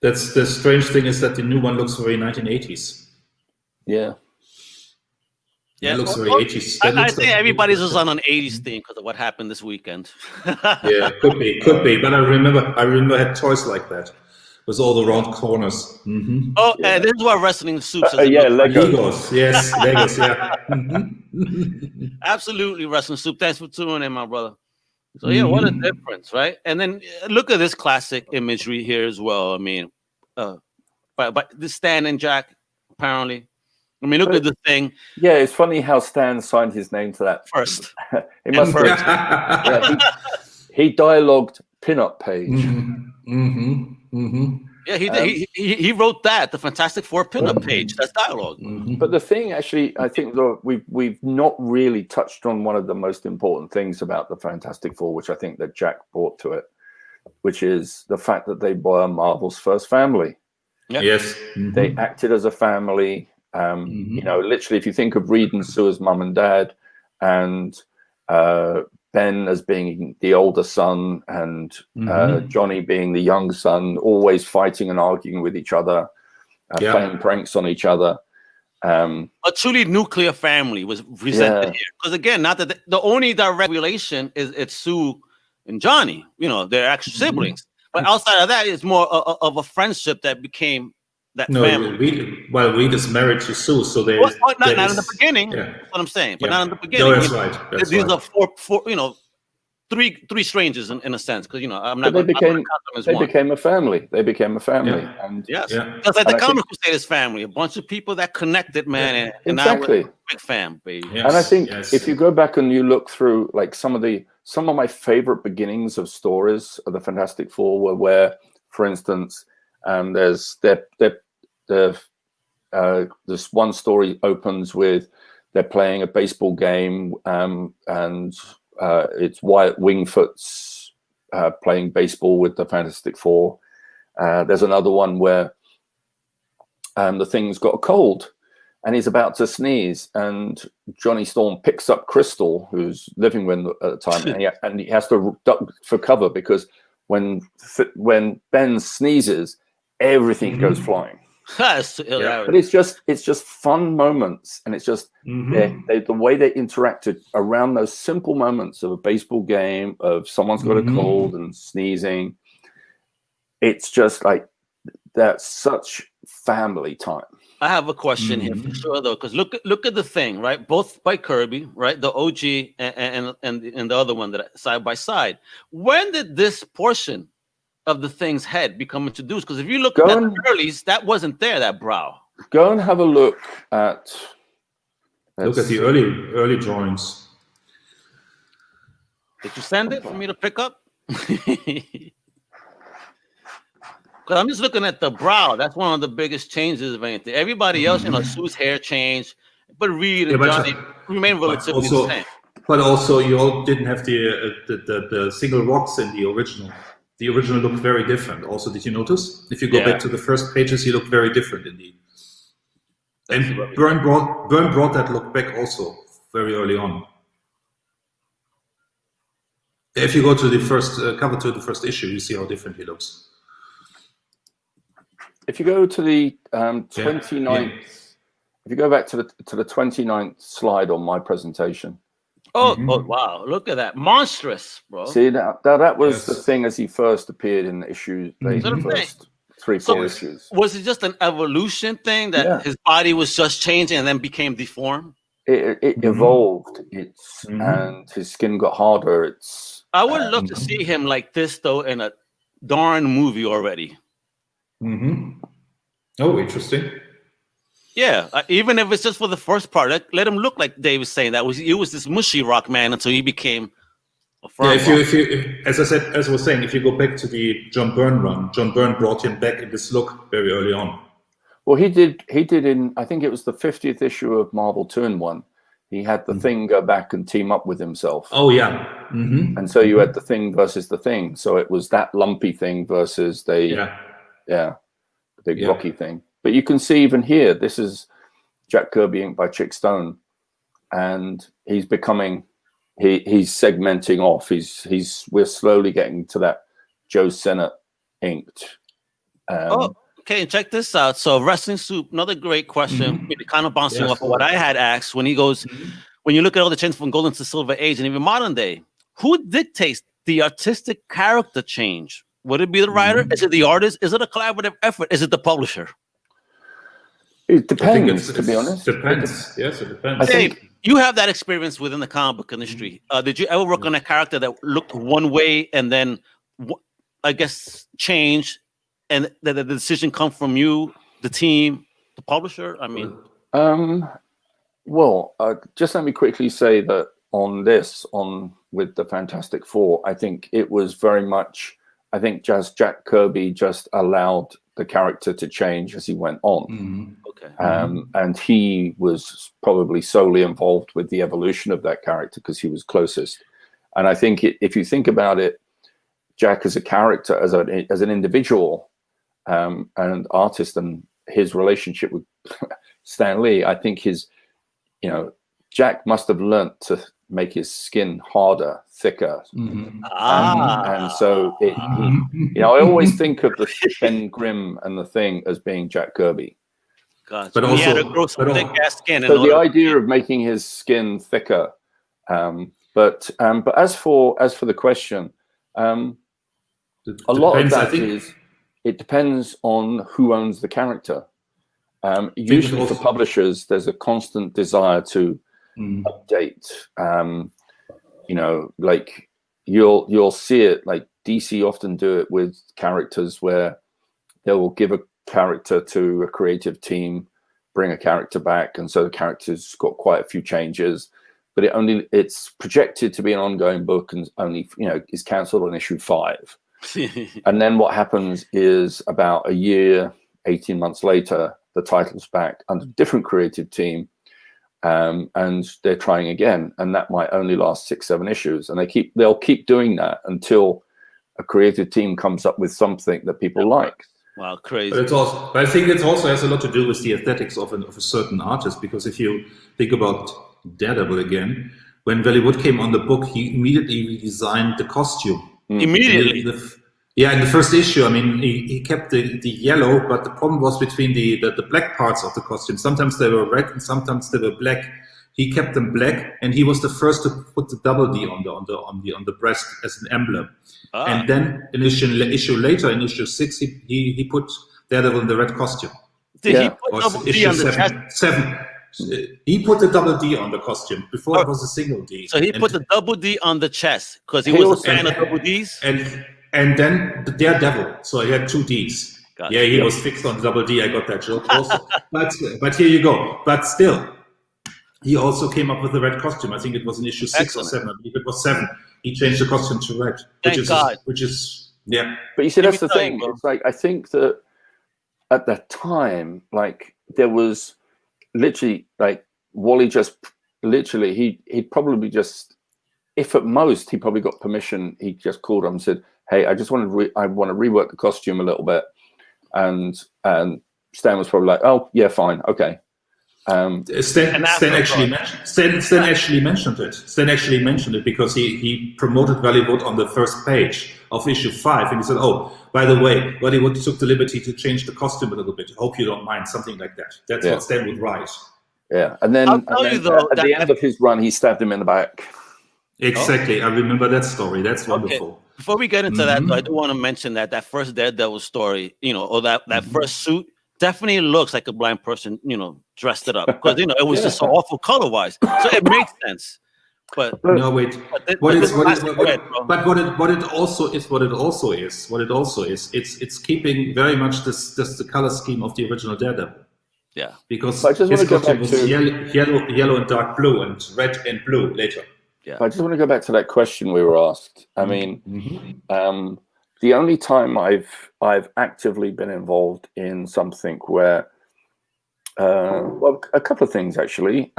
That's the strange thing, is that the new one looks very 1980s. Yeah. It looks very 80s. I think everybody's just on an 80s theme because of what happened this weekend. Yeah, could be. But I remember I had toys like that with all the round corners. Oh, and this is what wrestling suits. Legos. Yes, Legos. Yeah. Absolutely, wrestling soup. Thanks for tuning in, my brother. So yeah, what a difference, right? And then look at this classic imagery here as well. I mean, but the Stan and Jack, apparently. I mean, look at the thing. Yeah, it's funny how Stan signed his name to that First. He must he dialogued pinup page. Yeah, he did. He wrote that, the Fantastic Four pinup page. That's dialogue. But the thing, actually, I think we've not really touched on one of the most important things about the Fantastic Four, which I think that Jack brought to it, which is the fact that they were Marvel's first family. Yeah. Yes. They acted as a family. You know, literally, if you think of Reed and Sue as mum and dad, and Ben as being the older son, and Johnny being the young son, always fighting and arguing with each other, playing pranks on each other. A truly nuclear family was presented here. Because again, not that the only direct relation is it's Sue and Johnny. You know, they're actual siblings. But outside of that, it's more of a friendship that became that family. Reed is married to Sue, so they. Not in the beginning. Yeah. That's what I'm saying. But not in the beginning. No, that's right. These are four. You know, three strangers in a sense, because I'm not. They became a family. They became a family, and because like the comic Crusaders family, a bunch of people that connected, man, and exactly. now we're a big fam, baby. Yes. And I think if you go back and you look through like some of my favorite beginnings of stories of the Fantastic Four were where, for instance, there's this one story opens with they're playing a baseball game, and it's Wyatt Wingfoot's playing baseball with the Fantastic Four. There's another one where the Thing's got a cold and he's about to sneeze, and Johnny Storm picks up Crystal, who's living with him at the time, and he has to duck for cover because when Ben sneezes, everything goes flying. But it's just fun moments, and it's just the way they interacted around those simple moments of a baseball game, of someone's got a cold and sneezing. It's just like that's such family time. I have a question here for sure, though, because look at the Thing, right? Both by Kirby, right? The OG and the other one that side by side. When did this portion of the Thing's head become introduced? Because if you look at the earlies, that wasn't there, that brow. Go and have a look at the early drawings. Did you send it for me to pick up? Because I'm just looking at the brow. That's one of the biggest changes of anything. Everybody else, Sue's hair changed, but Reed and Johnny remain relatively the same. But also, you all didn't have the single rocks in the original. The original looked very different. Also, did you notice? If you go back to the first pages, he looked very different indeed. And Byrne brought that look back also very early on. If you go to the first cover to the first issue, you see how different he looks. If you go to the 29th, if you go back to the 29th slide on my presentation. Oh, wow. Look at that. Monstrous, bro. See, that was the Thing as he first appeared in the issues, the first 3-4 issues. Was it just an evolution thing that his body was just changing and then became deformed? It evolved. And his skin got harder. I would love to see him like this, though, in a darn movie already. Oh, interesting. Yeah, even if it's just for the first part, let him look like Dave was saying that he was this mushy rock man until he became a firm rock. If you, as I was saying, if you go back to the John Byrne run, John Byrne brought him back in this look very early on. Well, he did in, I think it was the 50th issue of Marvel 2-in-1. He had the Thing go back and team up with himself. Oh, yeah. And so you had the Thing versus the Thing. So it was that lumpy Thing versus the big rocky Thing. But you can see even here, this is Jack Kirby inked by Chick Stone. And he's becoming, he's segmenting off. We're slowly getting to that Joe Sennett inked. Okay, check this out. So Wrestling Soup, another great question, kind of bouncing off of what I had asked when he goes, when you look at all the changes from Golden to Silver Age and even modern day, who dictates the artistic character change? Would it be the writer? Is it the artist? Is it a collaborative effort? Is it the publisher? It depends, to be honest. Depends. Yes, it depends. Dave, you have that experience within the comic book industry. Did you ever work on a character that looked one way and then, I guess, change, and the decision come from you, the team, the publisher? I mean, just let me quickly say that with the Fantastic Four, I think it was very much, I think just Jack Kirby just allowed the character to change as he went on. Okay. And he was probably solely involved with the evolution of that character because he was closest. And I think if you think about it, Jack as a character, as an individual and artist, and his relationship with Stan Lee, I think Jack must have learnt to make his skin harder, thicker. And so I always think of the Ben Grimm and the Thing as being Jack Kirby. Gotcha. But also, he had to grow some thick ass skin. So the idea of making his skin thicker. But as for the question, a lot of that it depends on who owns the character. Usually for publishers, there's a constant desire to update. Like you'll see it, like DC often do it with characters where they will give a character to a creative team, bring a character back, and so the character's got quite a few changes, but it's projected to be an ongoing book and only is cancelled on issue 5. And then what happens is about a year, 18 months later, the title's back under a different creative team, and they're trying again, and that might only last 6-7 issues, and they'll keep doing that until a creative team comes up with something that people like. Wow, crazy! But I think it also has a lot to do with the aesthetics of a certain artist, because if you think about Daredevil again, when Wally Wood came on the book, he immediately redesigned the costume. Immediately. In the first issue, I mean, he kept the yellow, but the problem was between the black parts of the costume. Sometimes they were red and sometimes they were black. He kept them black, and he was the first to put the double D on the breast as an emblem. And then in issue later, in issue 6, he put Daredevil in the red costume. Did he put double D on the chest? 7. He put the double D on the costume. Before it was a single D. So he put the double D on the chest because he was a fan of double Ds? And then the Daredevil, so he had 2 Ds. Gotcha. Yeah, he was fixed on double D. I got that joke also. but here you go. But still, he also came up with the red costume. I think it was in issue 6 or 7. I believe it was 7. He changed the costume to red, which is yeah. But you see, that's the thing. It's like, I think that at that time, like, there was literally, like, Wally just literally he'd probably just, if at most he probably got permission, he just called him and said, "Hey, I just want to rework the costume a little bit," and Stan was probably like, "Oh yeah, fine, okay." Stan actually mentioned it. Stan actually mentioned it because he promoted Hollywood on the first page of issue 5, and he said, "Oh, by the way, Hollywood took the liberty to change the costume a little bit. Hope you don't mind," something like that. That's what Stan would write. Yeah, and then, at the end of his run, he stabbed him in the back. Exactly, I remember that story. That's wonderful. Okay. Before we get into that, though, I do want to mention that first Daredevil story, or that first suit definitely looks like a blind person, dressed it up because it was just so awful color-wise. So it makes sense. But no, wait. but this It's keeping very much this the color scheme of the original Daredevil. Yeah, because I just want his to go costume back was to yellow and dark blue and red and blue later. yeah. I just want to go back to that question we were asked. I mean, the only time I've actively been involved in something where, well, a couple of things actually.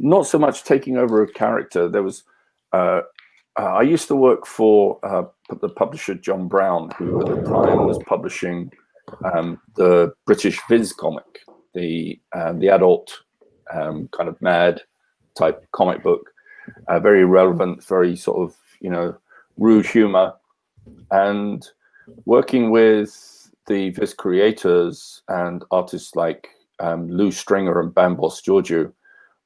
Not so much taking over a character. There was, I used to work for the publisher John Brown, who at the time was publishing the British Viz comic, the adult kind of mad type comic book, very relevant, very sort of rude humor, and working with the Viz creators and artists like Lou Stringer and Bambos Georgiou.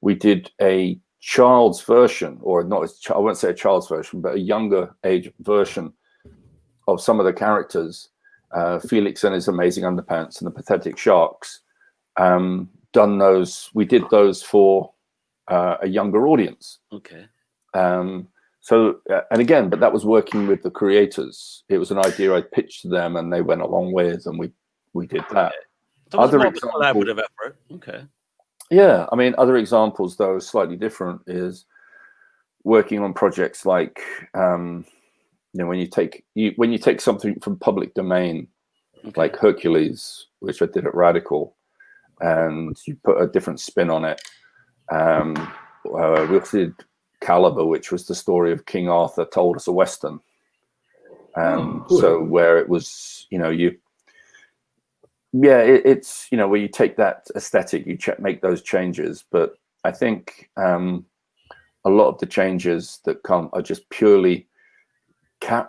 We did a child's version, or not, I won't say a child's version, but a younger age version of some of the characters, Felix and his Amazing Underpants and the Pathetic Sharks. We did those for a younger audience. Okay. So, and again, but that was working with the creators. It was an idea I pitched to them, and they went along with, and we did that. So it was more of a collaborative effort. Okay. Yeah, I mean, other examples though slightly different is working on projects like when you take something from public domain, like Hercules, which I did at Radical, and you put a different spin on it. We did Caliber, which was the story of King Arthur told as a Western. Cool. So where it was, it's where you take that aesthetic, you make those changes. But I think a lot of the changes that come are just purely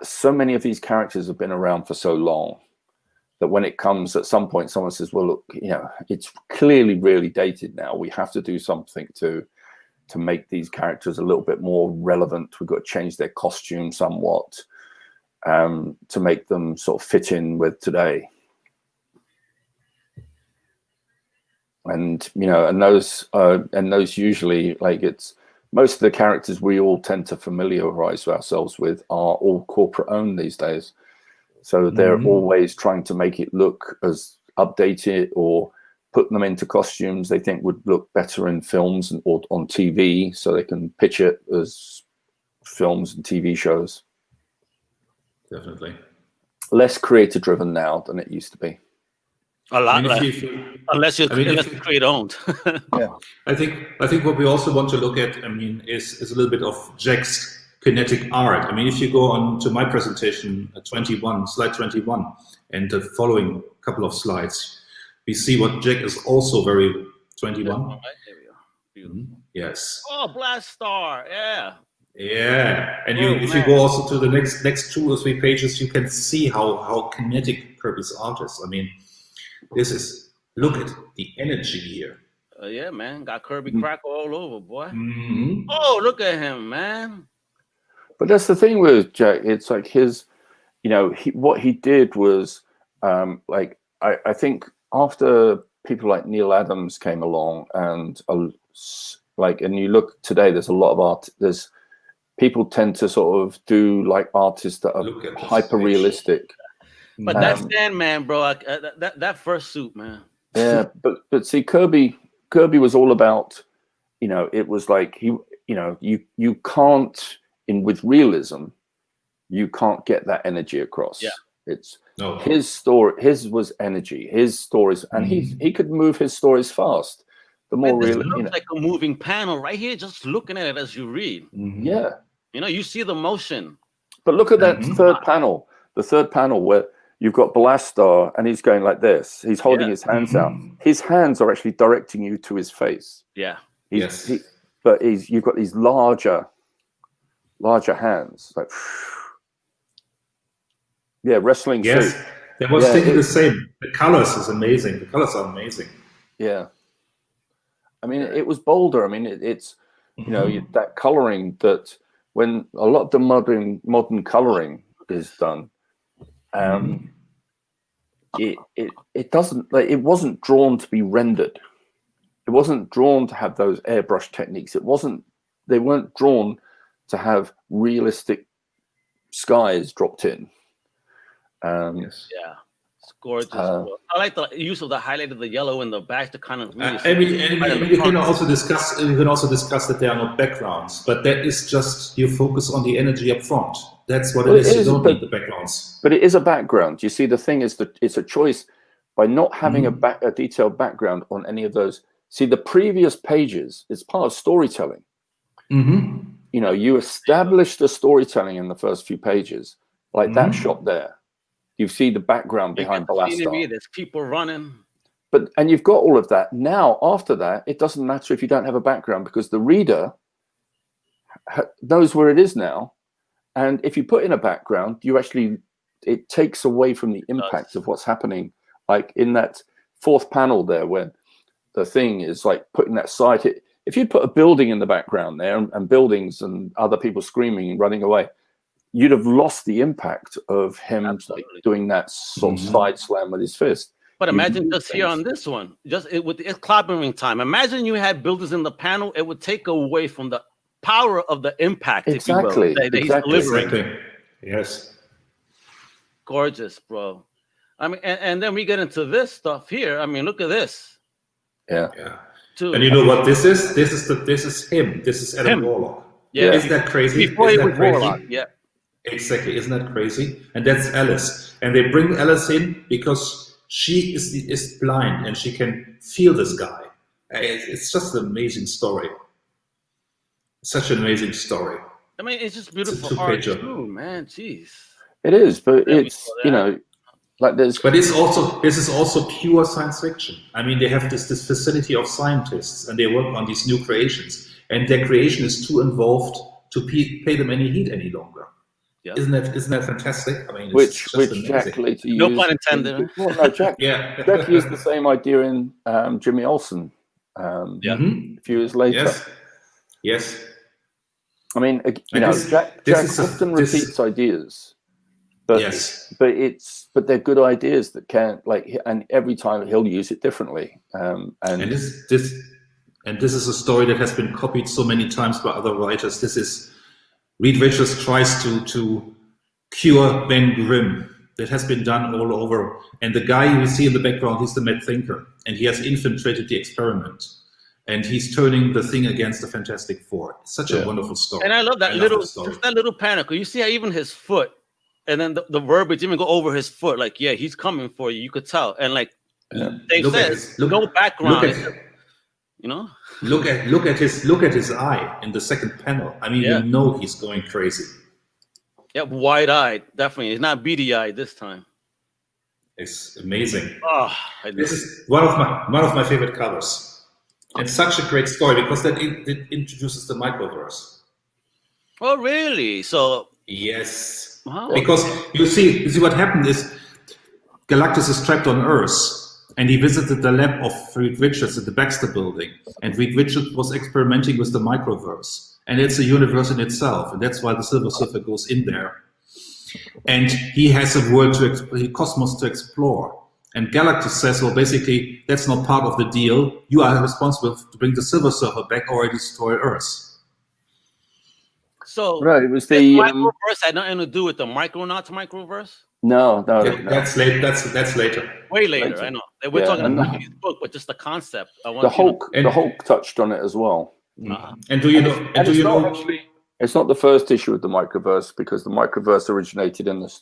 so many of these characters have been around for so long that when it comes at some point, someone says, well, look, it's clearly really dated now. We have to do something to make these characters a little bit more relevant. We've got to change their costume somewhat to make them sort of fit in with today. And and those usually, like, it's most of the characters we all tend to familiarize ourselves with are all corporate owned these days, so they're always trying to make it look as updated or put them into costumes they think would look better in films or on TV, so they can pitch it as films and TV shows. Definitely less creator driven now than it used to be. A lot less. Unless you're creator owned. Yeah. I think what we also want to look at, is a little bit of Jack's kinetic art. If you go on to my presentation, slide 21, and the following couple of slides, we see what Jack is also very 21. Right, there we go. Yes. Oh, Blast Star, yeah. Yeah, and if you go also to the next 2 or 3 pages, you can see how kinetic Kirby's art is. Look at the energy here. Yeah, man, got Kirby crack all over, boy. Oh, look at him, man. But that's the thing with Jack. It's like his, what he did was, I think after people like Neil Adams came along, and you look today, there's a lot of art. People tend to sort of do like artists that are hyper realistic. But that Sandman, bro, that first suit, man. Yeah, but see, Kirby was all about, it was like you can't with realism, you can't get that energy across. Yeah, it's his story. His was energy. His stories, and he could move his stories fast. The more real, looks like a moving panel right here. Just looking at it as you read. Yeah, you see the motion. But look at that third panel. The third panel where you've got Blastar, and he's going like this. He's holding his hands out. His hands are actually directing you to his face. Yeah. But you've got these larger hands. Like, wrestling suit. They was thinking the same. The colors is amazing. The colors are amazing. Yeah. It was bolder. It's that coloring that when a lot of the modern coloring is done. It doesn't, it wasn't drawn to be rendered. It wasn't drawn to have those airbrush techniques. It wasn't weren't drawn to have realistic skies dropped in. Yes. Yeah, it's gorgeous. Bro. I like the use of the highlight of the yellow in the back to kind of really. You can also discuss. You can also discuss that there are no backgrounds, but that is just you focus on the energy up front. That's what it is. You don't need the backgrounds. But it is a background. You see, the thing is that it's a choice by not having a detailed background on any of those. See, the previous pages, it's part of storytelling. You know, you establish the storytelling in the first few pages, like that shot there. You see the background behind Ballastar. There's people running. And you've got all of that. Now, after that, it doesn't matter if you don't have a background because the reader knows where it is now. And if you put in a background, it takes away from the impact of what's happening. Like in that fourth panel there, when the thing is like putting that side hit. If you put a building in the background there and buildings and other people screaming and running away, you'd have lost the impact of him like, doing that sort of side slam with his fist. But imagine just here on this one, with it's clobbering time. Imagine you had builders in the panel, it would take away from the power of the impact, exactly, if you will, that he's delivering. Exactly. Yes. Gorgeous, bro. I mean, and then we get into this stuff here. I mean, look at this. Yeah. And you know what this is? This is him. This is Adam Warlock. Yeah. Isn't that crazy? Before he was Warlock. Yeah. Exactly. Isn't that crazy? And that's Alice. And they bring Alice in because she is blind and she can feel this guy. It's just an amazing story. Such an amazing story. I mean, it's just beautiful art too, man. Jeez. It is, but it's, you know, like there's. But this is also pure science fiction. I mean, they have this facility of scientists and they work on these new creations, and their creation is too involved to pay them any heed any longer. Yeah. Isn't that fantastic? I mean, which Jack later used. No pun intended. Well, no, Jack. Jack used the same idea in Jimmy Olsen. A few years later. Yes. I mean, you know, Jack often repeats ideas, but they're good ideas that can and every time he'll use it differently. And this is a story that has been copied so many times by other writers. This is Reed Richards tries to cure Ben Grimm. That has been done all over. And the guy you see in the background, he's the mad thinker, and he has infiltrated the experiment. And he's turning the thing against the Fantastic Four. It's such a wonderful story. And I love that little panic. You see how even his foot, and then the verbiage even go over his foot. Like, yeah, he's coming for you. You could tell. And like Dave says, no background. You know. Look at his eye in the second panel. I mean, you know he's going crazy. Yeah, wide-eyed, definitely. It's not beady-eyed this time. It's amazing. Oh, this is one of my favorite covers. It's such a great story because it introduces the microverse. Oh, really? So yes, because you see what happened is Galactus is trapped on Earth. And he visited the lab of Reed Richards at the Baxter Building. And Reed Richards was experimenting with the microverse. And it's a universe in itself. And that's why the Silver Surfer goes in there. And he has a world cosmos to explore. And Galactus says, well, basically, that's not part of the deal. You are responsible to bring the Silver Surfer back or destroy Earth. So, it was the microverse had nothing to do with the Micronauts microverse? No. That's late. That's later. Way later, I know. We're talking about his book, but just the concept. The Hulk touched on it as well. And do you know? It's not the first issue of the microverse because the microverse originated in it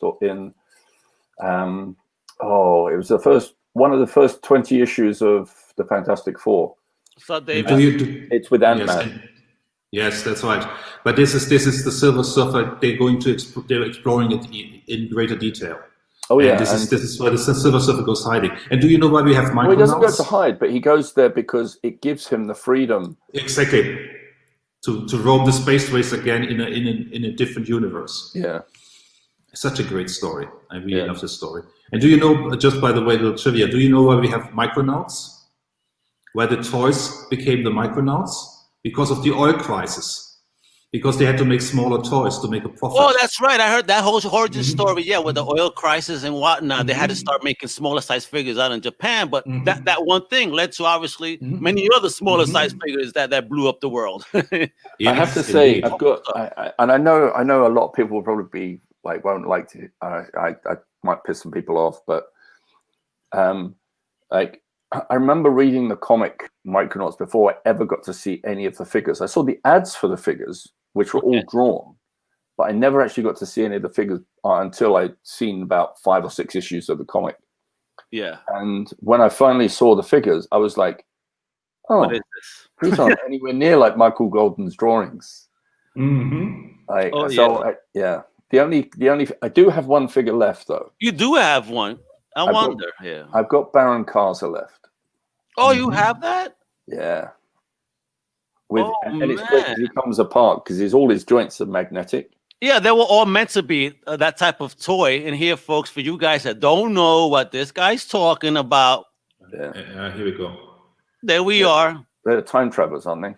was one of the first 20 issues of the Fantastic Four. So it's with Ant-Man. Yes, that's right. But this is the Silver Surfer. They're exploring it in greater detail. Oh yeah, and this is where the Silver Surfer goes hiding. And do you know why we have Micronauts? Well, he doesn't go to hide, but he goes there because it gives him the freedom. Exactly. To roam the space race again in a different universe. Yeah. Such a great story. I really love this story. And do you know, just by the way, little trivia, do you know why we have Micronauts? Why the toys became the Micronauts? Because of the oil crisis. because they had to make smaller toys to make a profit. Oh, that's right. I heard that whole origin story. Yeah, with the oil crisis and whatnot, they had to start making smaller size figures out in Japan. But that one thing led to obviously many other smaller size figures that blew up the world. I have to say, I've got, and I know a lot of people will probably be like, won't like to. I might piss some people off, but like I remember reading the comic Micronauts before I ever got to see any of the figures. I saw the ads for the figures, which were all drawn, but I never actually got to see any of the figures until I'd seen about 5 or 6 issues of the comic. Yeah. And when I finally saw the figures, I was like, oh, what is this? these aren't anywhere near like Michael Golden's drawings. Like, The only I do have one figure left though. You do have one. I wonder. I've got Baron Karza left. Oh, you have that? Yeah. And it's great because he comes apart because all his joints are magnetic. Yeah, they were all meant to be that type of toy. And here, folks, for you guys that don't know what this guy's talking about, here we go. There we are. They're time travelers, aren't they?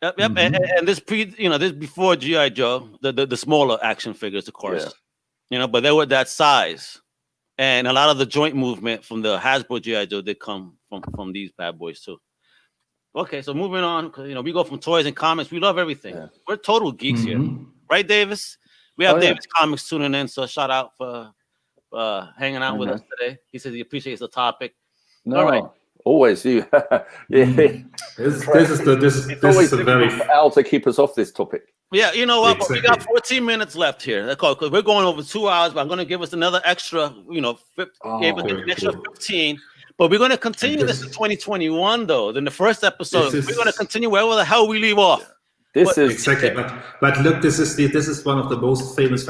Yep. And this this before G.I. Joe, the smaller action figures, of course. Yeah. But they were that size. And a lot of the joint movement from the Hasbro G.I. Joe did come from these bad boys too. Okay, so moving on, because we go from toys and comics. We love everything. Yeah. We're total geeks here, right, Davis? We have Davis Comics tuning in, so shout out for hanging out with us today. He says he appreciates the topic. No, all right. Always you. This is a very Al to keep us off this topic. Yeah, you know what? Exactly. We got 14 minutes left here. That's cool, because we're going over 2 hours, but I'm going to give us another extra, gave us an extra 15. But we're going to continue this in 2021, though. Then the first episode, we're going to continue wherever the hell we leave off. Exactly. But look, this is one of the most famous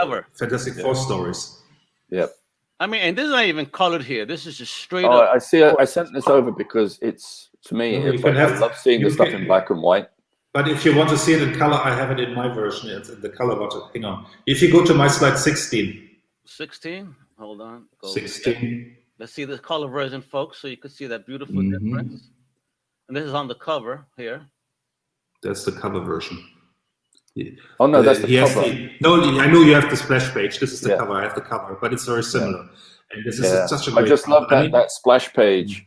ever Fantastic Four stories. Yep. I mean, and this is not even colored here. This is just straight up. I see. I sent this over because it's, to me, I love seeing the stuff in black and white. But if you want to see it in color, I have it in my version. It's in the color button. Hang on. If you go to my slide 16. 16? Hold on. 16. Let's see the color version, folks, so you can see that beautiful difference. And this is on the cover here. That's the cover version. Oh, no, that's the cover. I know you have the splash page. This is the cover. I have the cover, but it's very similar. And this is such a great I just love that splash page.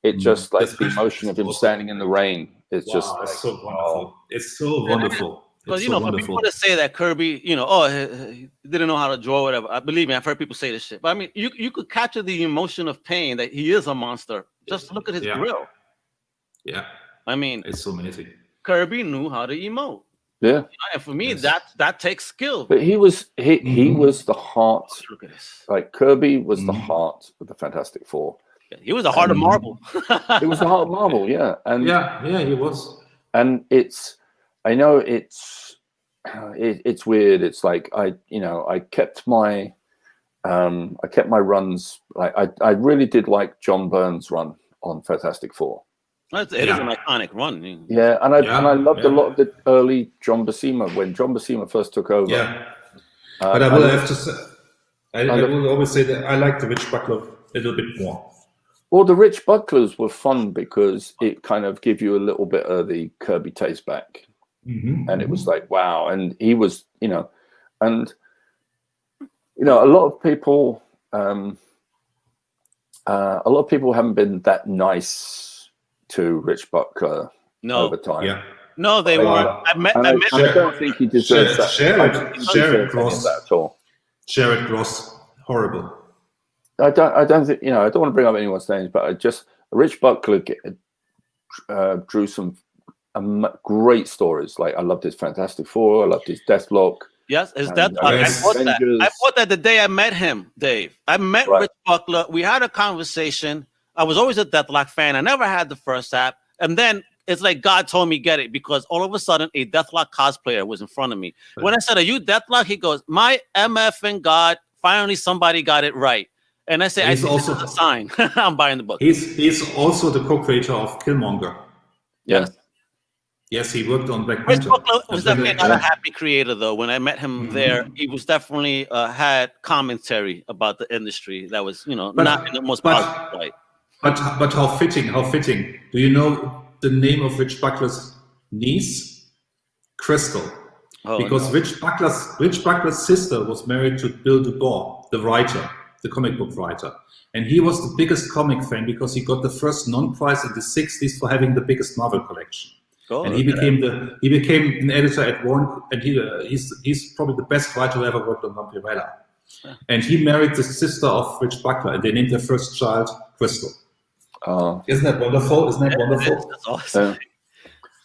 It just like the emotion of him standing in the rain. It's just it's so wonderful. It's so wonderful. Because for people to say that Kirby, he didn't know how to draw, whatever. Believe me, I've heard people say this shit. But I mean, you could capture the emotion of pain that he is a monster. Just look at his grill. Yeah. I mean, it's so amazing. Kirby knew how to emote. Yeah. And for me, that takes skill. But he was the heart. Look at this. Like Kirby was the heart of the Fantastic Four. Yeah, he was the heart of Marvel. He was the heart of Marvel, yeah. And he was. And I know it's weird. It's like I kept my runs. Like I really did like John Byrne's run on Fantastic Four. It is an iconic run. Yeah, and I loved a lot of the early John Buscema when John Buscema first took over. Yeah, but I will have to say, I will always say that I like the Rich Buckler a little bit more. Well, the Rich Bucklers were fun because it kind of gave you a little bit of the Kirby taste back. And it was like, wow. And he was, a lot of people haven't been that nice to Rich Buckler over time. Yeah. No, they weren't. I don't think he deserves that. Sherrod Gross at all. Sherrod Gross, horrible. I don't think, I don't want to bring up anyone's names, but Rich Buckler drew some great stories. Like I loved his Fantastic Four. I loved his Deathlock. Yes, his Deathlock. I bought that the day I met him, Dave. I met Rich Buckler. We had a conversation. I was always a Deathlock fan. I never had the first app. And then it's like God told me get it because all of a sudden a Deathlock cosplayer was in front of me. When I said, "Are you Deathlock?" He goes, "My MF and God, finally somebody got it right." And I say, I think this is a sign. I'm buying the book. He's also the co-creator of Killmonger. Yes. Yes, he worked on Black Rich Panther. Buckler was definitely not a happy creator, though. When I met him there, he was definitely had commentary about the industry that was, not in the most positive light. But how fitting? Do you know the name of Rich Buckler's niece? Crystal. Oh, Because no. Rich Buckler's sister was married to Bill DuBois, the writer, the comic book writer. And he was the biggest comic fan because he got the first non-prize in the 60s for having the biggest novel collection. Oh, and he became an editor at Warren, and he's probably the best writer who ever worked on Vampirella. And he married the sister of Rich Buckler, and they named their first child Crystal. Isn't that wonderful? That's awesome.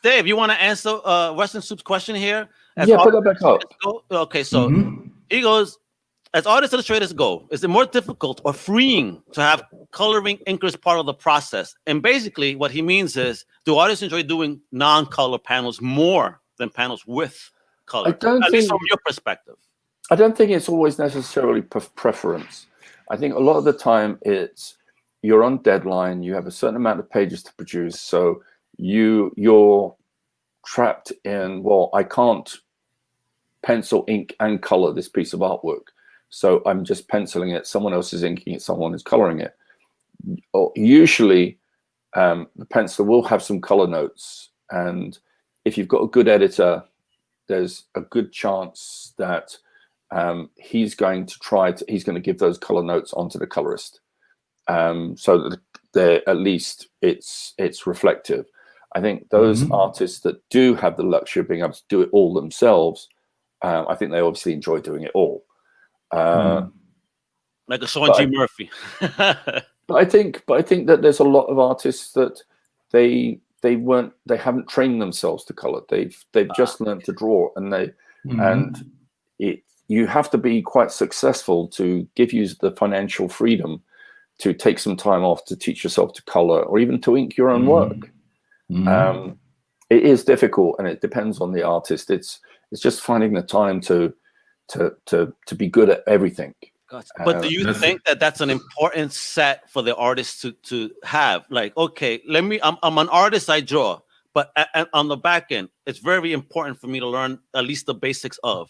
Dave, you want to answer Western Soup's question here? Put that back up. Okay, so he goes, as artist illustrators go, is it more difficult or freeing to have coloring inkers part of the process? And basically what he means is, do artists enjoy doing non-color panels more than panels with color? At least from your perspective. I don't think it's always necessarily preference. I think a lot of the time you're on deadline, you have a certain amount of pages to produce, so you're trapped in, well, I can't pencil, ink, and color this piece of artwork. So I'm just penciling it, someone else is inking it, someone is coloring it. Usually the penciler will have some color notes, and if you've got a good editor, there's a good chance that he's going to give those color notes onto the colorist, so that at least it's reflective. I think those artists that do have the luxury of being able to do it all themselves, I think they obviously enjoy doing it all. Like a Sean G. Murphy. but I think that there's a lot of artists that they haven't trained themselves to color. They've just learned to draw, and you have to be quite successful to give you the financial freedom to take some time off to teach yourself to color or even to ink your own work. It is difficult, and it depends on the artist. It's just finding the time to be good at everything. Gotcha. But do you think that that's an important set for the artist to have? Like, okay, I'm an artist, I draw, but on the back end, it's very important for me to learn at least the basics of.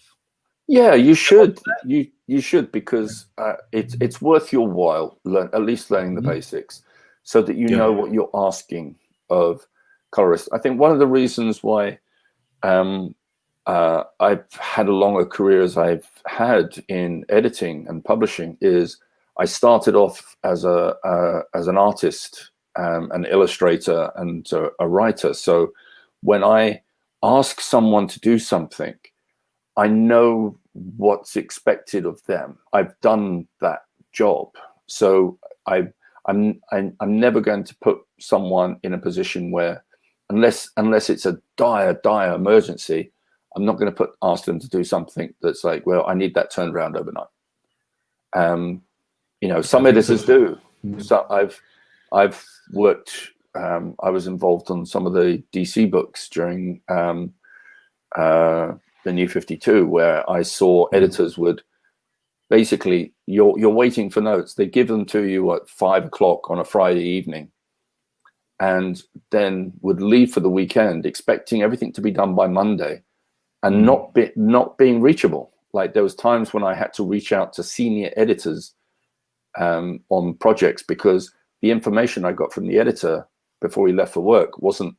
Yeah, you should. You should, because it's worth your while at least learning the basics, so that you know what you're asking of colorists. I think one of the reasons why I've had a longer career as I've had in editing and publishing is I started off as an artist, an illustrator, and a writer. So when I ask someone to do something, I know what's expected of them. I've done that job, so I'm never going to put someone in a position where, unless it's a dire emergency, I'm not going to ask them to do something that's like, well, I need that turned around overnight. Some editors do. So I've worked. I was involved on some of the DC books during the New 52, where I saw editors would basically, you're waiting for notes. They give them to you at 5 o'clock on a Friday evening, and then would leave for the weekend expecting everything to be done by Monday, and not being reachable. Like, there was times when I had to reach out to senior editors on projects because the information I got from the editor before he left for work wasn't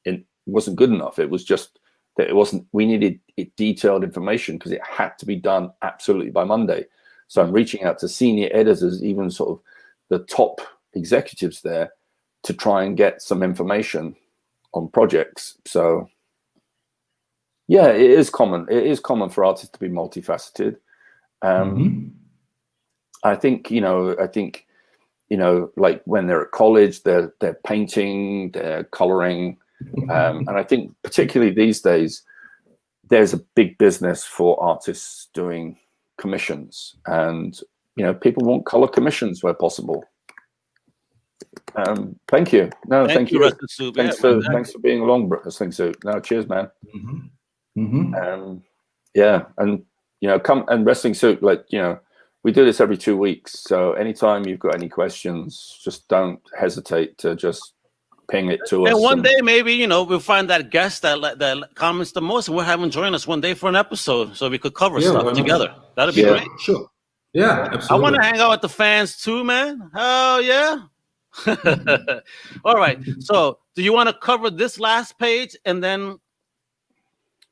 good enough. It was just that we needed detailed information because it had to be done absolutely by Monday. So I'm reaching out to senior editors, even sort of the top executives there, to try and get some information on projects. So yeah, it is common. It is common for artists to be multifaceted. I think, like when they're at college, they're painting, they're coloring. And I think particularly these days, there's a big business for artists doing commissions, and people want color commissions where possible. Thank you. No, thank you. Thanks for being along, Wrestling Soup. No, cheers, man. Yeah, and come and Wrestling Soup. We do this every 2 weeks, so anytime you've got any questions, just don't hesitate to just ping it to us. And one day, maybe we'll find that guest that comments the most, and we'll have him join us one day for an episode, so we could cover stuff together. That'd be great. Sure. Yeah, absolutely. I want to hang out with the fans too, man. Hell yeah. All right. So, do you want to cover this last page and then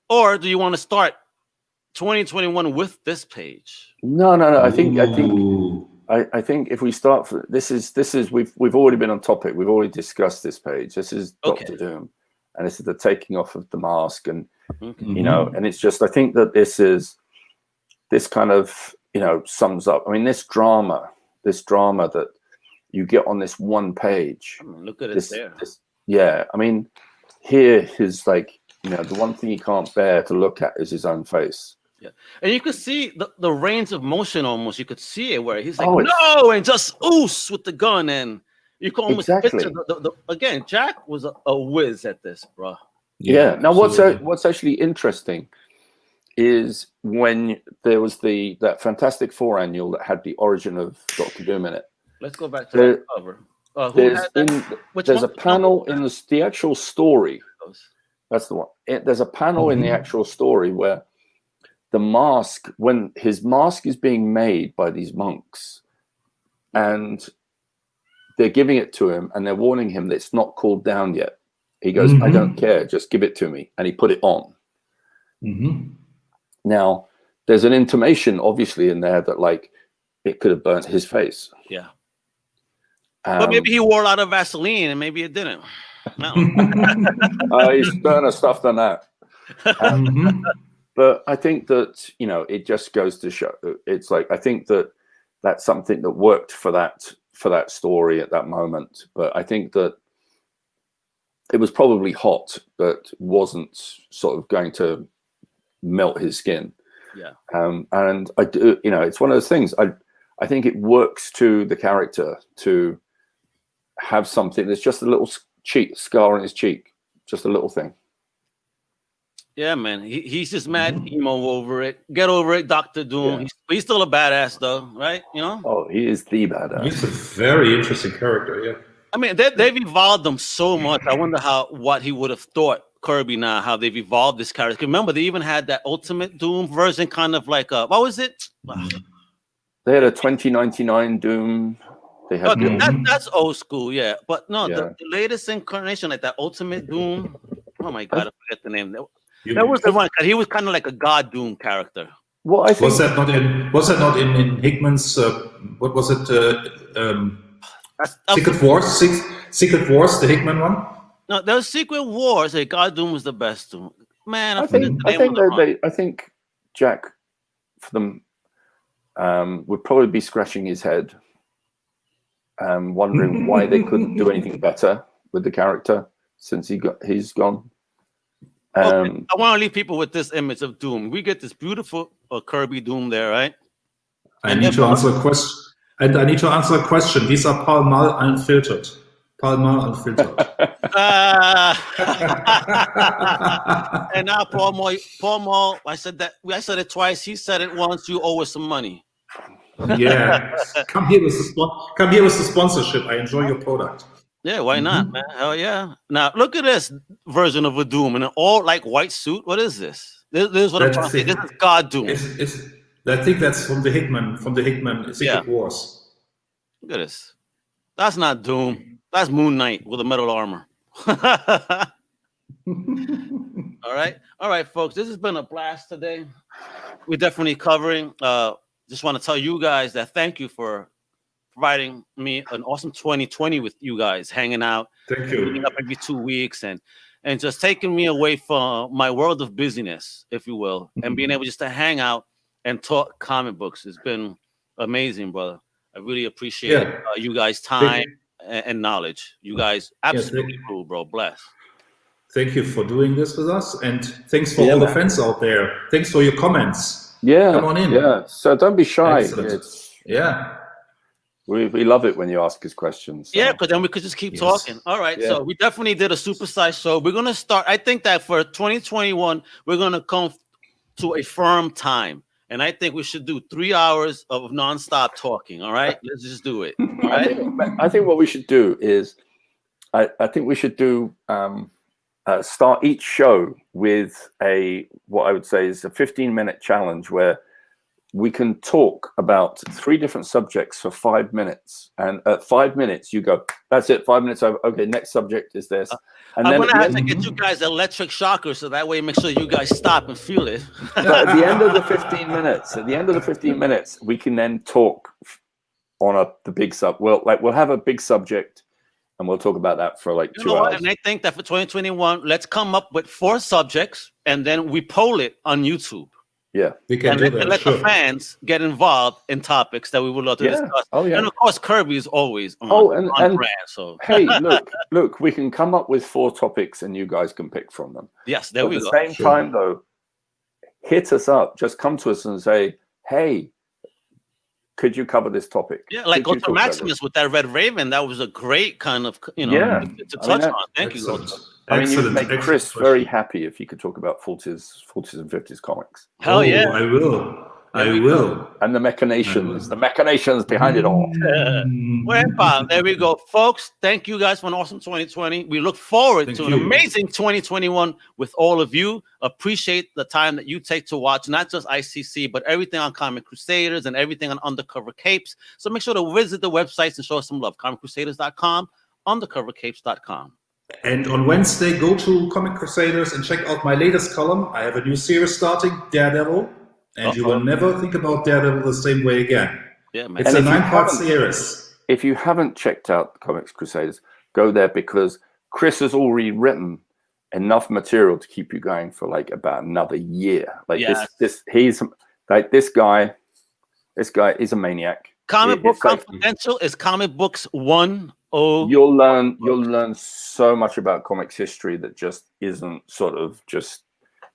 or do you want to start 2021 with this page? No. I think Ooh. I think if we start for this is we've already been on topic. We've already discussed this page. This is Doctor Doom, and this is the taking off of the mask, and you know, and it's just I think that this kind of sums up. I mean, this drama that you get on this one page. I mean, look at it there. Yeah, I mean, here is like the one thing he can't bear to look at is his own face. Yeah, and you could see the range of motion almost. You could see it where he's like, no, and just oos with the gun, and you can almost picture again. Jack was a whiz at this, bro. Yeah. Now, what's actually interesting is when there was that Fantastic Four annual that had the origin of Doctor Doom in it. Let's go back to the cover. There's a panel in the actual story. That's the one. There's a panel in the actual story where the mask, when his mask is being made by these monks, and they're giving it to him, and they're warning him that it's not cooled down yet. He goes, I don't care, just give it to me. And he put it on. Now, there's an intimation, obviously, in there that, like, it could have burnt his face. Yeah. But maybe he wore a lot of Vaseline, and maybe it didn't. No. He's sterner stuff than that. But I think that, it just goes to show. It's like, I think that that's something that worked for that story at that moment. But I think that it was probably hot, but wasn't sort of going to melt his skin. Yeah. And I do, it's one of those things. I think it works to the character to have something that's just a little scar on his cheek, just a little thing. Yeah, man. He's just mad emo over it. Get over it, Dr. Doom. Yeah. He's still a badass, though, right? Oh, he is the badass. He's a very interesting character, yeah. I mean, they've evolved them so much. I wonder what he would have thought, Kirby, now, how they've evolved this character. Remember, they even had that Ultimate Doom version, kind of like what was it? They had a 2099 Doom. They had that's old school, yeah. But no, the latest incarnation, like that Ultimate Doom. Oh my God, I forget the name. That was the one. He was kind of like a God Doom character. Well, I think was that not in Hickman's? What was it? Secret Wars. Secret Wars, the Hickman one. No, there was Secret Wars. God Doom was the best Doom. Man, I think Jack, for them, would probably be scratching his head, wondering why they couldn't do anything better with the character since he's gone. I want to leave people with this image of Doom. We get this beautiful Kirby Doom there, right? I need to answer a question. These are Pall Mall unfiltered. And now Paul Mall, I said it twice. He said it once. You owe us some money. Yeah, come here with the sponsorship. I enjoy your product. Yeah, why not, man? Hell yeah! Now look at this version of a Doom in an all like white suit. What is this? This is what I'm trying to say. This is God Doom. I think that's from the Hickman Secret Wars. Look at this. That's not Doom. That's Moon Knight with a metal armor. All right, folks. This has been a blast today. We're definitely covering. Just want to tell you guys that thank you for providing me an awesome 2020 with you guys, hanging out. Thank you. Meeting up every 2 weeks and just taking me away from my world of busyness, if you will, and being able just to hang out and talk comic books. It's been amazing, brother. I really appreciate you guys' time and knowledge. You guys absolutely cool, bro. Bless. Thank you for doing this with us, and thanks for all the fans out there. Thanks for your comments. Yeah, come on in. Yeah, so don't be shy. We love it when you ask us questions. So. Yeah, because then we could just keep talking. All right, so we definitely did a supersized show. We're gonna start. I think that for 2021, we're gonna come to a firm time. And I think we should do 3 hours of nonstop talking. All right, let's just do it. All right. I think what we should do is, I think we should do start each show with what I would say is a 15-minute challenge where we can talk about 3 different subjects for 5 minutes, and at 5 minutes you go, that's it, 5 minutes over. Okay, next subject is this. And I'm then gonna have to get you guys electric shocker so that way make sure you guys stop and feel it. But at the end of the 15 minutes, we can then talk on the big we'll have a big subject, and we'll talk about that for like 2 hours. And I think that for 2021, let's come up with 4 subjects, and then we poll it on YouTube. Yeah, we can do that. Let the fans get involved in topics that we would love to discuss. Oh, yeah. And of course, Kirby is always on brand. So hey, look, we can come up with 4 topics, and you guys can pick from them. Yes, there we go. At the same time, though, hit us up. Just come to us and say, hey, could you cover this topic? Yeah, like Ultra Maximus with that Red Raven. That was a great kind of, to touch on. Thank you, Ultra. I mean, you'd make Chris very happy if you could talk about 40s and 50s comics. Hell yeah. I will. And the machinations behind it all. Well, there we go. Folks, thank you guys for an awesome 2020. We look forward to an amazing 2021 with all of you. Appreciate the time that you take to watch, not just ICC, but everything on Comic Crusaders and everything on Undercover Capes. So make sure to visit the websites and show us some love. ComicCrusaders.com, UndercoverCapes.com. And on Wednesday, go to Comic Crusaders and check out my latest column. I have a new series starting, Daredevil, and you will never think about Daredevil the same way again. Yeah, man. It's a 9-part series. If you haven't checked out Comics Crusaders, go there, because Chris has already written enough material to keep you going for like about another year. Like he's like this guy is a maniac. Comic Book Confidential is Comic Books 1. You'll learn so much about comics history that just isn't sort of just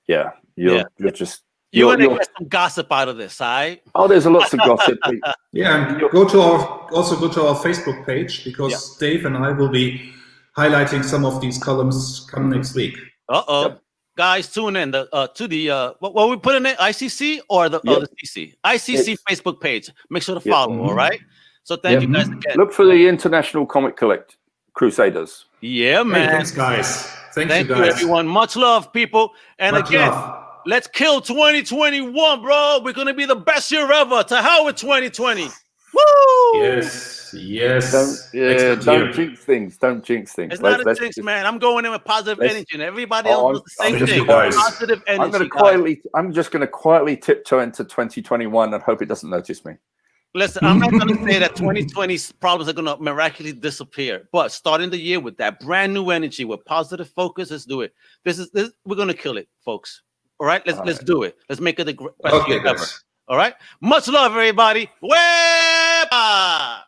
you're gonna get some gossip out of this, right? Oh, there's lots of gossip. And go to our Facebook page, because Dave and I will be highlighting some of these columns come next week. Guys, tune in to the what we put in it, ICC or the CC? ICC Facebook page. Make sure to follow. All right. So thank you guys again. Look for the International Comic Crusaders. Yeah, man. Hey, thanks, guys. Thank you, guys. Everyone. Much love, people. And let's kill 2021, bro. We're gonna be the best year ever. To hell with 2020. Woo! Yes. Don't jinx things. It's not a jinx, man. I'm going in with positive energy, and everybody else does the same thing. Positive energy. I'm just gonna quietly tiptoe into 2021 and hope it doesn't notice me. Listen, I'm not going to say that 2020's problems are going to miraculously disappear, but starting the year with that brand new energy, with positive focus, let's do it. We're going to kill it, folks. All right, let's do it. Let's make it the best year ever. All right, much love, everybody. Wepa!